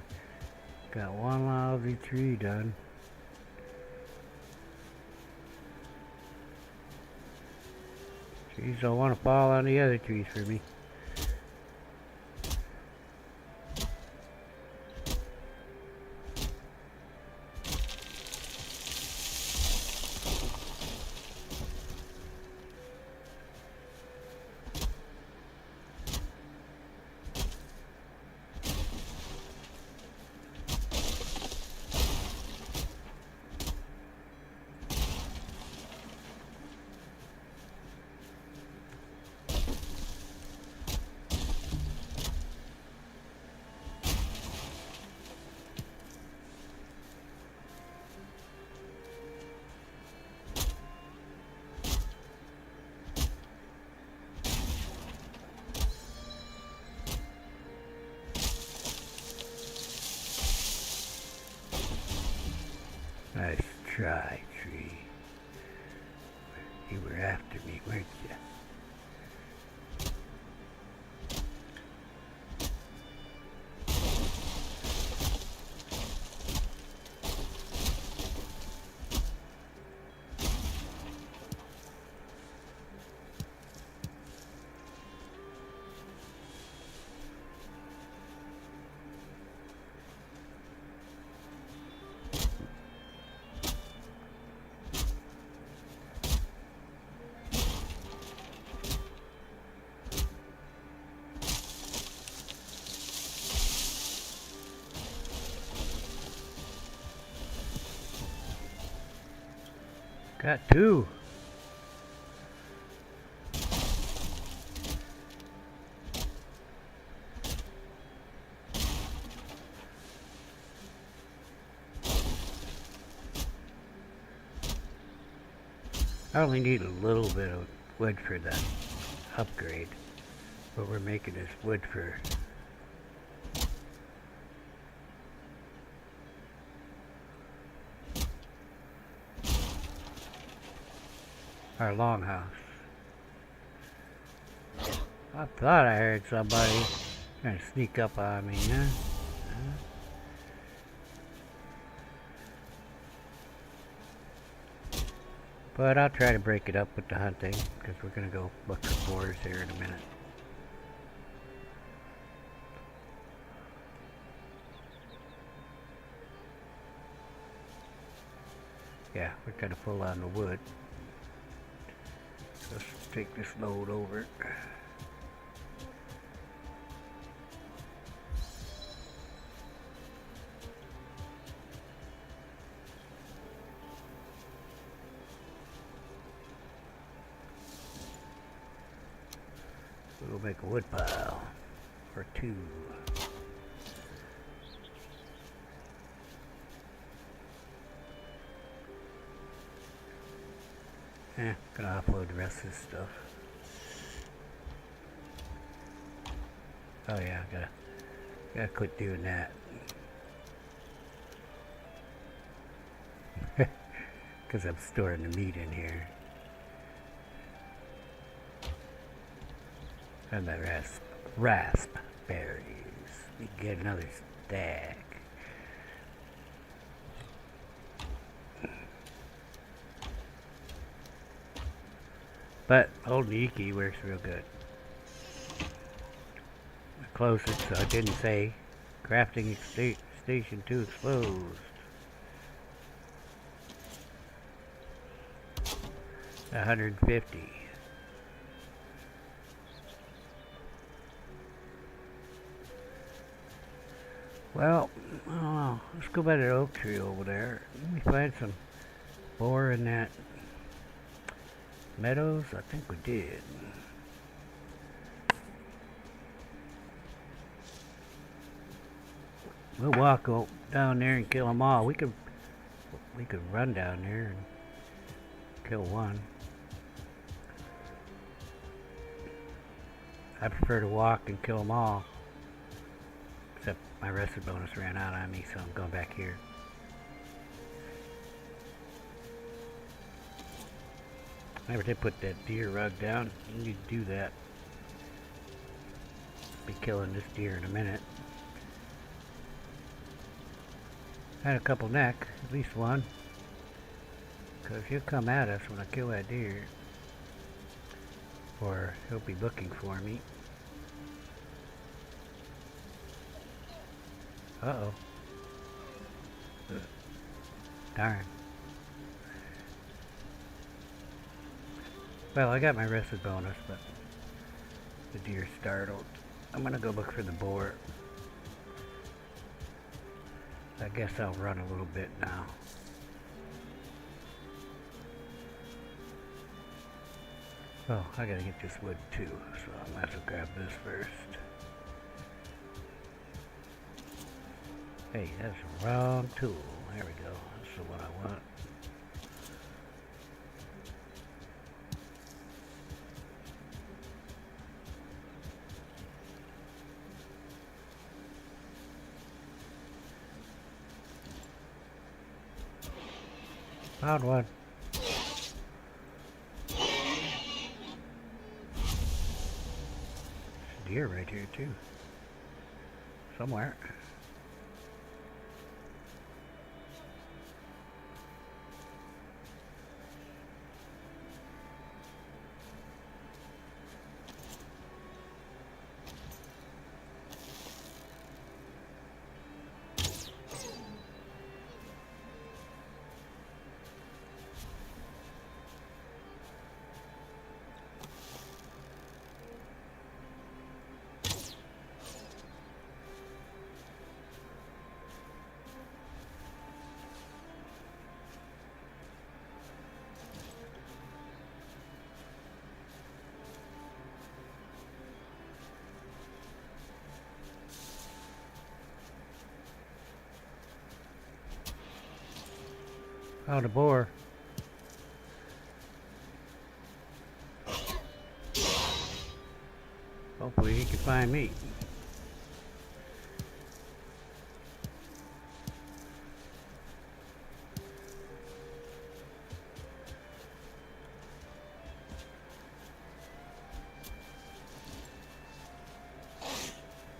Got one lousy tree done. Trees don't want to fall on the other trees for me. try, tree. You were after me, weren't you? Got two. I only need a little bit of wood for the upgrade, but we're making this wood for our longhouse. I thought I heard somebody trying to sneak up on me, huh? But I'll try to break it up with the hunting, because we're going to go look for boars here in a minute. Yeah, we're kind of full on the wood. Let's take this load over. We'll make a wood pile or two. Gonna offload the rest of this stuff. Oh yeah, gotta quit doing that. Because I'm storing the meat in here. And the raspberries. We can get another stack. But old Iki works real good. I closed it so I didn't say crafting station 2 exposed. 150. Well, I don't know. Let's go by the oak tree over there. Let me find some boar in that meadows. I think we did. We'll walk down there and kill them all. We could run down there and kill one. I prefer to walk and kill them all. Except my rested bonus ran out on me, so I'm going back here. I never did put that deer rug down. You need to do that. Be killing this deer in a minute. Had a couple neck, at least one. Because he'll come at us when I kill that deer. Or he'll be looking for me. Uh-oh. Darn. Well, I got my rested bonus, but the deer startled. I'm gonna go look for the boar. I guess I'll run a little bit now. Oh, I gotta get this wood too, so I might as well grab this first. Hey, that's the wrong tool. There we go. That's the one I want. Found one. Deer right here too. Somewhere. Found a boar. Hopefully he can find me.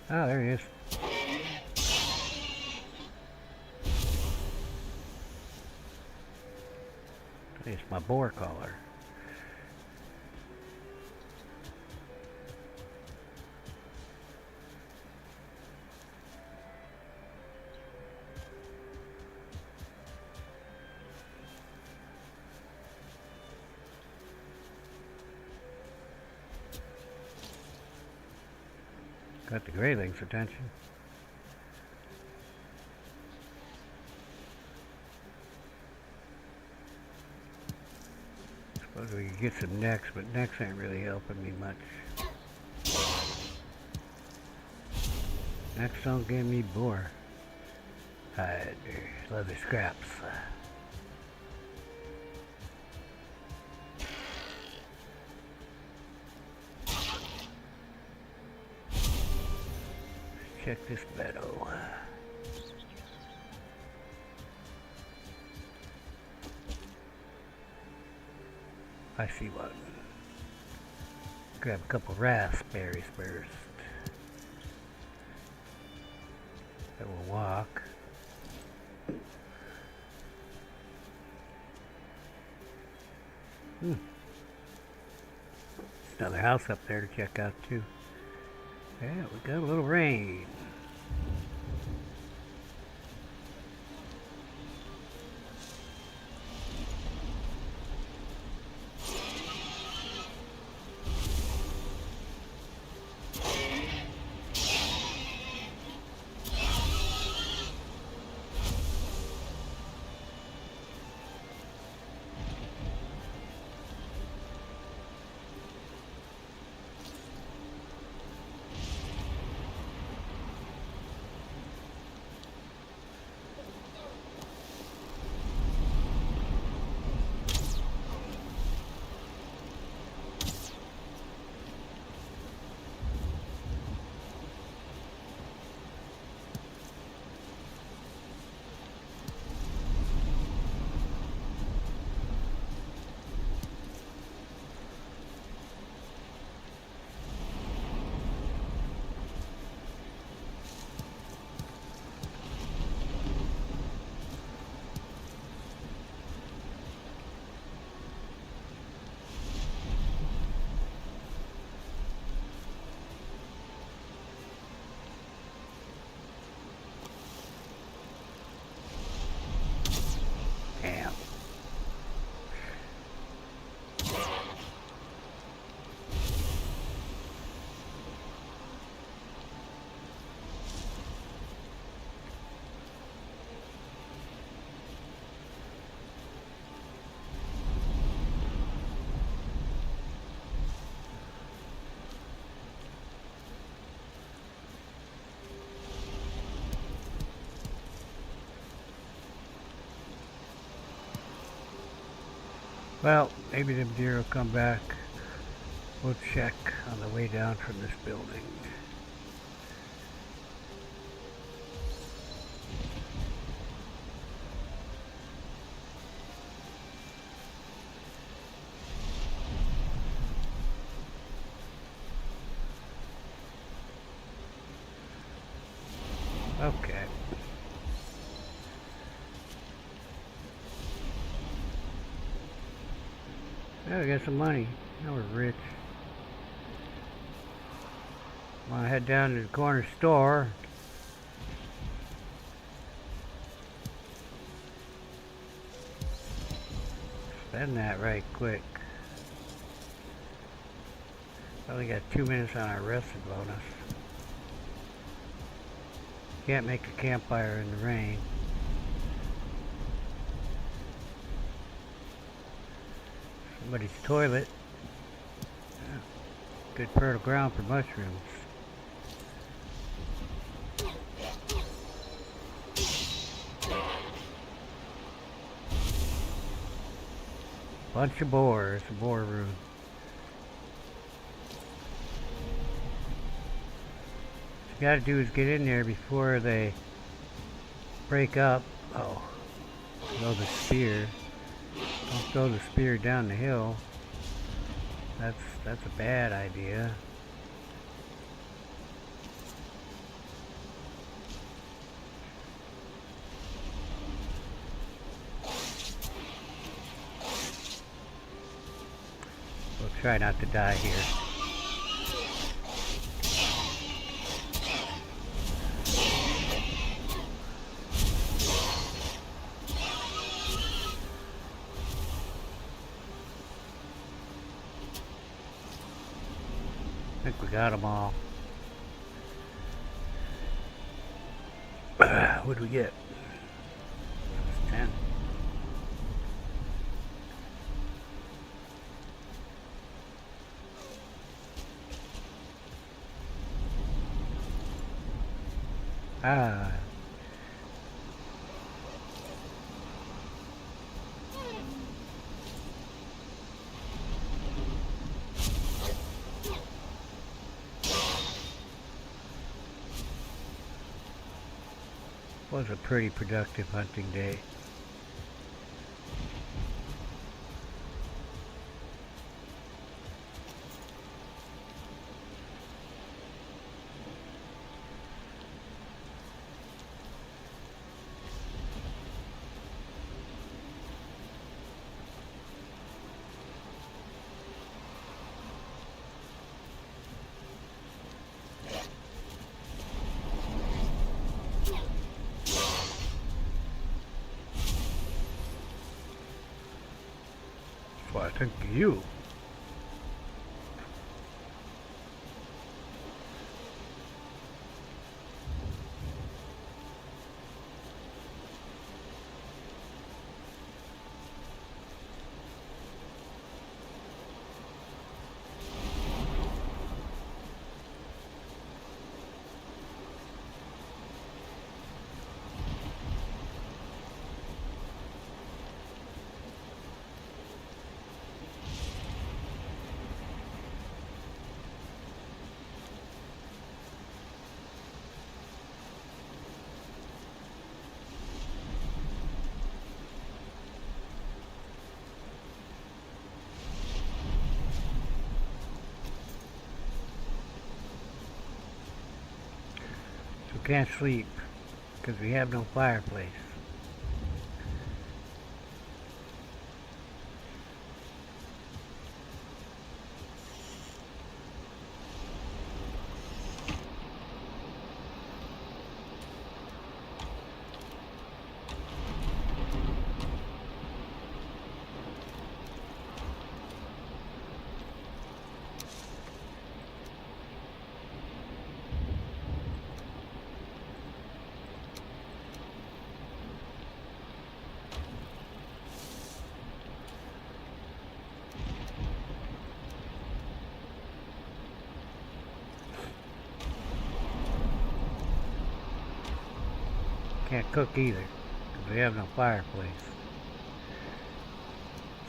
Oh, there he is. It's my boar collar. Got the grayling's attention. Suppose we could get some necks, but necks ain't really helping me much. Necks don't give me boar hide or leather scraps. Check this meadow. I see one. Grab a couple raspberries first. Then we'll walk. There's another house up there to check out too. Yeah, we got a little rain. Well, maybe them deer will come back. We'll check on the way down from this building. Okay. Now we got some money. Now we're rich. Wanna head down to the corner store. Spend that right quick. Only got 2 minutes on our rested bonus. Can't make a campfire in the rain. Somebody's toilet. Yeah. Good fertile ground for mushrooms. Bunch of boars, a boar room. What you gotta do is get in there before they break up. Oh, throw the spear. Don't throw the spear down the hill. That's a bad idea. We'll try not to die here. I think we got them all. What do we get? 10. Ah. Was a pretty productive hunting day. Well, I think you. We can't sleep because we have no fireplace. Can't cook either, because we have no fireplace.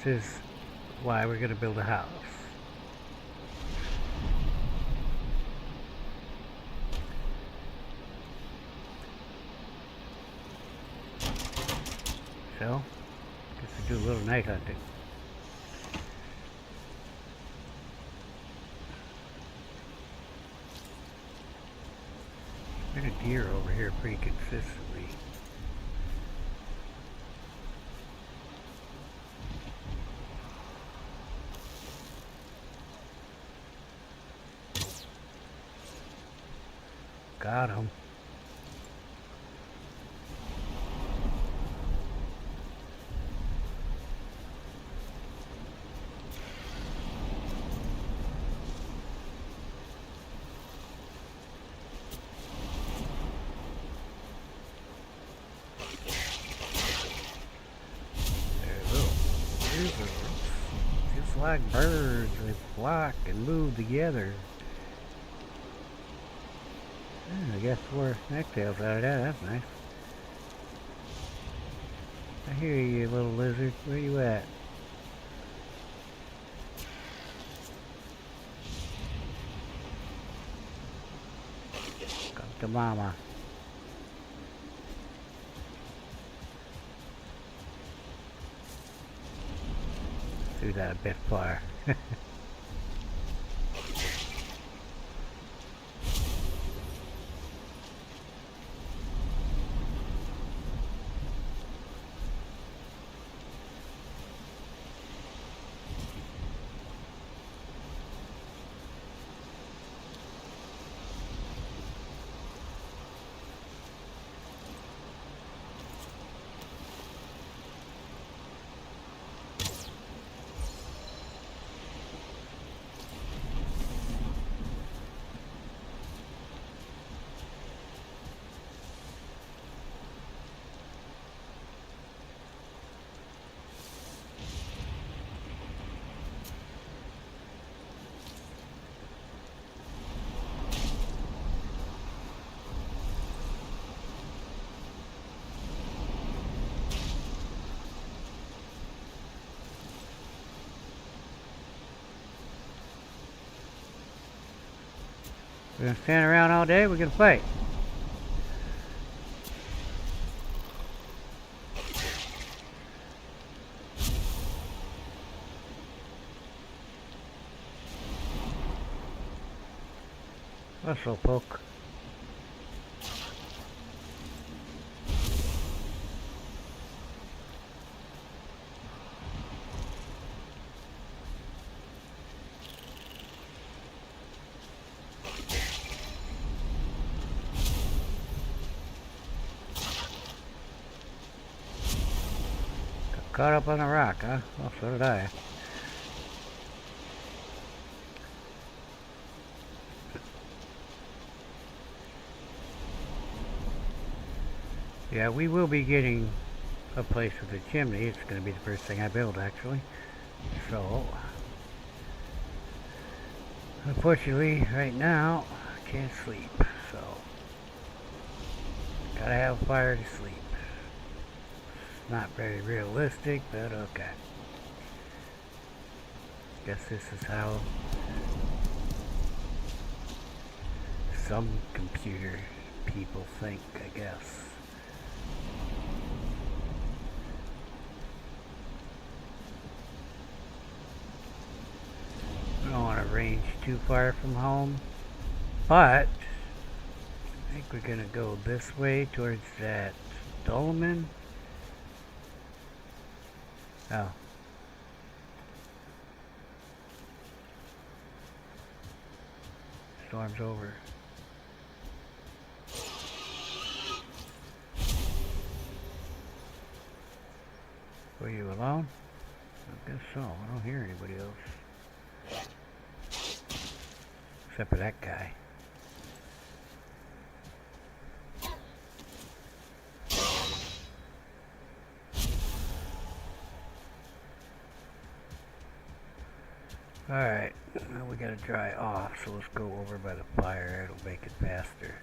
This is why we're going to build a house. So, guess we do a little night hunting. Where did deer over here pretty consistently. Got him. Just like birds, they flock and move together. I guess we're necktails out of that. That's nice. I hear you, little lizard. Where you at? Come to mama. Threw that a bit far. We're gonna stand around all day, we're gonna fight. That's a poke. Caught up on the rock, huh? Well, so did I. Yeah, we will be getting a place with a chimney. It's going to be the first thing I build, actually. So, unfortunately, right now, I can't sleep. So, gotta have a fire to sleep. Not very realistic, but okay. Guess this is how some computer people think, I guess. I don't want to range too far from home, but I think we're gonna go this way towards that dolmen. Oh. Storm's over. Were you alone? I guess so. I don't hear anybody else. Except for that guy. Alright, now we gotta dry off, so let's go over by the fire, it'll make it faster.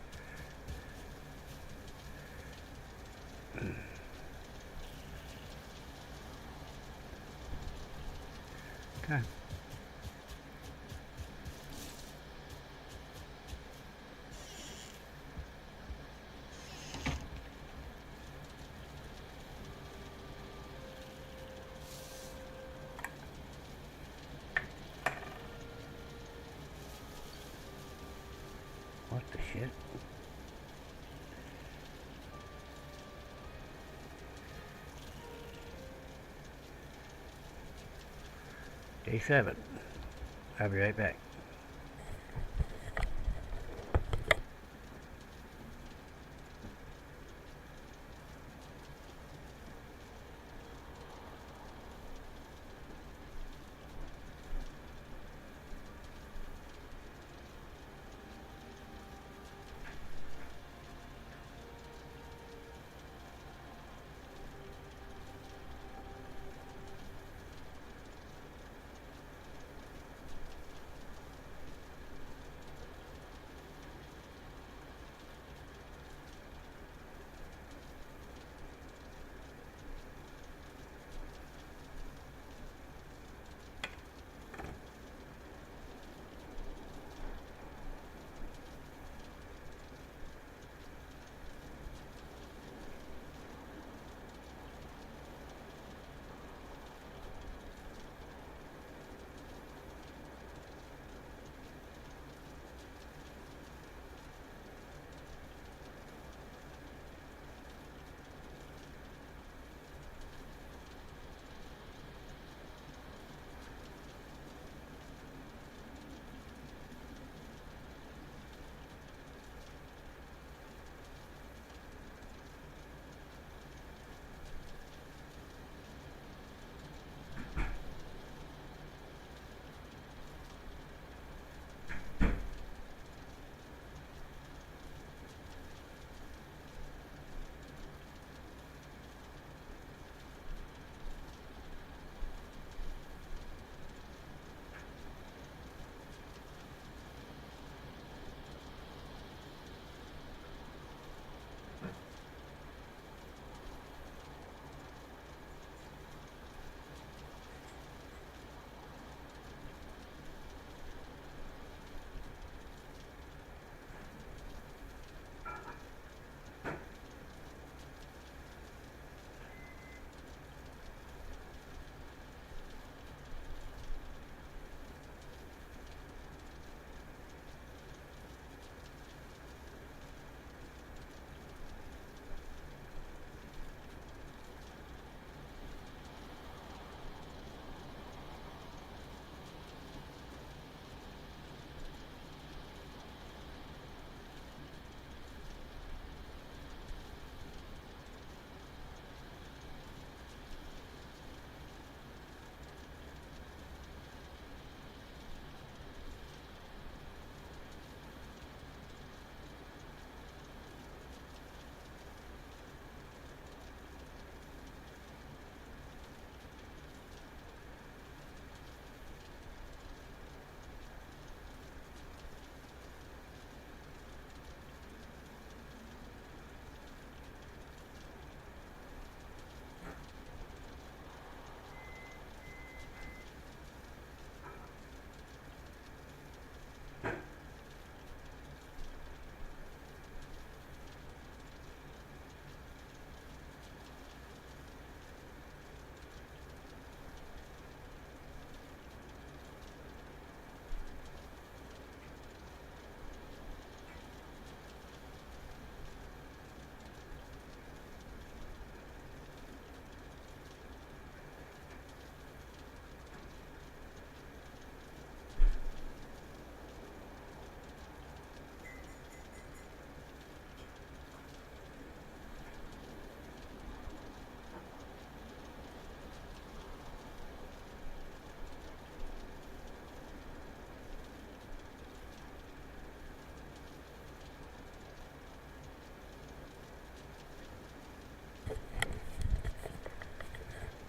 Okay. What the shit? Day 7. I'll be right back.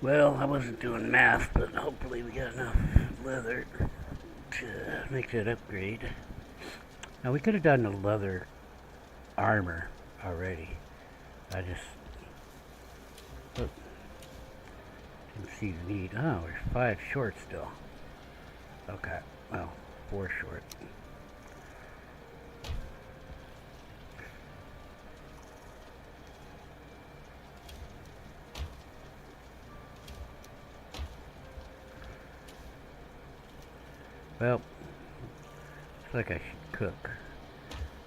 Well, I wasn't doing math, but hopefully we got enough leather to make that upgrade. Now we could have done the leather armor already. I just didn't see the need. Oh, we're 5 short still. Okay, well, 4 short. Well, looks like I should cook,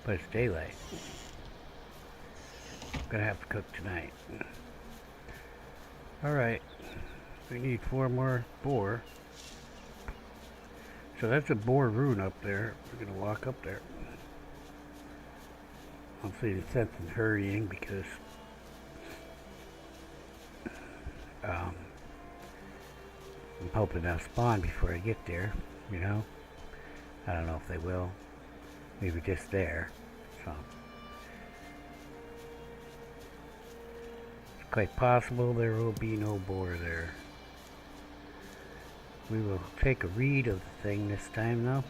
but it's daylight. I'm gonna have to cook tonight. Alright, we need 4 more boar. So that's a boar rune up there. We're gonna walk up there. I'll see the sense in hurrying because I'm hoping they'll spawn before I get there, you know? I don't know if they will. Maybe just there. So it's quite possible there will be no boar there. We will take a read of the thing this time though.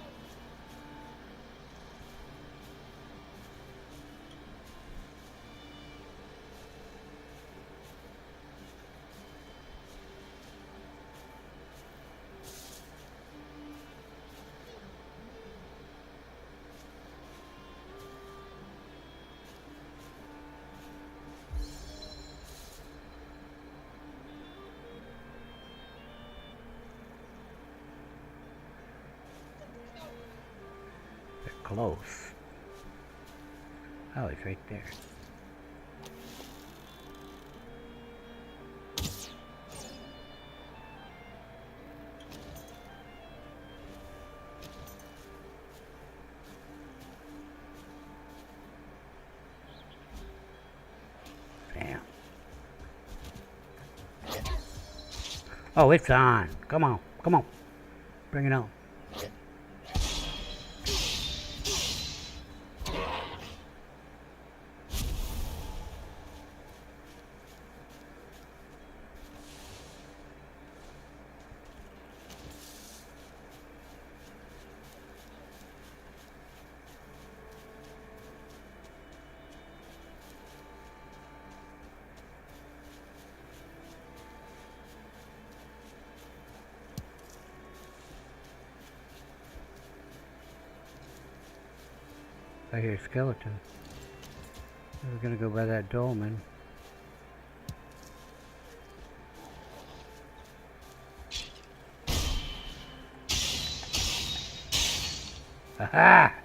Close. Oh, he's right there. Damn. Oh, it's on. Come on. Come on. Bring it on. I hear a skeleton. We're gonna go by that dolmen. Aha!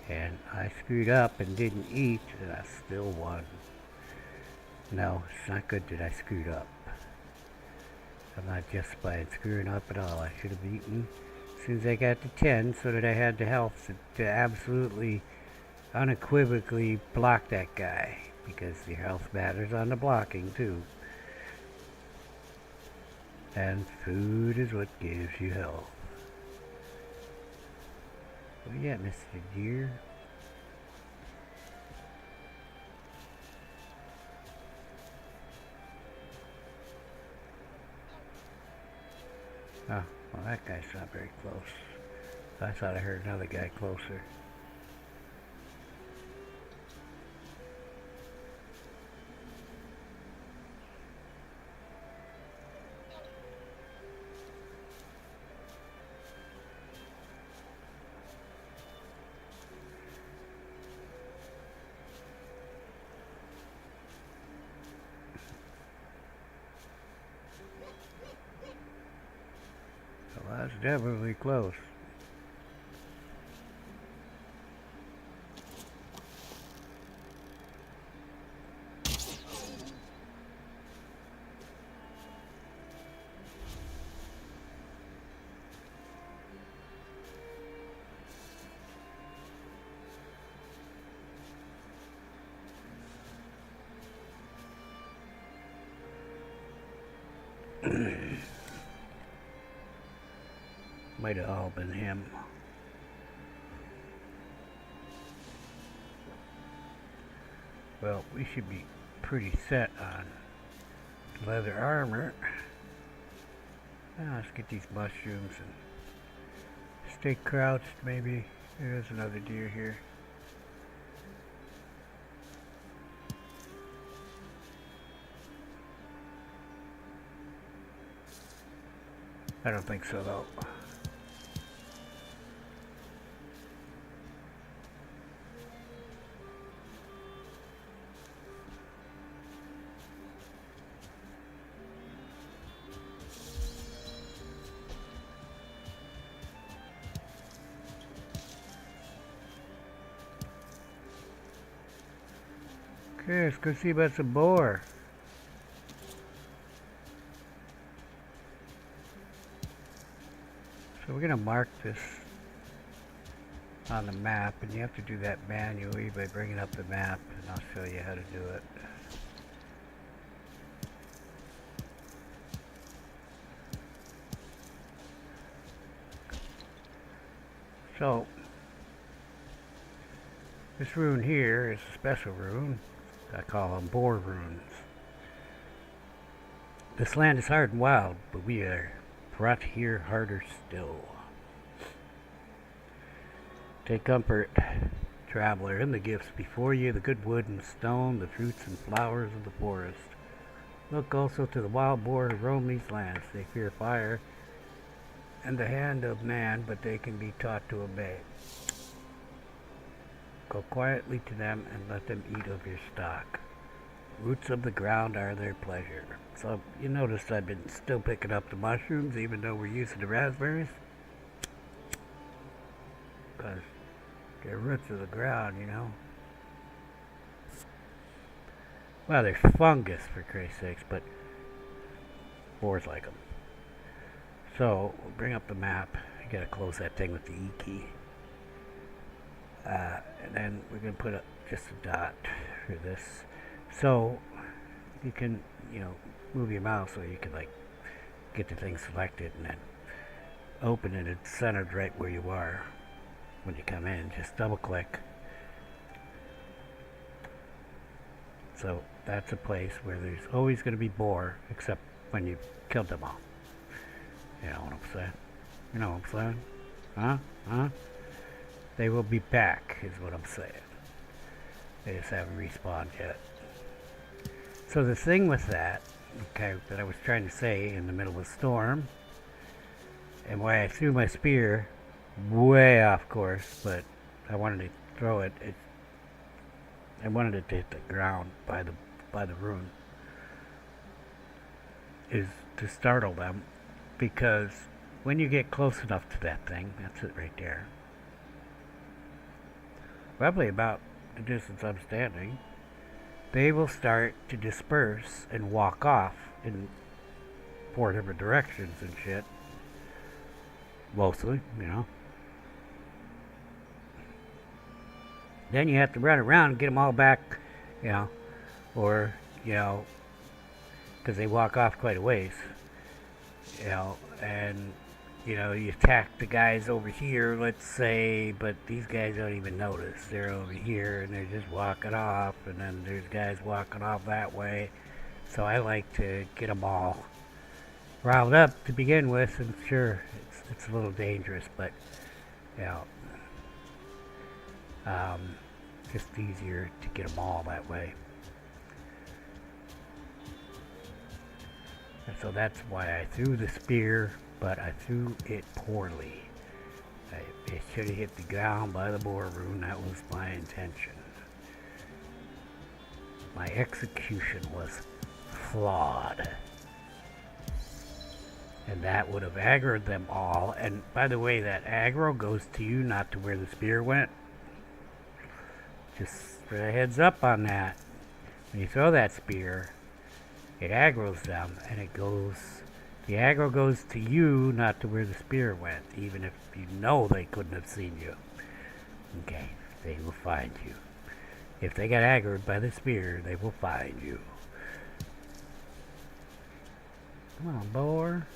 And I screwed up and didn't eat, and I still won. No, it's not good that I screwed up. I'm not justifying screwing up at all. I should have eaten as soon as I got to 10 so that I had the health to absolutely, unequivocally block that guy. Because the health matters on the blocking too. And food is what gives you health. What do you got, Mr. Deer? Oh, well that guy's not very close. I thought I heard another guy closer. Well, that's definitely close. Might have all been him. Well, we should be pretty set on leather armor. Now let's get these mushrooms and stay crouched maybe. There's another deer here. I don't think so though. Okay, let's go see about some boar. So we're gonna mark this on the map, and you have to do that manually by bringing up the map, and I'll show you how to do it. So this rune here is a special rune. I call them boar runes. This land is hard and wild, but we are brought here harder still. Take comfort, traveler, in the gifts before you, the good wood and stone, the fruits and flowers of the forest. Look also to the wild boar who roam these lands. They fear fire and the hand of man, but they can be taught to obey. Go quietly to them and let them eat of your stock. Roots of the ground are their pleasure. So you notice I've been still picking up the mushrooms even though we're using the raspberries. Because they're roots of the ground, you know. Well, they're fungus for Christ's sakes, but boars like them. So we'll bring up the map. You gotta close that thing with the E key. And then we're gonna put up just a dot for this. So you can, you know, move your mouse so you can like get the thing selected and then open it. It's centered right where you are when you come in. Just double click. So that's a place where there's always going to be boar, except when you've killed them all. You know what I'm saying? You know what I'm saying? Huh? Huh? They will be back, is what I'm saying. They just haven't respawned yet. So the thing with that, okay, that I was trying to say in the middle of a storm, and why I threw my spear way off course, but I wanted to throw it, I wanted it to hit the ground by the rune, is to startle them, because when you get close enough to that thing, that's it right there, probably about the distance I'm standing, they will start to disperse and walk off in 4 different directions and shit. Mostly, you know. Then you have to run around and get them all back, you know, or, you know, because they walk off quite a ways, you know, and, you know, you attack the guys over here, let's say, but these guys don't even notice. They're over here and they're just walking off, and then there's guys walking off that way. So I like to get them all riled up to begin with, and sure, it's a little dangerous, but, you know, just easier to get them all that way. And so that's why I threw the spear, but I threw it poorly. It should have hit the ground by the boar rune. That was my intention. My execution was flawed. And that would have aggroed them all. And by the way, that aggro goes to you, not to where the spear went. Just for a heads up on that. When you throw that spear, it aggroes them, and it goes, the aggro goes to you, not to where the spear went, even if you know they couldn't have seen you. Okay, they will find you. If they got aggroed by the spear, they will find you. Come on, boar.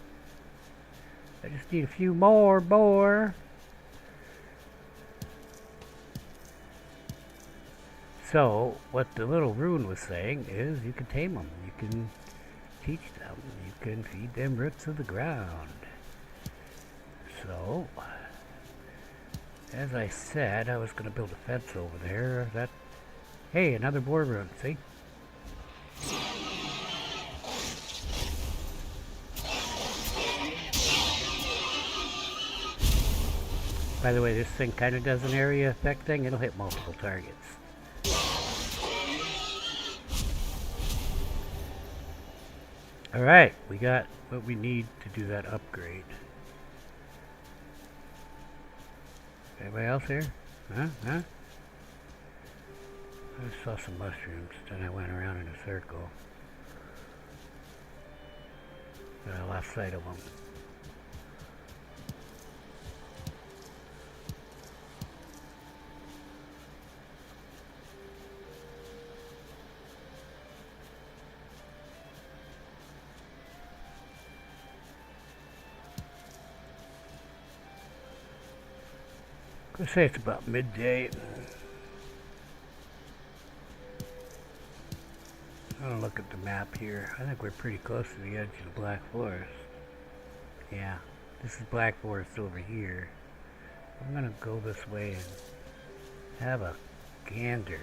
I just need a few more, boar. So, what the little rune was saying is you can tame them, you can teach them, you can feed them roots of the ground. So, as I said, I was going to build a fence over there. Hey, another boar rune, see? By the way, this thing kind of does an area effect thing. It'll hit multiple targets. Alright, we got what we need to do that upgrade. Anybody else here? Huh? I saw some mushrooms, then I went around in a circle. And I lost sight of them. Let's say it's about midday. I'm gonna look at the map here. I think we're pretty close to the edge of the Black Forest. Yeah, this is Black Forest over here. I'm gonna go this way and have a gander.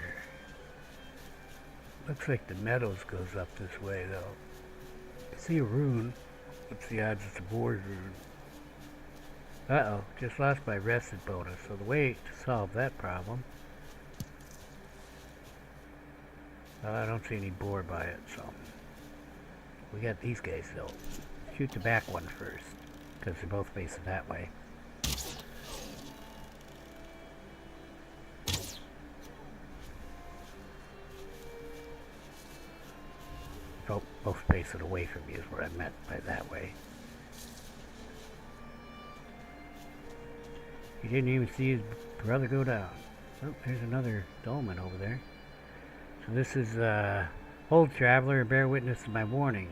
Looks like the Meadows goes up this way though. I see a rune. What's the odds it's a board rune? Uh-oh, just lost my rested bonus. So the way to solve that problem... I don't see any boar by it, so... We got these guys though. Shoot the back one first, because they're both facing that way. Oh, both facing away from me is what I meant by that way. He didn't even see his brother go down. Oh, there's another dolmen over there. So this is, Hold, traveler, and bear witness to my warning.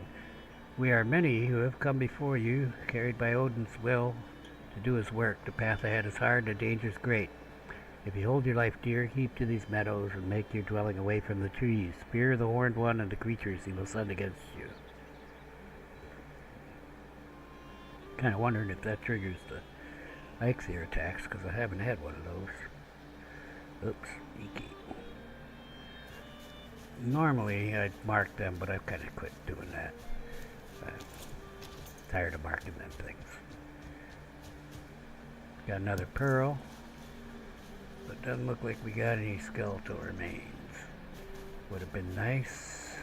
We are many who have come before you, carried by Odin's will to do his work. The path ahead is hard and the danger is great. If you hold your life dear, keep to these meadows and make your dwelling away from the trees. Fear the horned one and the creatures he will send against you. Kind of wondering if that triggers the Ixir attacks, because I haven't had one of those. Oops, sneaky. Normally I'd mark them, but I've kind of quit doing that. I'm tired of marking them things. Got another pearl, but doesn't look like we got any skeletal remains. Would have been nice.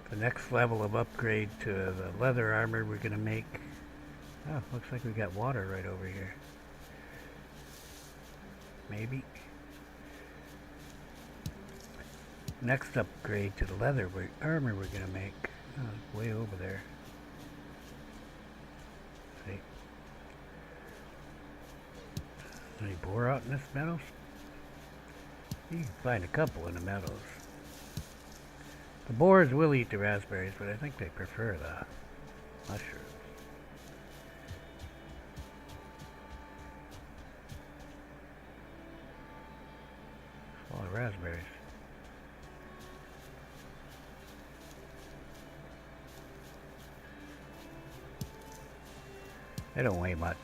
The next level of upgrade to the leather armor we're going to make. Oh, looks like we got water right over here. Maybe. Next upgrade to the leather armor we're going to make. Oh, it's way over there. See? Any boar out in this meadows? You can find a couple in the meadows. The boars will eat the raspberries, but I think they prefer the mushrooms. A lot of raspberries. They don't weigh much.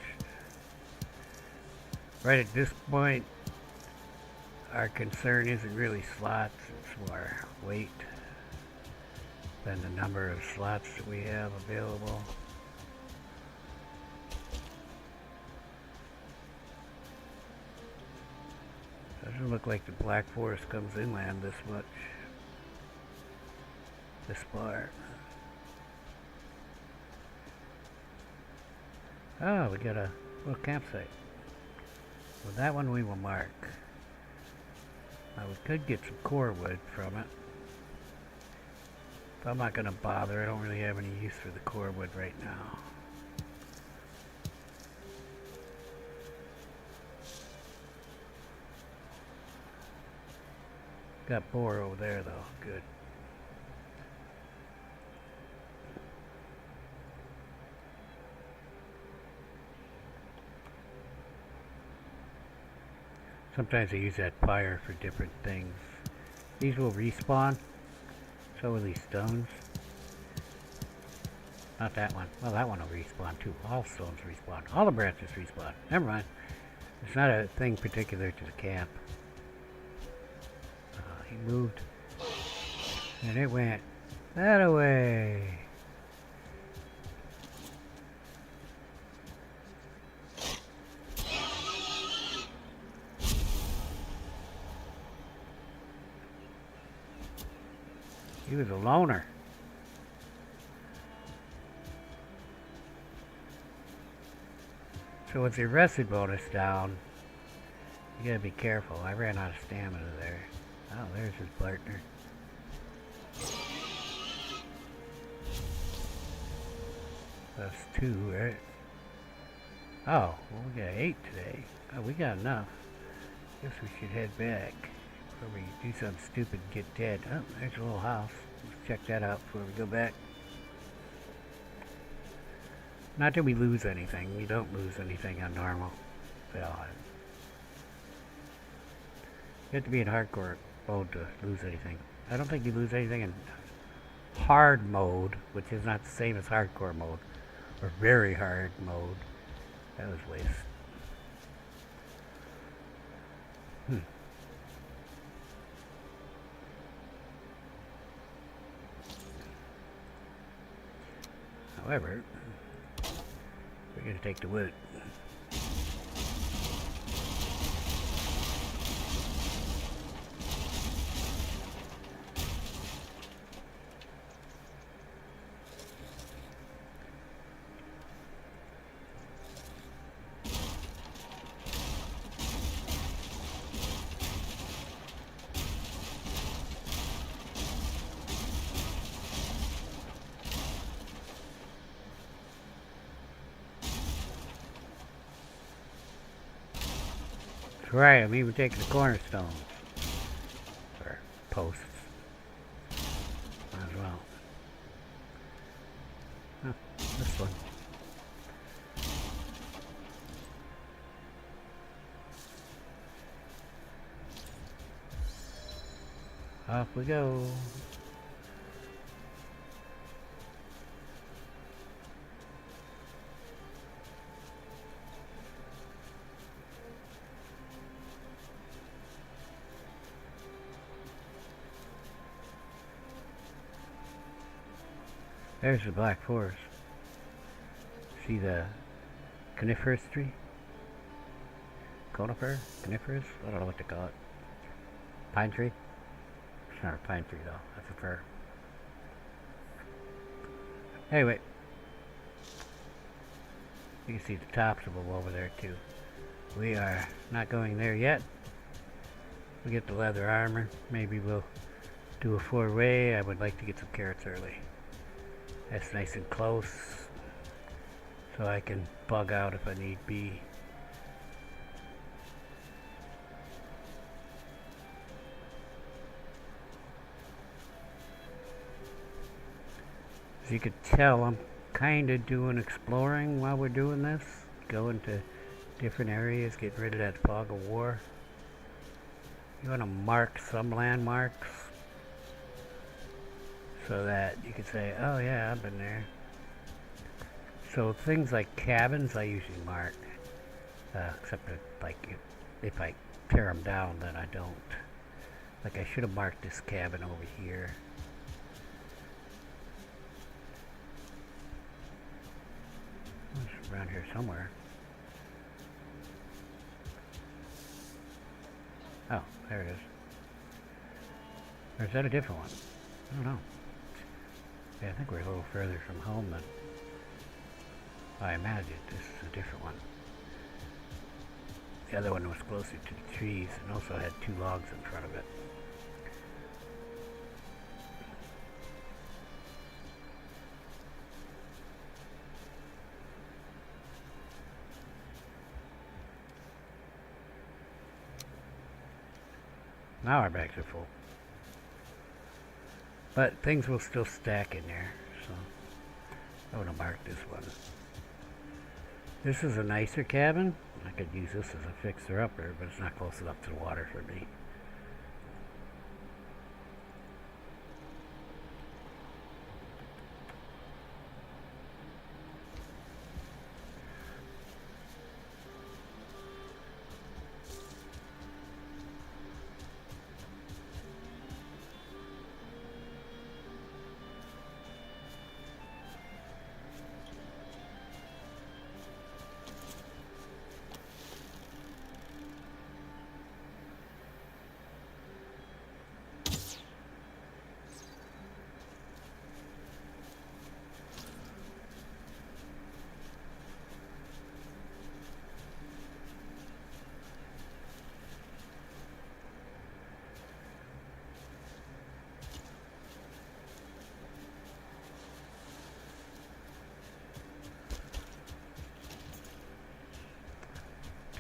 Right at this point, our concern isn't really slots, it's more weight than the number of slots that we have available. Doesn't look like the Black Forest comes inland this much. This far. Oh, we got a little campsite. Well, that one we will mark. Now we could get some core wood from it. But I'm not going to bother. I don't really have any use for the core wood right now. Got boar over there though. Good. Sometimes I use that fire for different things. These will respawn. So will these stones. Not that one. Well, that one will respawn too. All stones respawn. All the branches respawn. Never mind. It's not a thing particular to the camp. He moved. And it went that away. He was a loner. So with the arrested bonus down, You gotta be careful. I ran out of stamina there. Oh, there's his partner. That's 2, right? Oh, well, we got 8 today. Oh, we got enough. Guess we should head back before we do something stupid and get dead. Oh, there's a little house. Let's check that out before we go back. Not that we lose anything. We don't lose anything on normal Valheim. You have to be in hardcore mode to lose anything. I don't think you lose anything in hard mode, which is not the same as hardcore mode, or very hard mode. That was waste. However, we're going to take the wood. Right, I'm even taking the cornerstones. Or posts. Might as well. Oh, this one. Off we go. There's the Black Forest. See the coniferous tree? Conifer? Coniferous? I don't know what to call it. Pine tree? It's not a pine tree though. That's a fir. Anyway. You can see the tops of them over there too. We are not going there yet. We get the leather armor. Maybe we'll do a 4-way. I would like to get some carrots early. That's nice and close, so I can bug out if I need be. As you can tell, I'm kind of doing exploring while we're doing this. Going to different areas, getting rid of that fog of war. You want to mark some landmarks, so that you could say, oh yeah, I've been there. So things like cabins I usually mark, except that, like if I tear them down, then I don't. Like I should have marked this cabin over here. It's around here somewhere. Oh, there it is. Or is that a different one? I don't know. Yeah, I think we're a little further from home than I imagined. This is a different one. The other one was closer to the trees and also had 2 logs in front of it. Now our bags are full. But things will still stack in there, so I want to mark this one. This is a nicer cabin. I could use this as a fixer-upper, but it's not close enough to the water for me.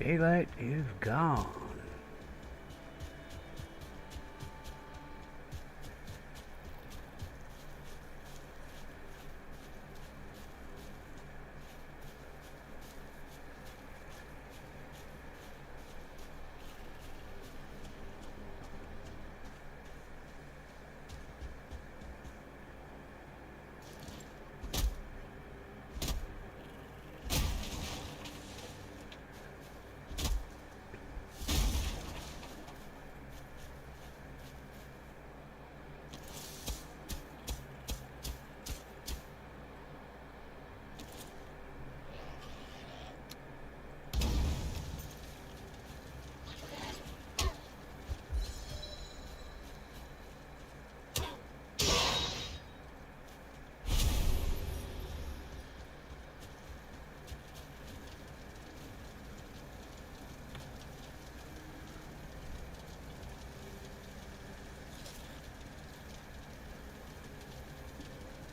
Daylight is gone.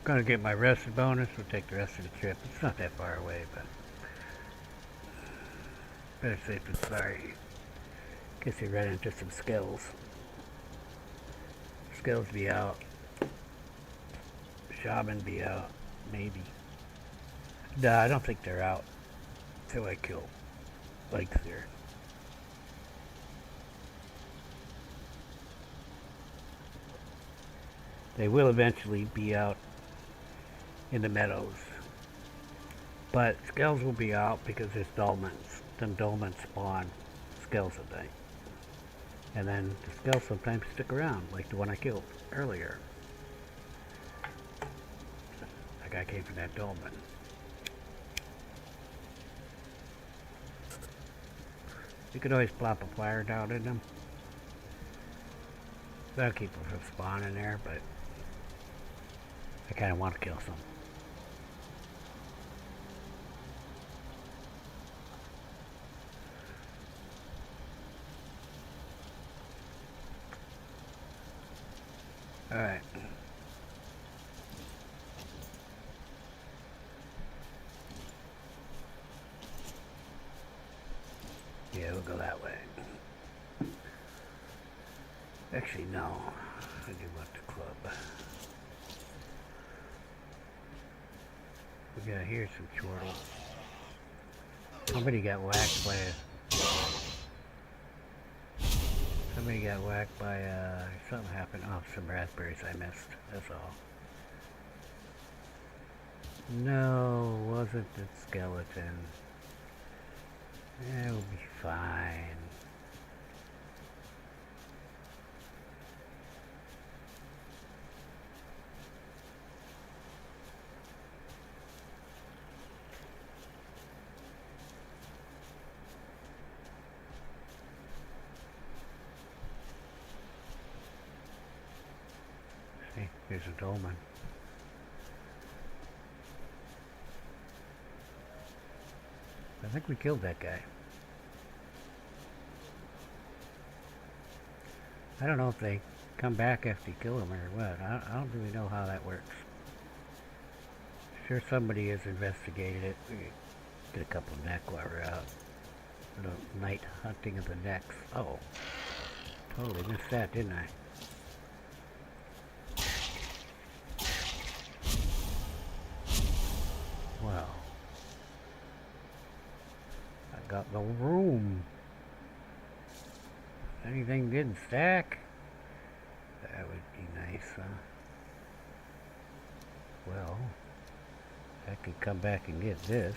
Gonna get my rest bonus. We'll take the rest of the trip. It's not that far away, but better safe than sorry. Guess he ran into some skills. Skills be out. Shaman be out. Maybe. Nah, I don't think they're out till I kill Lakes there. They will eventually be out in the meadows. But skells will be out because there's dolmens. Them dolmens spawn skells at night. And then the skells sometimes stick around, like the one I killed earlier. That guy came from that dolmen. You could always plop a fire down in them. That'll keep them from spawning there, but I kind of want to kill some. Alright. Yeah, we'll go that way. Actually, no. I do want the club. We got here some chortle. Somebody got whacked by a... Somebody got whacked by something happened. Oh, some raspberries I missed. That's all. No, wasn't the skeleton. It'll be fine. See, here's a dolmen. I think we killed that guy. I don't know if they come back after you kill them or what. I don't really know how that works. Sure somebody has investigated it. We get a couple of neck while we're out. A little night hunting of the necks. Oh. Totally missed that, didn't I? Well. I got the room. Anything didn't stack? That would be nice, huh? Well, I could come back and get this.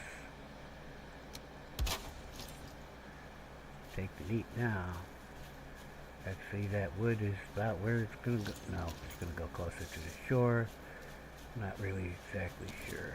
Take the meat now. Actually, that wood is about where it's gonna go. No, it's gonna go closer to the shore. Not really exactly sure.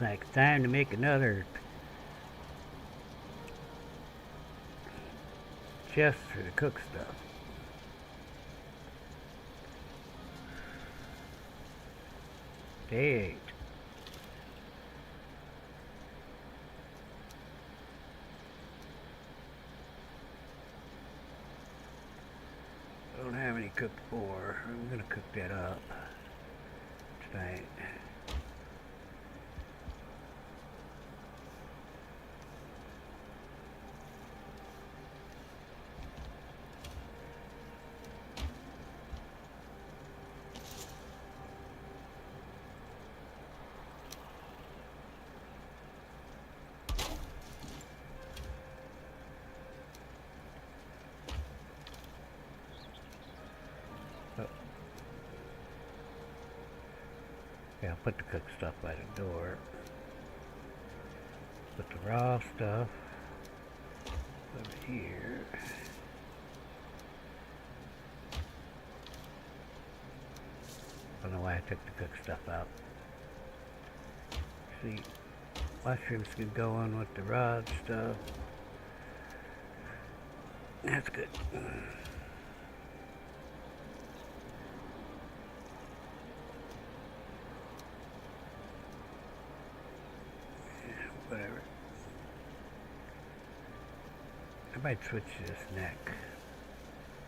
like it's time to make another chest for the cook stuff. Day 8. I don't have any cooked boar. I'm gonna cook that up tonight. Yeah, I'll put the cooked stuff by the door. Put the raw stuff over here. I don't know why I took the cooked stuff out. See, mushrooms can go on with the raw stuff. That's good. Whatever. I might switch this neck.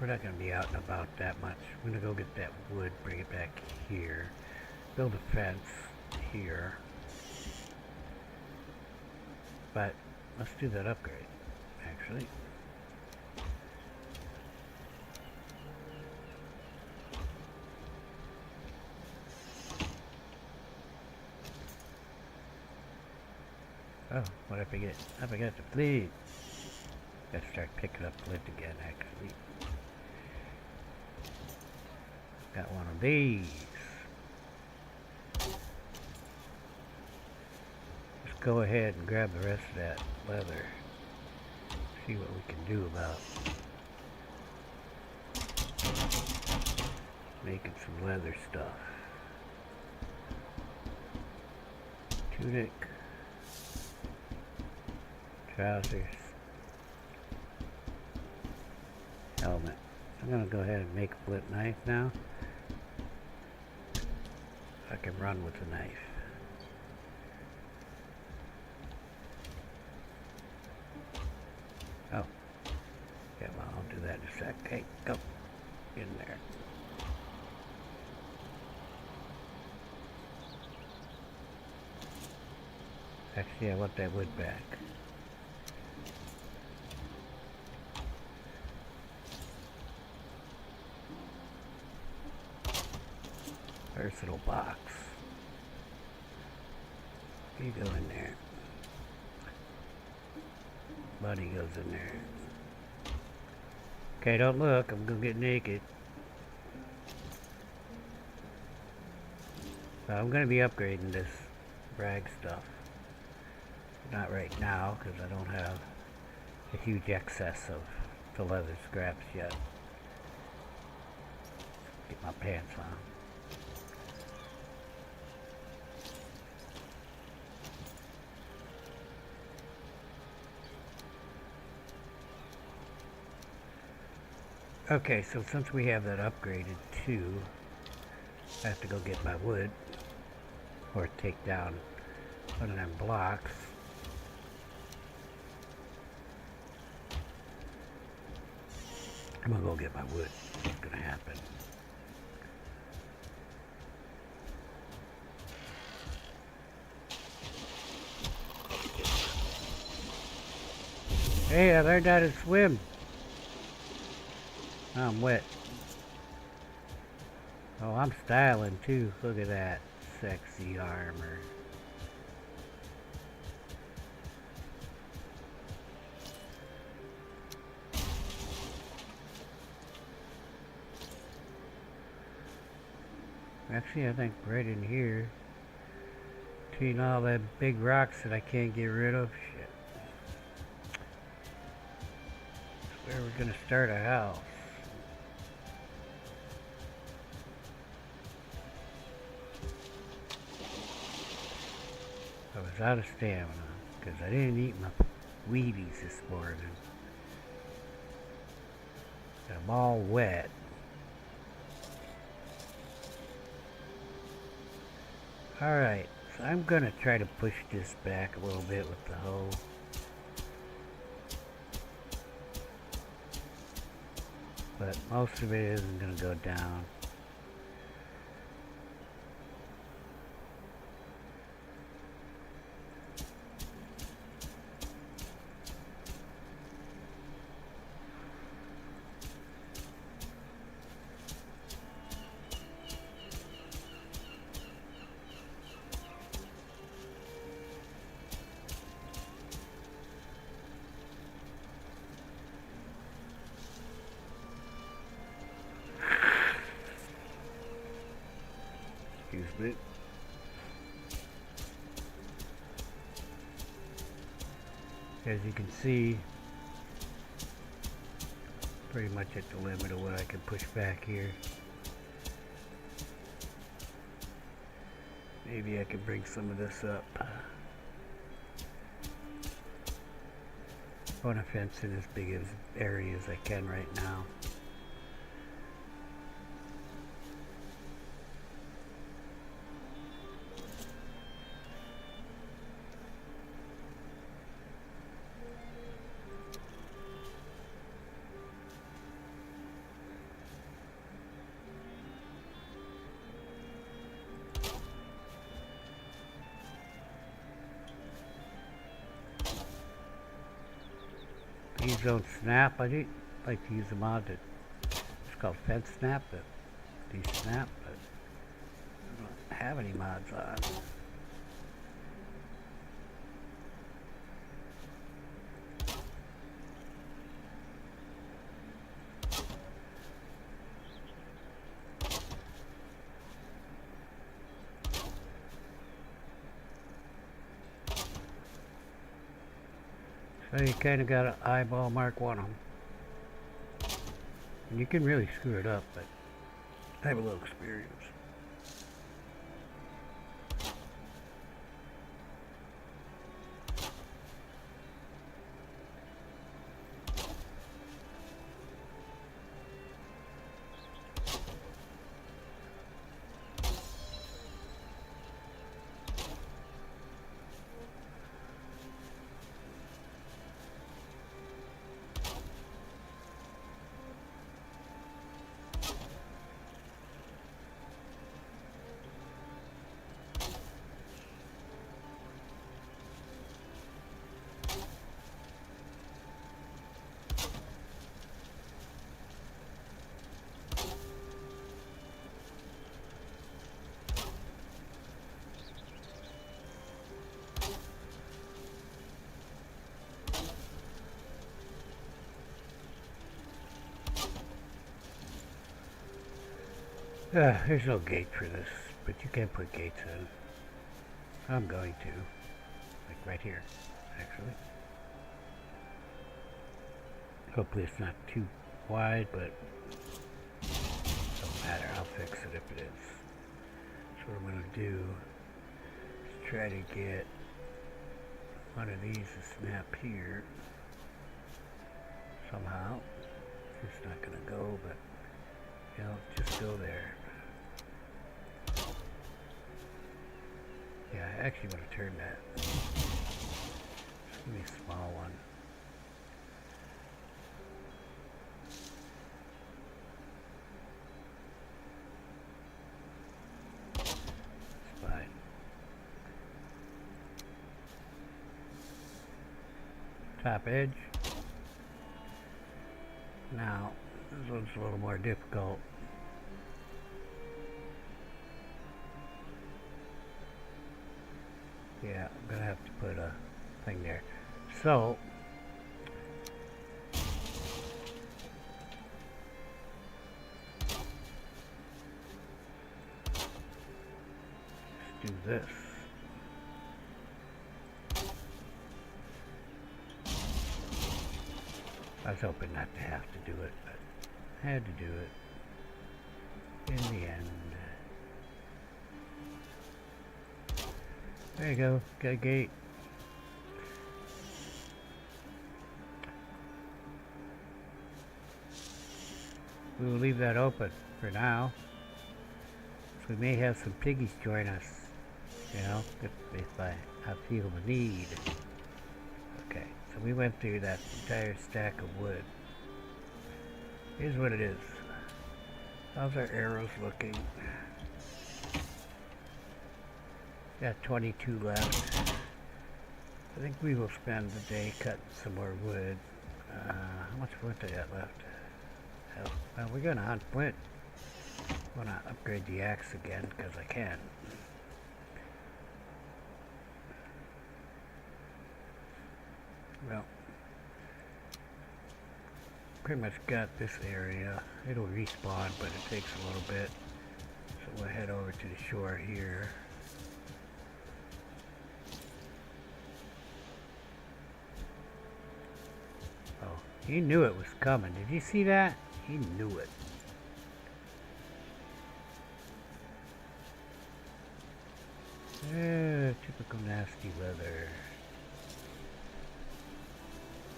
We're not going to be out and about that much. I'm going to go get that wood, bring it back here, build a fence here. But let's do that upgrade, actually. Oh, what I forget? I forgot to flint. Gotta start picking up flint again, actually. Got one of these. Let's go ahead and grab the rest of that leather. See what we can do about making some leather stuff. Tunic. Trousers. Helmet. I'm gonna go ahead and make a flint knife now. I can run with the knife. Oh. Yeah, well, I'll do that in a sec. Hey, go. In there. Actually, I want that wood back. Versatile box. You go in there. Buddy goes in there. Okay, don't look. I'm gonna get naked. So I'm gonna be upgrading this rag stuff. Not right now, because I don't have a huge excess of the leather scraps yet. Get my pants on. Okay, so since we have that upgraded too, I have to go get my wood, or take down one of them blocks. I'm gonna go get my wood. What's gonna happen? Hey, I learned how to swim. I'm wet. Oh, I'm styling too. Look at that sexy armor. Actually, I think right in here, between all that big rocks that I can't get rid of, shit. That's where we're gonna start a house. I was was out of stamina because I didn't eat my Wheaties this morning. I'm all wet. Alright, so I'm gonna try to push this back a little bit with the hoe. But most of it isn't gonna go down. Excuse me. As you can see, pretty much at the limit of what I can push back here. Maybe I can bring some of this up. I want to fence in as big as area as I can right now. These don't snap. I do like to use a mod that it's called fence snap, but these snap, but I don't have any mods on. So you kind of got to eyeball mark one of them. And you can really screw it up, but I have a little experience. There's no gate for this, but you can put gates in. I'm going to. Like right here, actually. Hopefully it's not too wide, but doesn't matter. I'll fix it if it is. So what I'm going to do is try to get one of these to snap here somehow. It's not going to go, but you know, just go there. Yeah, I actually want to turn that. Just give me a small one. It's fine. Top edge. Now, this one's a little more difficult. Yeah, I'm gonna have to put a thing there. So, let's do this. I was hoping not to have to do it, but I had to do it in the end. There you go. Got a gate. We will leave that open for now. So we may have some piggies join us. You know, if I feel the need. Okay, so we went through that entire stack of wood. Here's what it is. How's our arrows looking? Got 22 left. I think we will spend the day cutting some more wood. How much wood do I got left? Hell, well, we're gonna hunt flint. I'm gonna upgrade the axe again because I can. Well, pretty much got this area. It'll respawn, but it takes a little bit. So we'll head over to the shore here. Oh, he knew it was coming. Did you see that? He knew it. Typical nasty weather.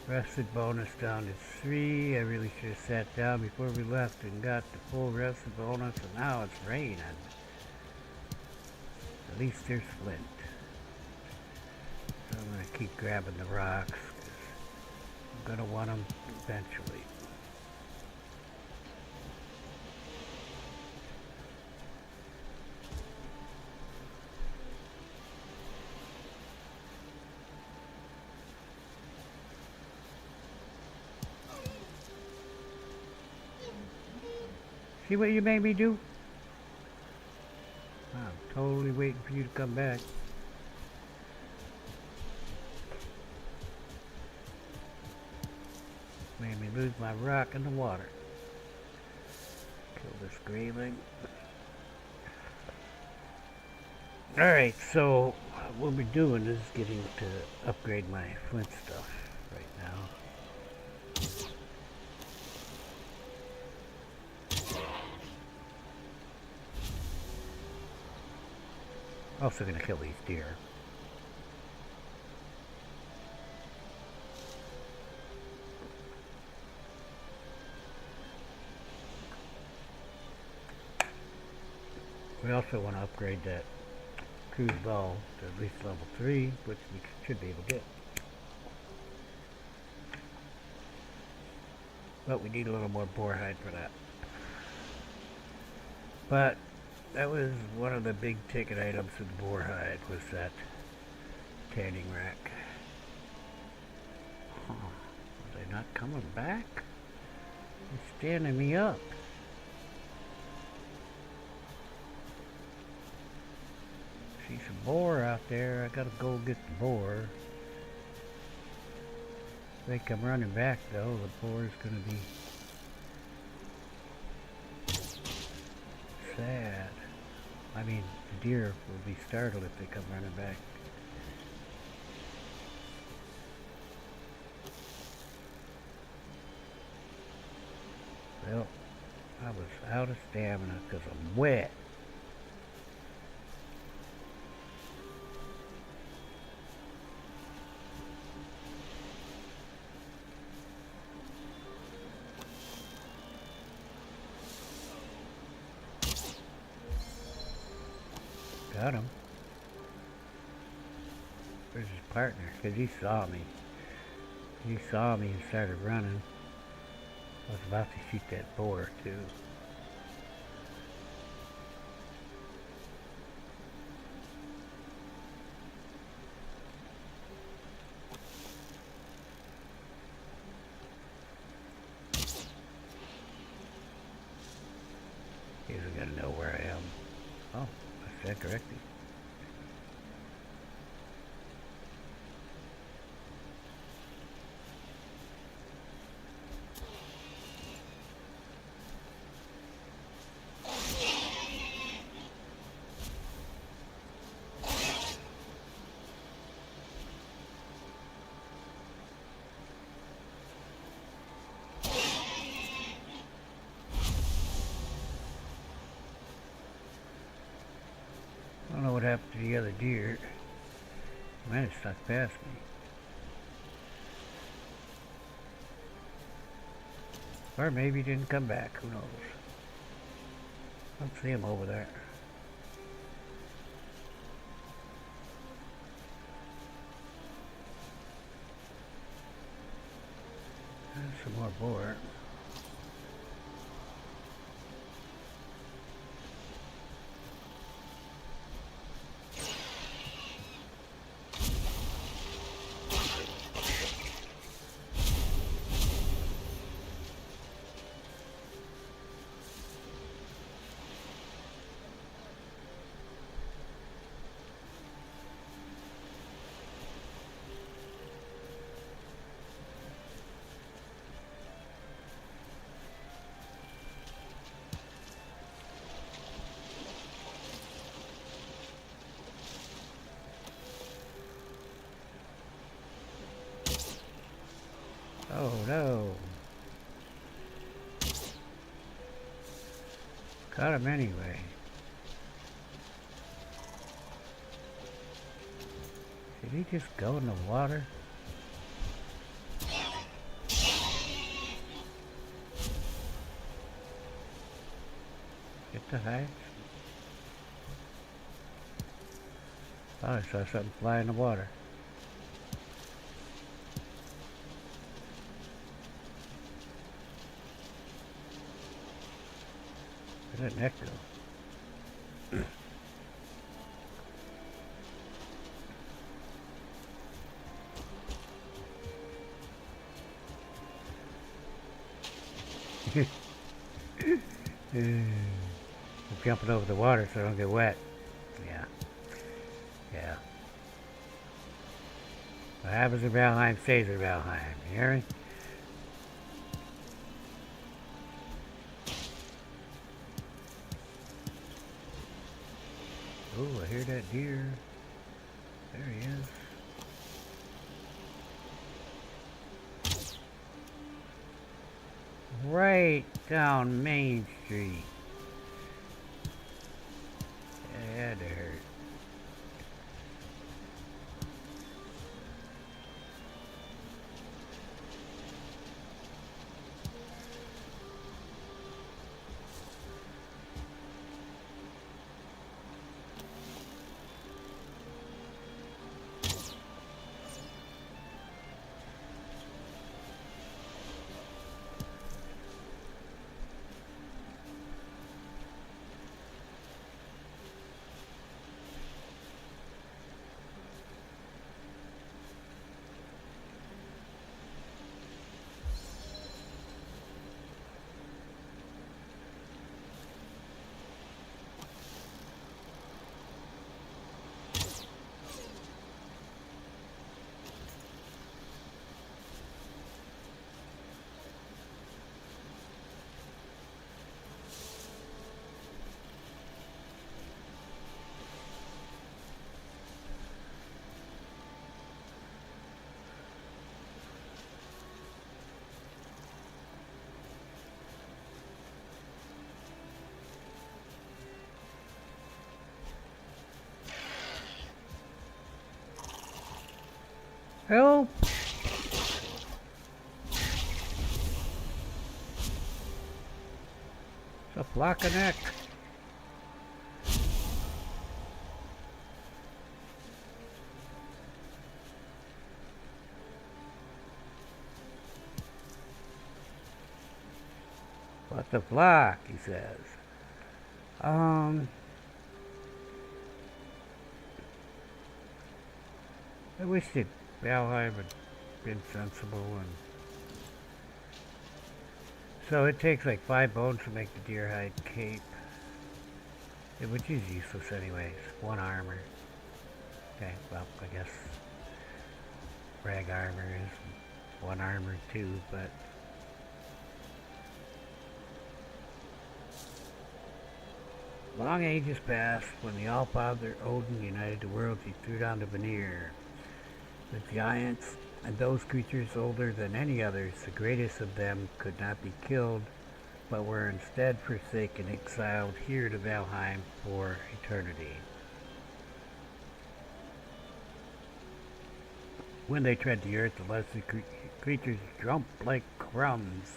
Rested bonus down to 3. I really should have sat down before we left and got the full rested bonus, and now it's raining. At least there's flint. So I'm going to keep grabbing the rocks, 'cause I'm going to want them eventually. See what you made me do? I'm totally waiting for you to come back. Made me lose my rock in the water. Kill this grayling. Alright, so what we're doing is getting to upgrade my flint stuff right now. Also gonna kill these deer. We also want to upgrade that cruise bow to at least level 3, which we should be able to get. But we need a little more boar hide for that. But that was one of the big ticket items in the boar hide, was that tanning rack. Huh. Are they not coming back? They're standing me up. See some boar out there. I gotta go get the boar. If they come running back though, the boar's gonna be sad. I mean, the deer will be startled if they come running back. Well, I was out of stamina because I'm wet. Got him. Where's his partner? Because he saw me. He saw me and started running. I was about to shoot that boar too. He doesn't gotta know where I am. Oh, I said correctly. I don't know what happened to the other deer. Man, it stuck past me. Or maybe he didn't come back, who knows. I don't see him over there. There's some more boar. Oh no. Caught him anyway. Did he just go in the water? Get the hides. Oh, I saw something fly in the water. Where'd that neck go? I'm jumping over the water so I don't get wet. Yeah. Yeah. What happens in Valheim stays in Valheim. You hear me? Oh, I hear that deer. There he is. Right down Main Street. That had to hurt. Help! It's a flock of neck. What the flock, he says. I wish that Valheim had been sensible, and so it takes like 5 bones to make the deer hide cape, which is useless anyways. 1 armor. Okay, well, I guess rag armor is 1 armor too, but long ages past, when the All-Father Odin united the worlds, he threw down the veneer. The giants and those creatures older than any others, the greatest of them could not be killed, but were instead forsaken, exiled here to Valheim for eternity. When they tread the earth, the lesser creatures jump like crumbs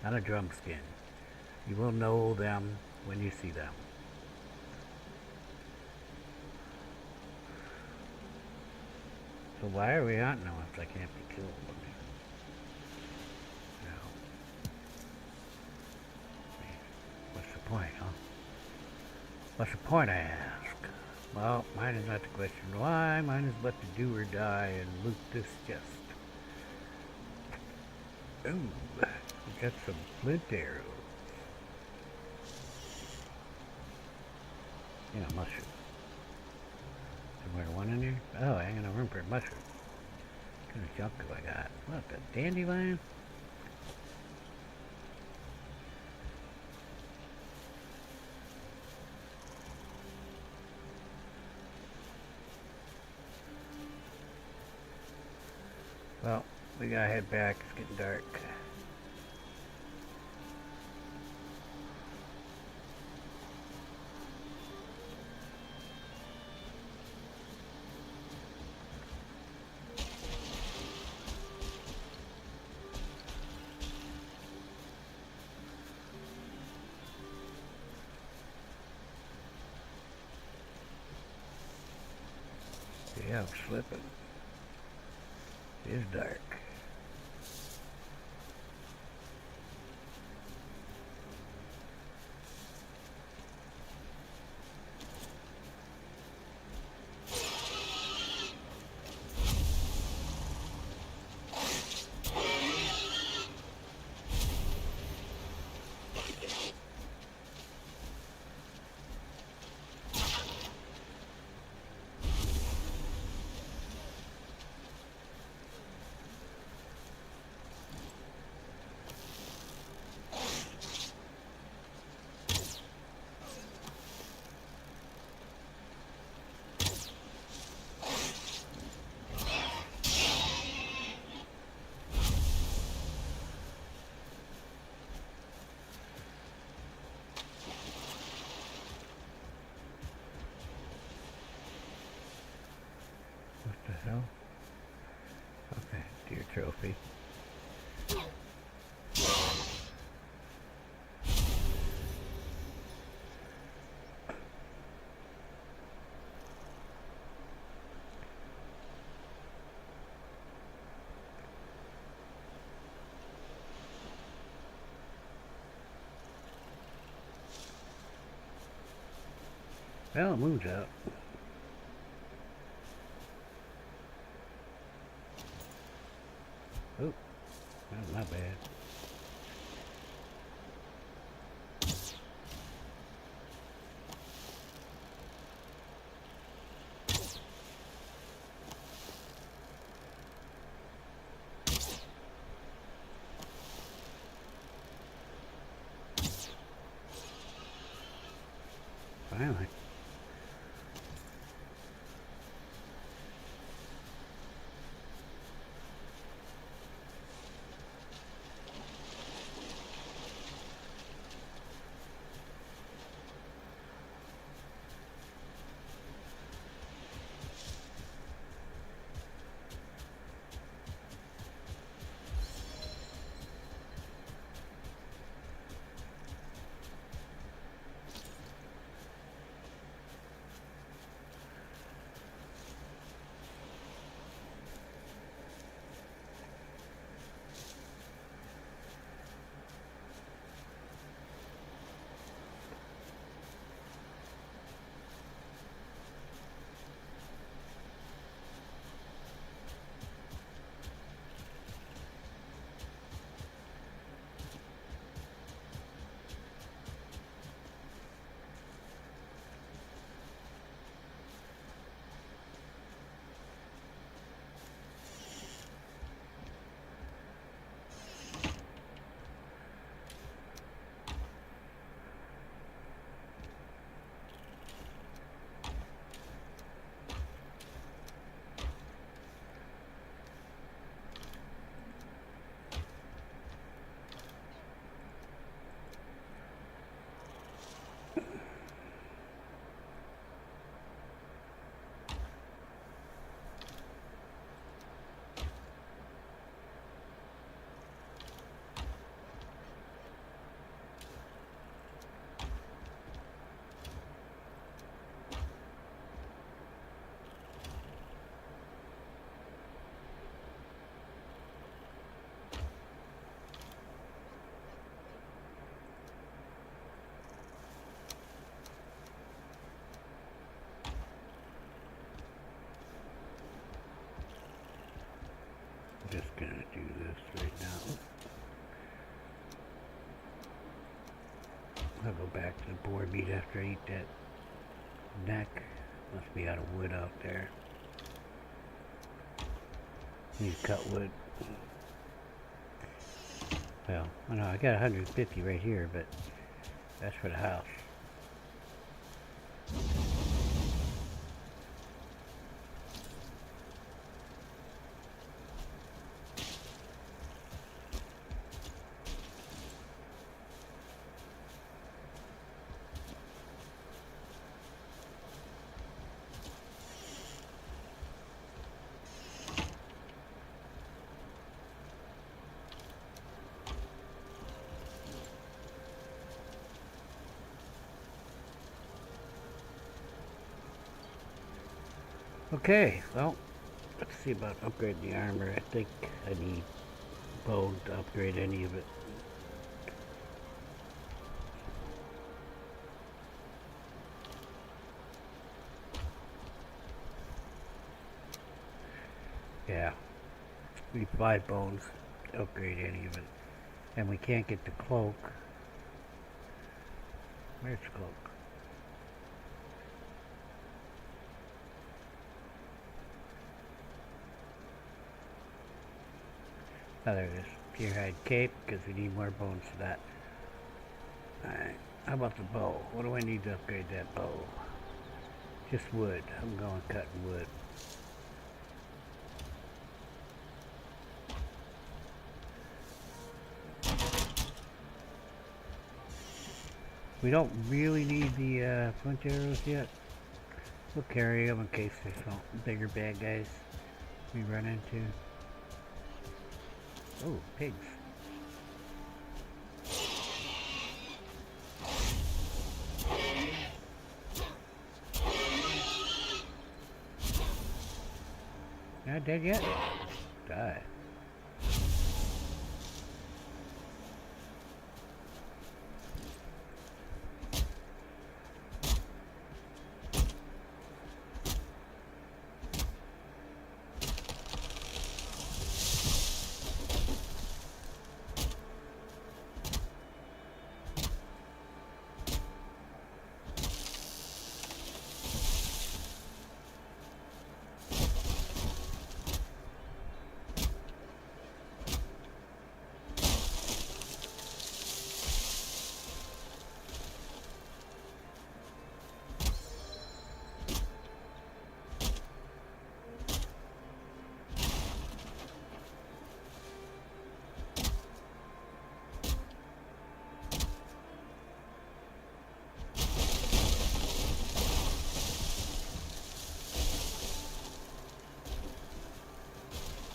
on a drum skin. You will know them when you see them. So why are we hunting them if they can't be killed? What's the point, huh? What's the point, I ask? Well, mine is not the question why, mine is but to do or die and loot this chest. Ooh, we got some flint arrows. Yeah, mushroom. Somewhere one in here? Oh, I ain't got no room for a mushroom. What kind of junk do I got? What, the dandelion? Well, we gotta head back. It's getting dark. Yeah, I'm slipping. It is dark. What the hell? Okay, deer trophy. Well, it moves out. Oh, that's not bad. Finally. Just gonna do this right now. I'll go back to the boar meat after I eat that neck. Must be out of wood out there. Need to cut wood. Well, I know I got 150 right here, but that's for the house. Okay, well, let's see about upgrading the armor. I think I need bone to upgrade any of it. Yeah, we need 5 bones to upgrade any of it. And we can't get the cloak. Where's the cloak? Oh, there it is. Deerhide cape, because we need more bones for that. Alright, how about the bow? What do I need to upgrade that bow? Just wood. I'm going cutting wood. We don't really need the flint arrows yet. We'll carry them in case there's some bigger bad guys we run into. Oh, pigs. Not dead yet? Die.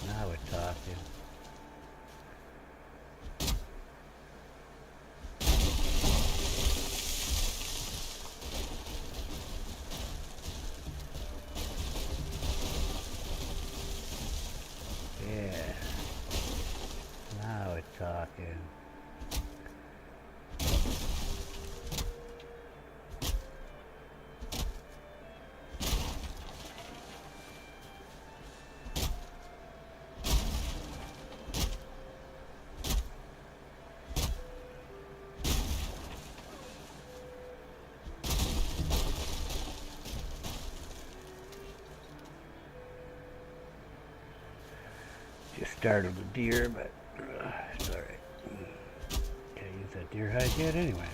Now we're talking. Yeah. Now we're talking. Just started the deer, but it's alright. Can't use that deer hide yet anyway.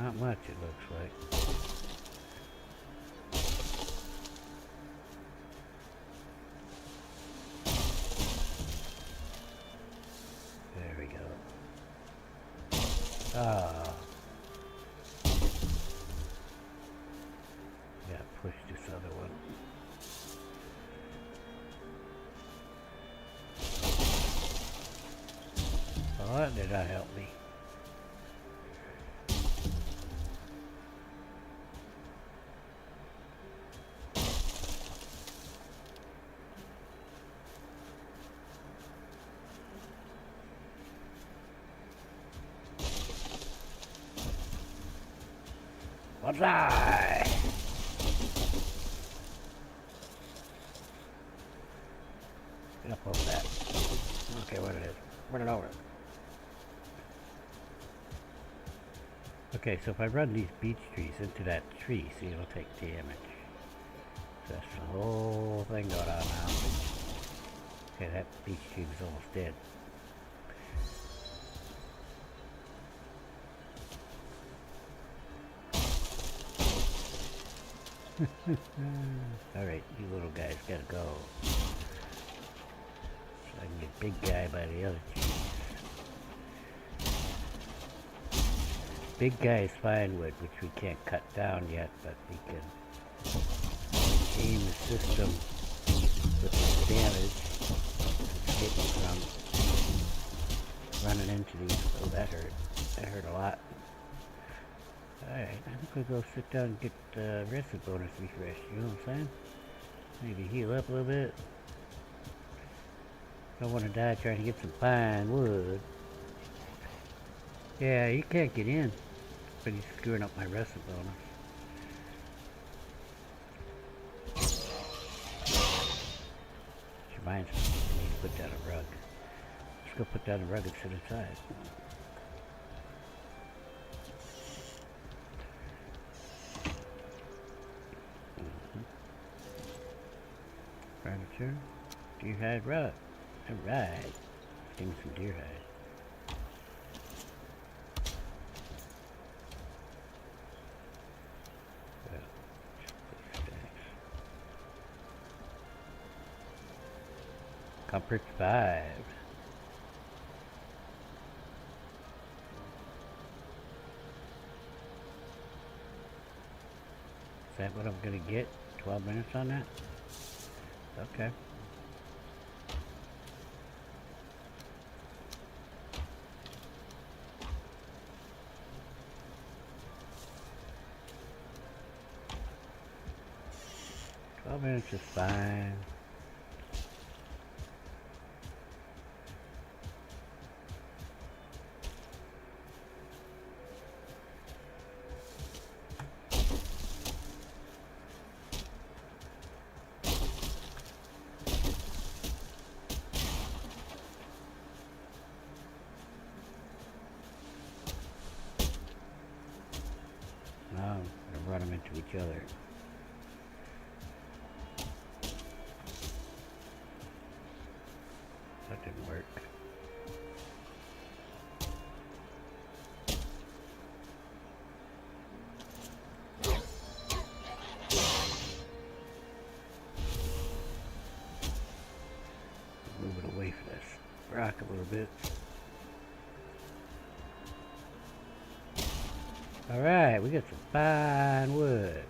Not much, it looks like. There we go. Ah. Yeah, push this other one. Oh, that did not help me. What's I? Get up over that. Okay, what it is. Run it over. Okay, so if I run these beech trees into that tree, see, it'll take damage. So that's the whole thing going on now. Okay, that beech tree was almost dead. Alright, you little guys gotta go. So I can get big guy by the other trees. Big guy is fine wood, which we can't cut down yet, but we can aim the system with the damage escaping from running into these. Oh, that hurt. That hurt a lot. Alright, I think we'll go sit down and get the rest of the bonus refresh, you know what I'm saying? Maybe heal up a little bit. Don't want to die trying to get some pine wood. Yeah, you can't get in, but he's screwing up my rest of bonus. Which reminds me, I need to put down a rug. Let's go put down a rug and sit inside. Furniture, deer hide rug. Alright, getting some deer hide. Well, just stacks. Comfort 5. Is that what I'm gonna get? 12 minutes on that? Okay. Minutes is fine. Now I'm gonna run them into each other. That didn't work. Move it away from this rock a little bit. Alright, we got some fine wood.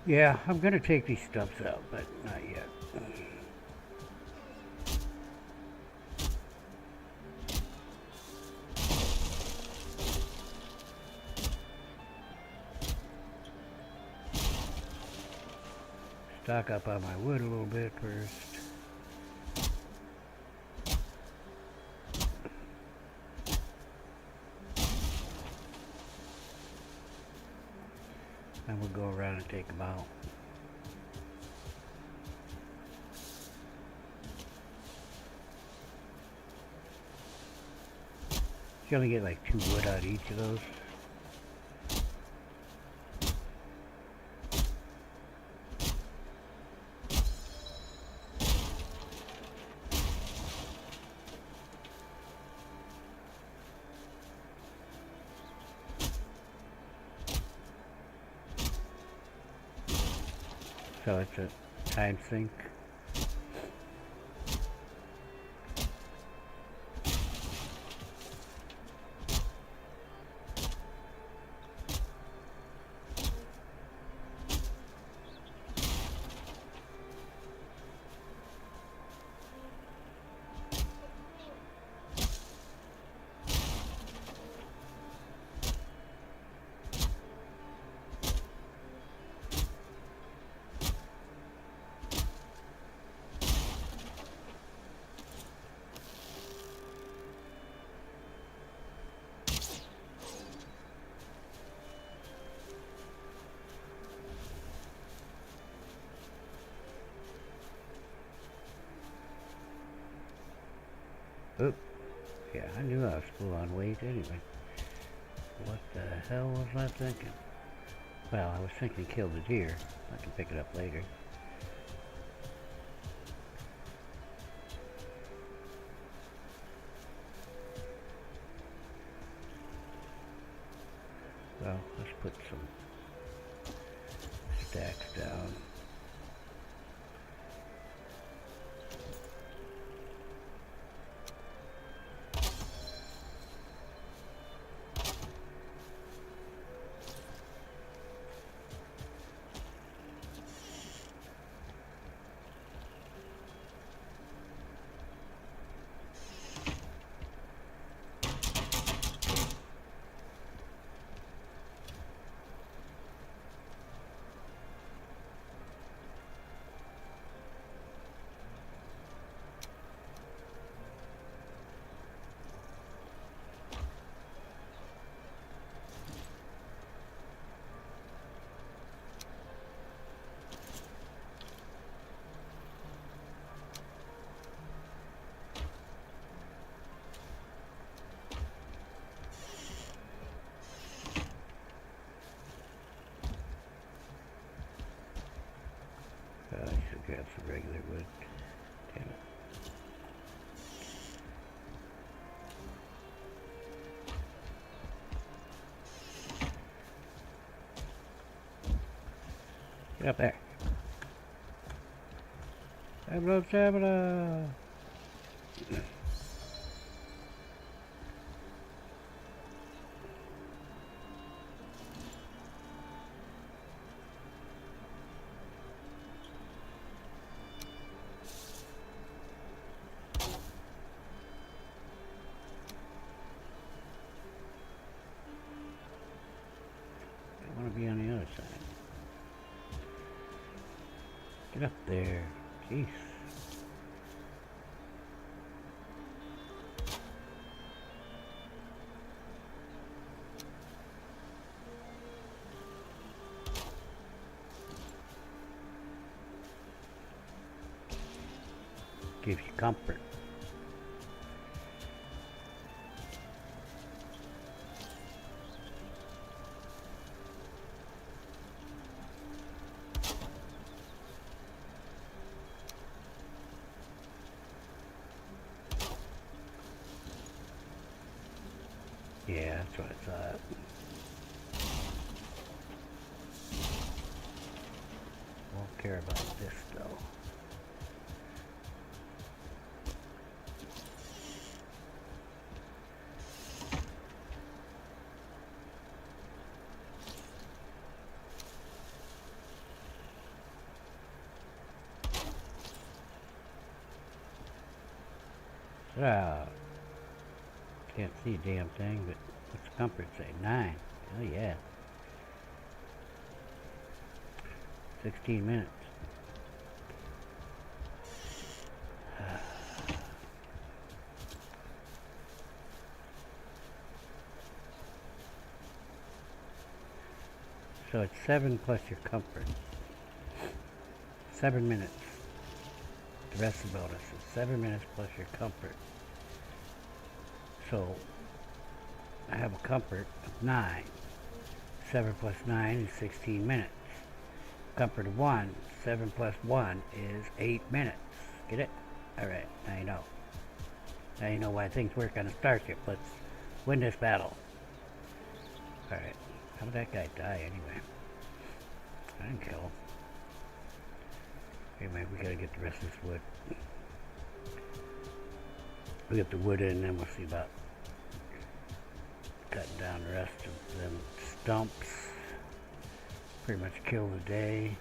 Yeah, I'm gonna take these stumps out, but not yet. Stock up on my wood a little bit first. Then we'll go around and take them out. You only get like 2 wood out of each of those. So it's a time sink. Oop. Yeah, I knew I was full on weight anyway. What the hell was I thinking? Well, I was thinking kill the deer. I can pick it up later. Well, let's put some stacks down. I should grab some regular wood. Damn it. Get up there. Stamina, stamina. I want to be on the other side. Get up there. Jeez. Gives you comfort. Yeah, that's what I thought. Won't care about this though. Ah, can't see a damn thing, but what's the comfort say? 9. Oh yeah. 16 minutes. So it's 7 plus your comfort. 7 minutes. The rest of the bonus is 7 minutes plus your comfort. So I have a comfort of 9. 7 plus 9 is 16 minutes. Comfort of 1. 7 plus 1 is 8 minutes. Get it? Alright, now you know. Now you know why things work on a starship. Let's win this battle. Alright. How did that guy die anyway? I didn't kill him. Anyway, we gotta get the rest of this wood. We get the wood in, and then we'll see about cutting down the rest of them stumps. Pretty much kill the day.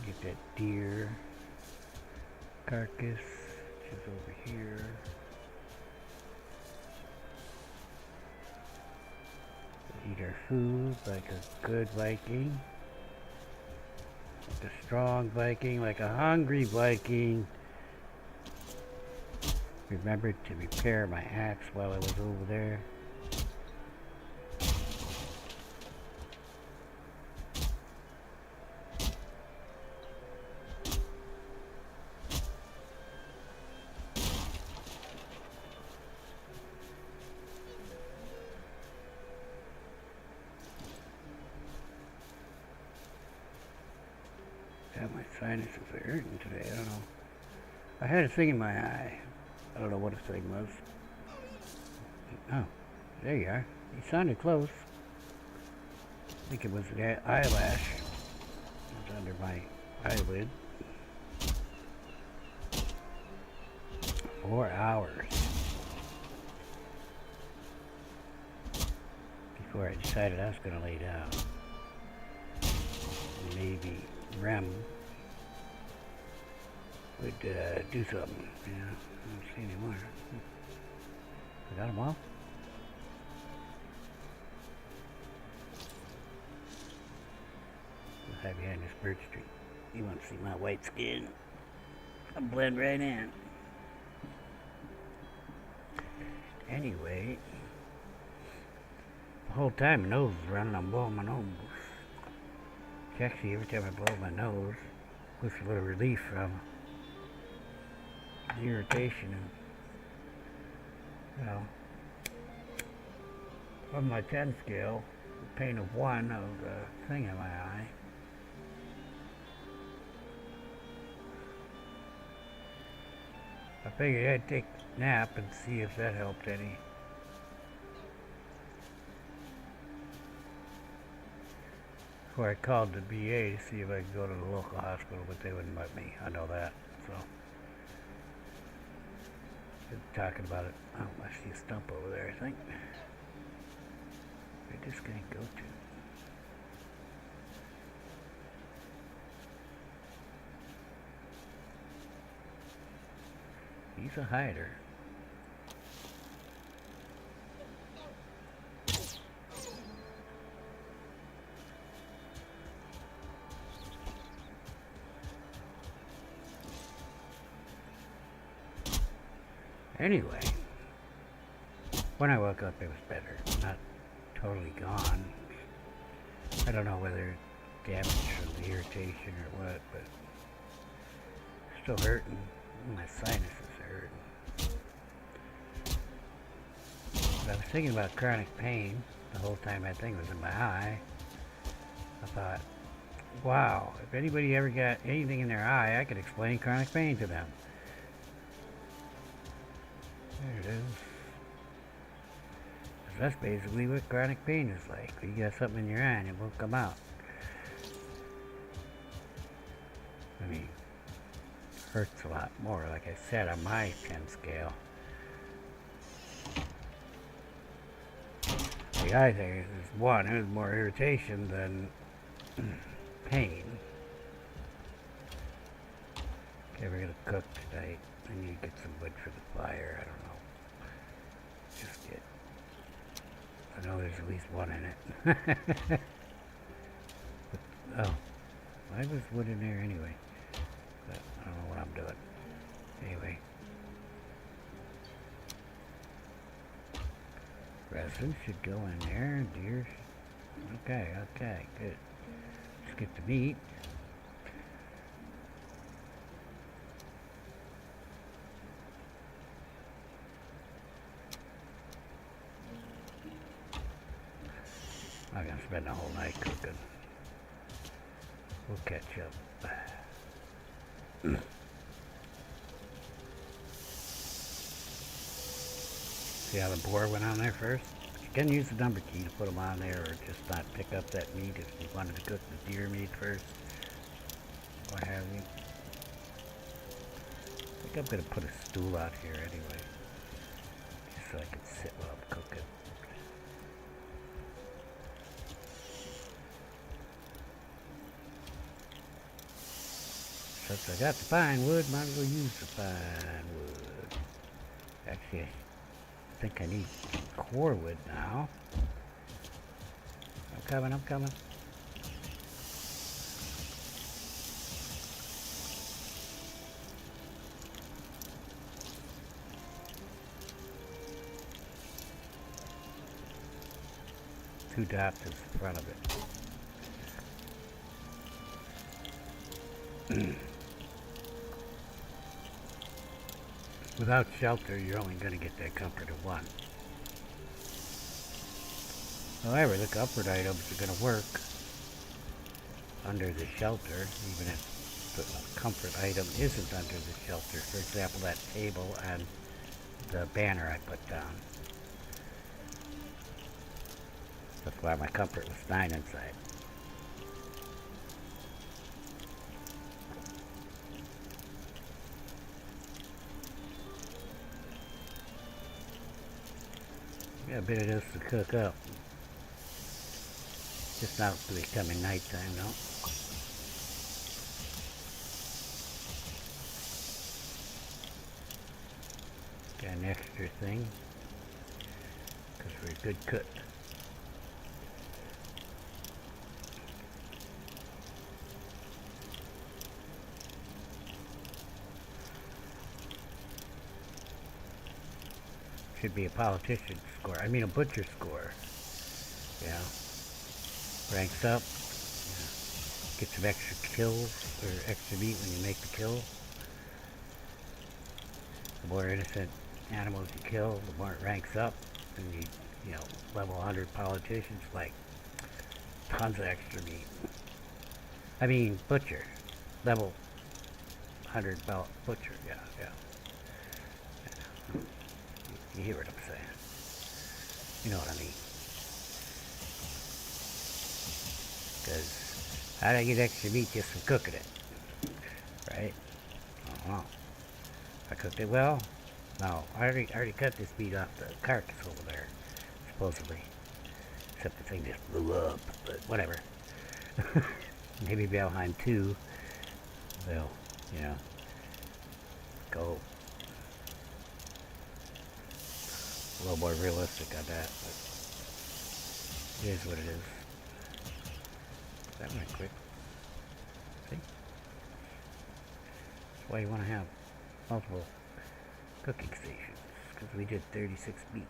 Get that deer carcass, which is over here. Eat our food like a good Viking. Like a strong Viking, like a hungry Viking. Remembered to repair my axe while I was over there. Yeah, my sinuses are hurting today, I don't know. I had a thing in my eye. I don't know what the thing was. Oh, there you are. You sounded close. I think it was the eyelash. It was under my eyelid. 4 hours before I decided I was going to lay down. Maybe Rem would do something. Yeah, I don't see any more. I got them all? I'll hide behind this birch tree. You want to see my white skin? I'll blend right in. Anyway, the whole time my nose is running, I'm blowing my nose. Actually, every time I blow my nose, gets a little relief from the irritation and, you know, on my 10 scale, the pain of 1 of the thing in my eye. I figured I'd take a nap and see if that helped any. Before I called the BA to see if I could go to the local hospital, but they wouldn't let me. I know that, so. They're talking about it. Oh, I see a stump over there, I think. Where'd this guy go to? He's a hider. Anyway, when I woke up it was better. Not totally gone. I don't know whether damage from the irritation or what, but still hurting. My sinuses are hurting. But I was thinking about chronic pain the whole time that thing was in my eye. I thought, wow, if anybody ever got anything in their eye, I could explain chronic pain to them. There it is. 'Cause that's basically what chronic pain is like. You got something in your eye and it won't come out. I mean, hurts a lot more, like I said, on my 10 scale. The eye thing is 1, there's more irritation than pain. Okay, we're gonna cook tonight. I need to get some wood for the fire, I don't know. Just get, I know there's at least 1 in it. But, oh, why was wood in there anyway? But I don't know what I'm doing. Anyway. Resin should go in there. Deer. Okay, okay, good. Let's get the meat. I'm gonna spend the whole night cooking. We'll catch up. See how the boar went on there first? You can use the number key to put them on there, or just not pick up that meat if you wanted to cook the deer meat first. What have you. I think I'm gonna put a stool out here anyway, just so I can sit while I'm cooking. Since I got the pine wood, might as well use the pine wood. Actually, I think I need core wood now. I'm coming. Two dots in front of it. Without shelter, you're only going to get that comfort of one. However, the comfort items are going to work under the shelter, even if the comfort item isn't under the shelter. For example, that table and the banner I put down. That's why my comfort was 9 inside. Got a bit of this to cook up. Just now it's becoming nighttime now. Got an extra thing, because we're a good cook. Should be a politician score. I mean a butcher score. Yeah. Ranks up. Yeah. Get some extra kills or extra meat when you make the kill. The more innocent animals you kill, the more it ranks up. And you know, level 100 politicians, like tons of extra meat. I mean butcher. Level 100 butcher. Yeah. You hear what I'm saying? You know what I mean? Because how do I get extra meat just from cooking it? Right? I don't know. I cooked it well? No. I already cut this meat off the carcass over there, supposedly. Except the thing just blew up, but whatever. Maybe Valheim 2, they'll, you know, go a little more realistic on that, but it is what it is. That went quick. See? That's why you want to have multiple cooking stations, because we did 36 meat.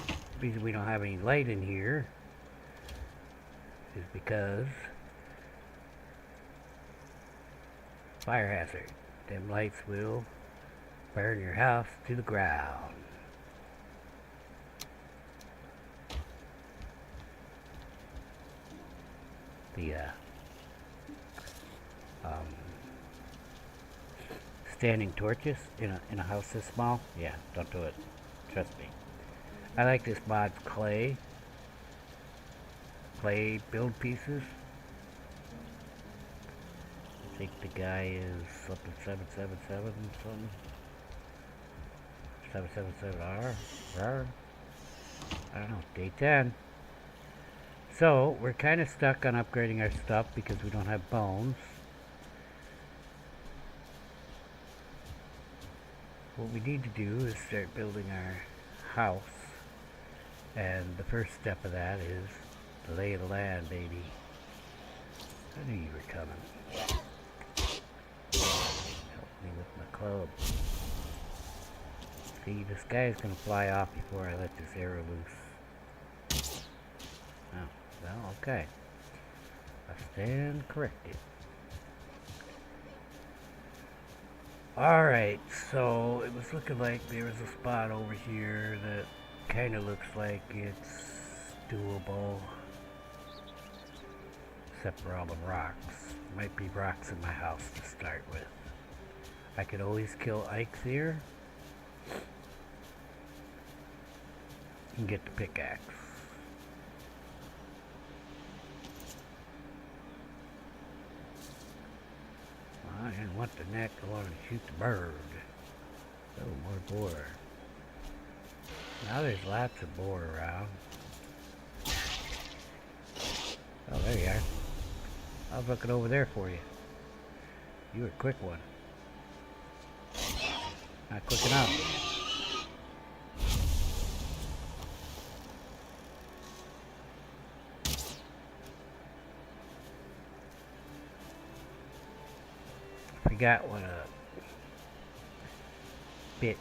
The reason we don't have any light in here is because fire hazard. Them lights will burn your house to the ground. The standing torches in a house this small, yeah, don't do it. Trust me. I like this mod's clay build pieces. I think the guy is something 777 something. 777R. I don't know. Day 10. So we're kind of stuck on upgrading our stuff because we don't have bones. What we need to do is start building our house, and the first step of that is the lay of the land, baby. I knew you were coming. Help me with my club. See, this guy's gonna fly off before I let this arrow loose. Oh, well, okay. I stand corrected. Alright, so it was looking like there was a spot over here that Kinda looks like it's doable. Except for all the rocks. Might be rocks in my house to start with. I could always kill Ike's here and get the pickaxe. I didn't want the neck, I wanted to shoot the bird. Oh, more boar. Now there's lots of boar around. Oh, there you are. I was looking over there for you. You were a quick one. Not quick enough. Forgot what a bitch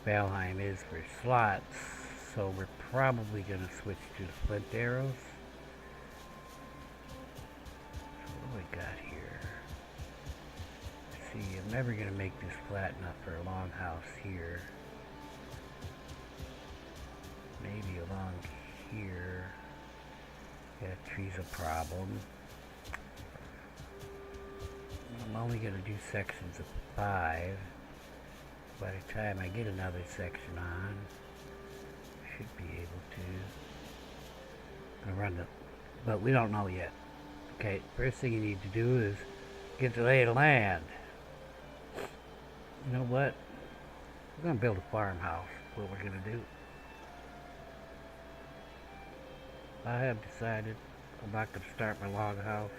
Valheim is for slots, so we're probably going to switch to the flint arrows. So what do we got here? Let's see, I'm never going to make this flat enough for a long house here. Maybe along here. Yeah, tree's a problem. I'm only going to do sections of 5. By the time I get another section on, I should be able to run the, but we don't know yet. Okay, first thing you need to do is get the lay of the land. You know what? We're going to build a farmhouse. That's what we're going to do. I have decided I'm not going to start my log house.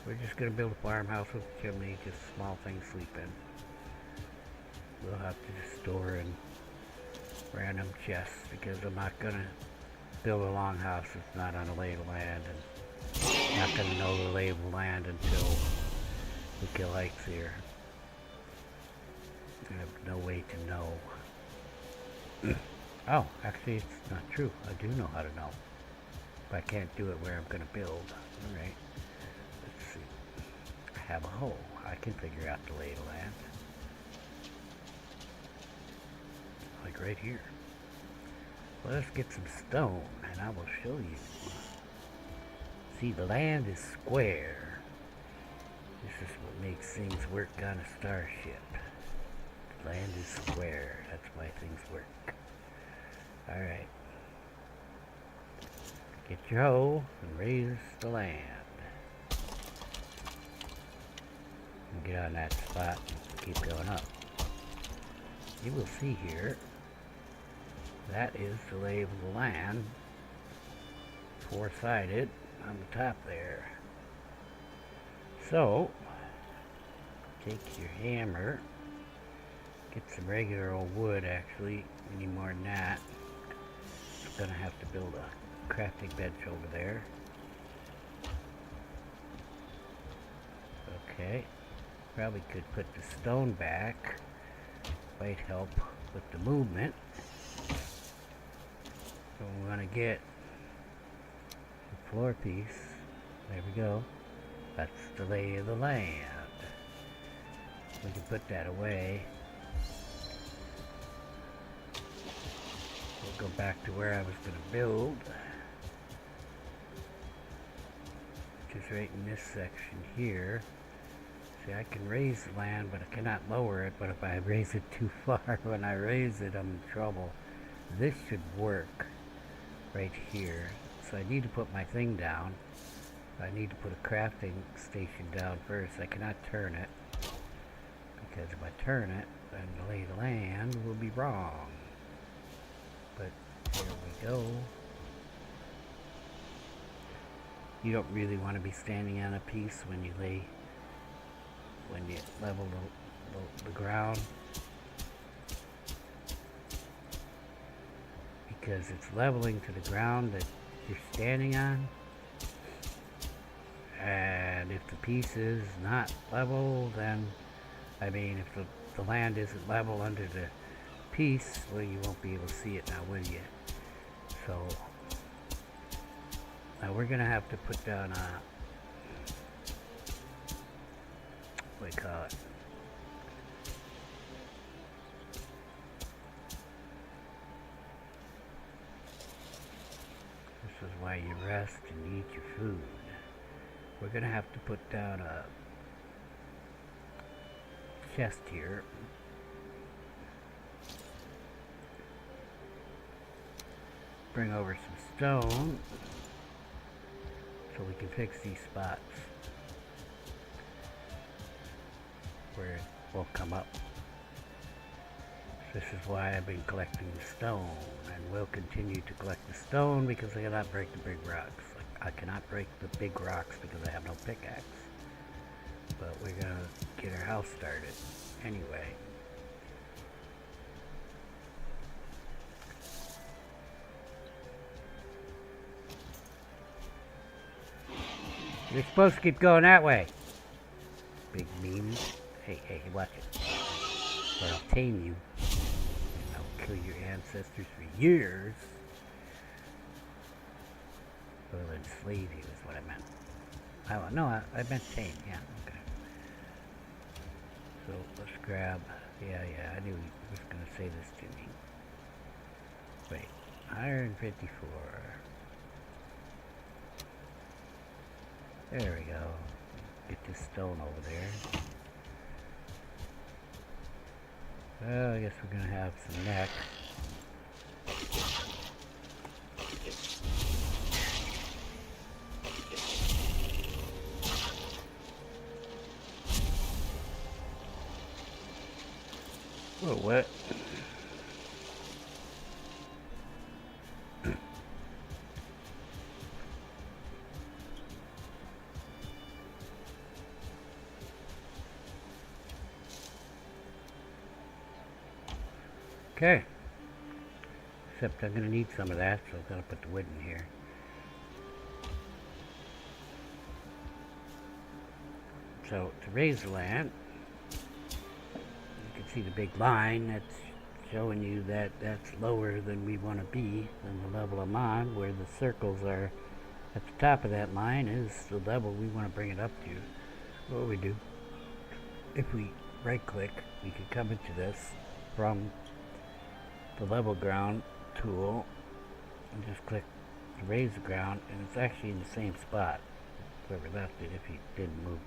We're just going to build a farmhouse with a chimney, just small things sleep in. We'll have to just store in random chests because I'm not going to build a long house that's not on a lay of the land, and not going to know the lay of the land until we kill Ikes here. I have no way to know. Oh, actually it's not true. I do know how to know. But I can't do it where I'm going to build. Alright. Let's see. I have a hole. I can figure out the lay of the land. Like right here. Let us get some stone and I will show you. See, the land is square. This is what makes things work on a starship. The land is square. That's why things work. Alright. Get your hoe and raise the land. And get on that spot and keep going up. You will see here, that is the lay of the land, four-sided on the top there. So, take your hammer, get some regular old wood actually, any more than that. I'm gonna have to build a crafting bench over there. Okay, probably could put the stone back. Might help with the movement. So we're gonna get the floor piece. There we go. That's the lay of the land. We can put that away. We'll go back to where I was gonna build. Which is right in this section here. See, I can raise the land, but I cannot lower it. But if I raise it too far, when I raise it, I'm in trouble. This should work right here. So I need to put my thing down. I need to put a crafting station down first. I cannot turn it. Because if I turn it, then the lay of the land will be wrong. But here we go. You don't really want to be standing on a piece when you level the ground, because it's leveling to the ground that you're standing on, and if the piece is not level, then I mean if the land isn't level under the piece, well, you won't be able to see it now, will you? So now we're gonna have to put down a, what do you call it? while you rest and eat your food. We're gonna have to put down a chest here. Bring over some stone so we can fix these spots where it won't come up. This is why I've been collecting the stone, and will continue to collect the stone because I cannot break the big rocks. I cannot break the big rocks because I have no pickaxe. But we're gonna get our house started anyway. You're supposed to keep going that way. Big meme. Hey, watch it. Or I'll tame you. I'll kill your ancestors for years. Well, enslave you is what I meant. Oh, no, I meant tame, yeah, okay. So, let's grab, yeah, I knew he was going to say this to me. Wait, 154. There we go. Get this stone over there. Well, I guess we're going to have some next. A little wet. Okay. Except I'm going to need some of that, so I'm going to put the wood in here. So, to raise the land, you can see the big line that's showing you that that's lower than we want to be, than the level I'm on, where the circles are at the top of that line is the level we want to bring it up to. What we do, if we right click, we can come into this from the level ground tool and just click to raise the ground, and it's actually in the same spot whoever left it if you didn't move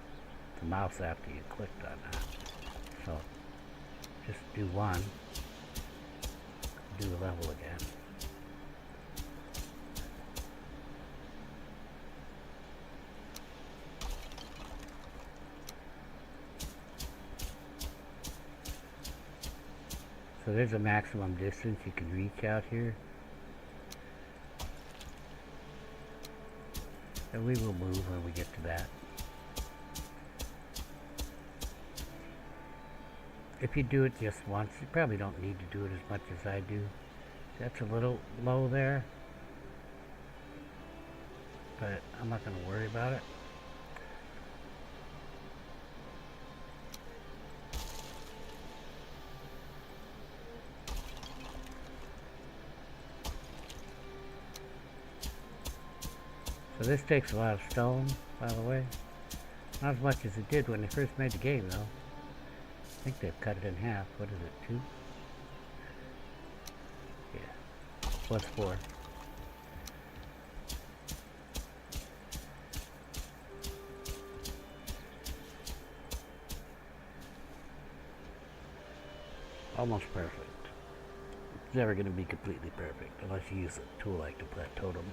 the mouse after you clicked on that. So just do one, do the level again. So there's a maximum distance you can reach out here. And we will move when we get to that. If you do it just once, you probably don't need to do it as much as I do. That's a little low there, but I'm not going to worry about it. So this takes a lot of stone, by the way. Not as much as it did when they first made the game, though. I think they've cut it in half. What is it, 2? Yeah. What's 4? Almost perfect. It's never going to be completely perfect unless you use a tool like the plant totem,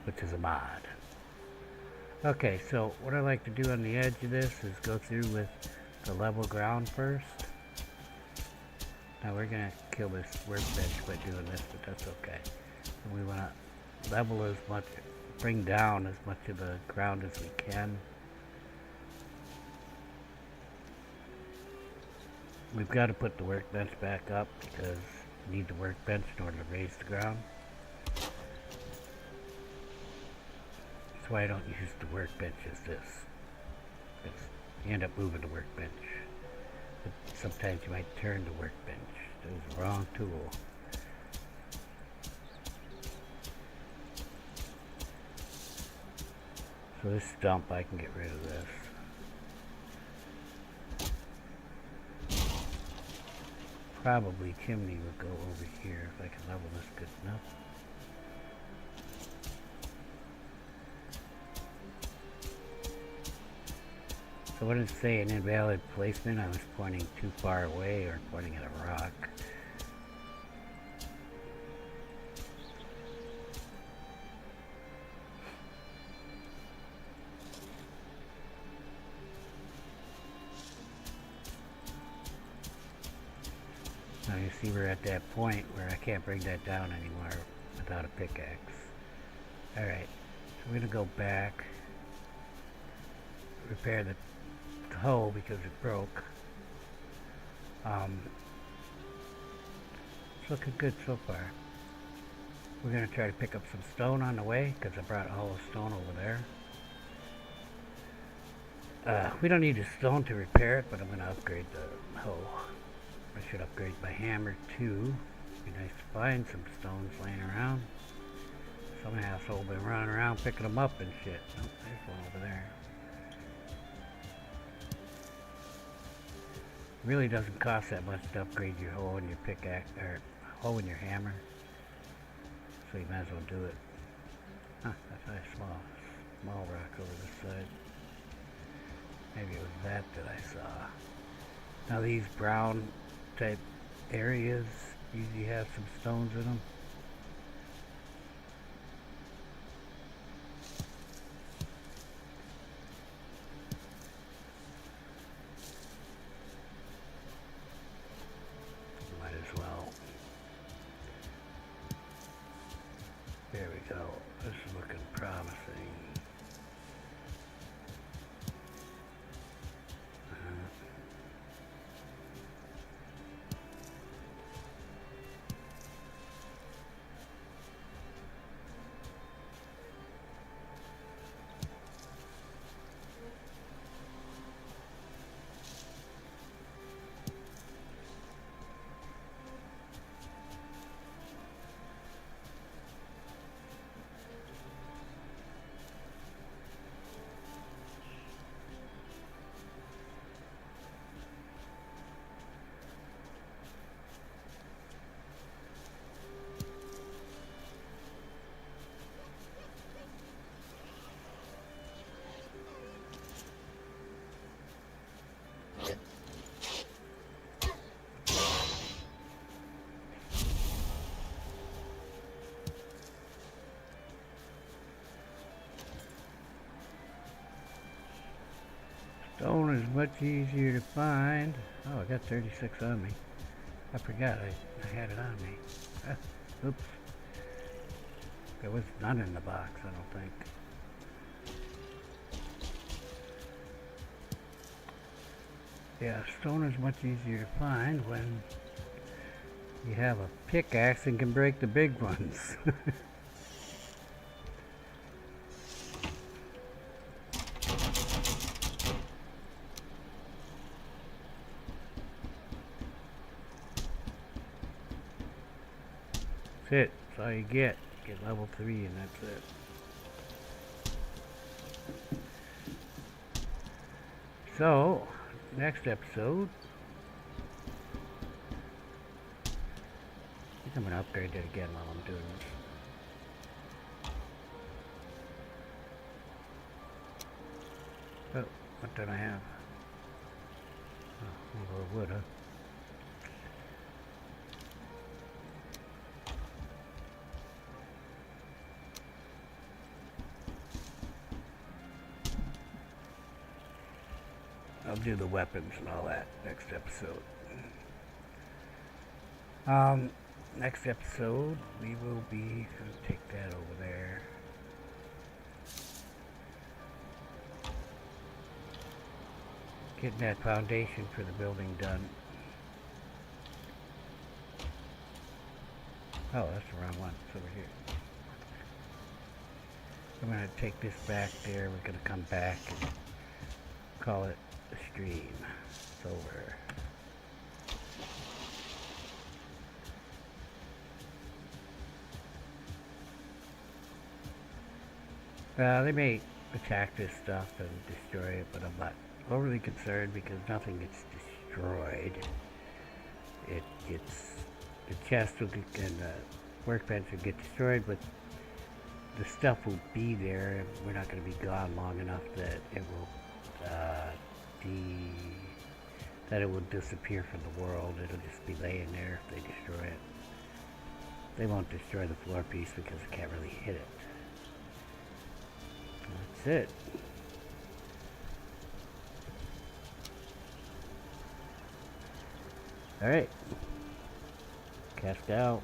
which is a mod. Okay, so what I like to do on the edge of this is go through with the level ground first. Now we're going to kill this workbench by doing this, but that's okay. And we want to level as much, bring down as much of the ground as we can. We've got to put the workbench back up because we need the workbench in order to raise the ground. That's why I don't use the workbench as this. Because you end up moving the workbench. But sometimes you might turn the workbench. It was the wrong tool. So this stump, I can get rid of this. Probably chimney would go over here if I can level this good enough. So when it's saying invalid placement, I was pointing too far away or pointing at a rock. Now you see we're at that point where I can't bring that down anymore without a pickaxe. Alright, so we're going to go back, repair the hole because it broke. It's looking good so far. We're going to try to pick up some stone on the way because I brought all the stone over there. We don't need the stone to repair it, but I'm going to upgrade the hoe. I should upgrade my hammer too. Be nice to find some stones laying around. Some asshole been running around picking them up and shit. Oh, there's one over there. Really doesn't cost that much to upgrade your hoe and your pickaxe, or hoe and your hammer. So you might as well do it. Huh, that's a small rock over this side. Maybe it was that I saw. Now these brown type areas usually have some stones in them. Might as well. There we go. This is looking promising. Stone is much easier to find. Oh, I got 36 on me. I forgot I had it on me. Oops. There was none in the box, I don't think. Yeah, stone is much easier to find when you have a pickaxe and can break the big ones. That's it. That's all you get. Get level 3 and that's it. So, next episode, I think I'm going to upgrade it again while I'm doing this. Oh, what did I have? Oh, more wood, huh? I'll do the weapons and all that next episode. Next episode we will be take that over there. Getting that foundation for the building done. Oh, that's the wrong one. It's over here. I'm gonna take this back there. We're gonna come back and call it the stream. It's over. They may attack this stuff and destroy it, but I'm not overly concerned because nothing gets destroyed. It gets, the chest will get, and the workbench will get destroyed, but the stuff will be there. We're not going to be gone long enough that it will that it will disappear from the world. It'll just be laying there if they destroy it. They won't destroy the floor piece because it can't really hit it. That's it. Alright. Cast out.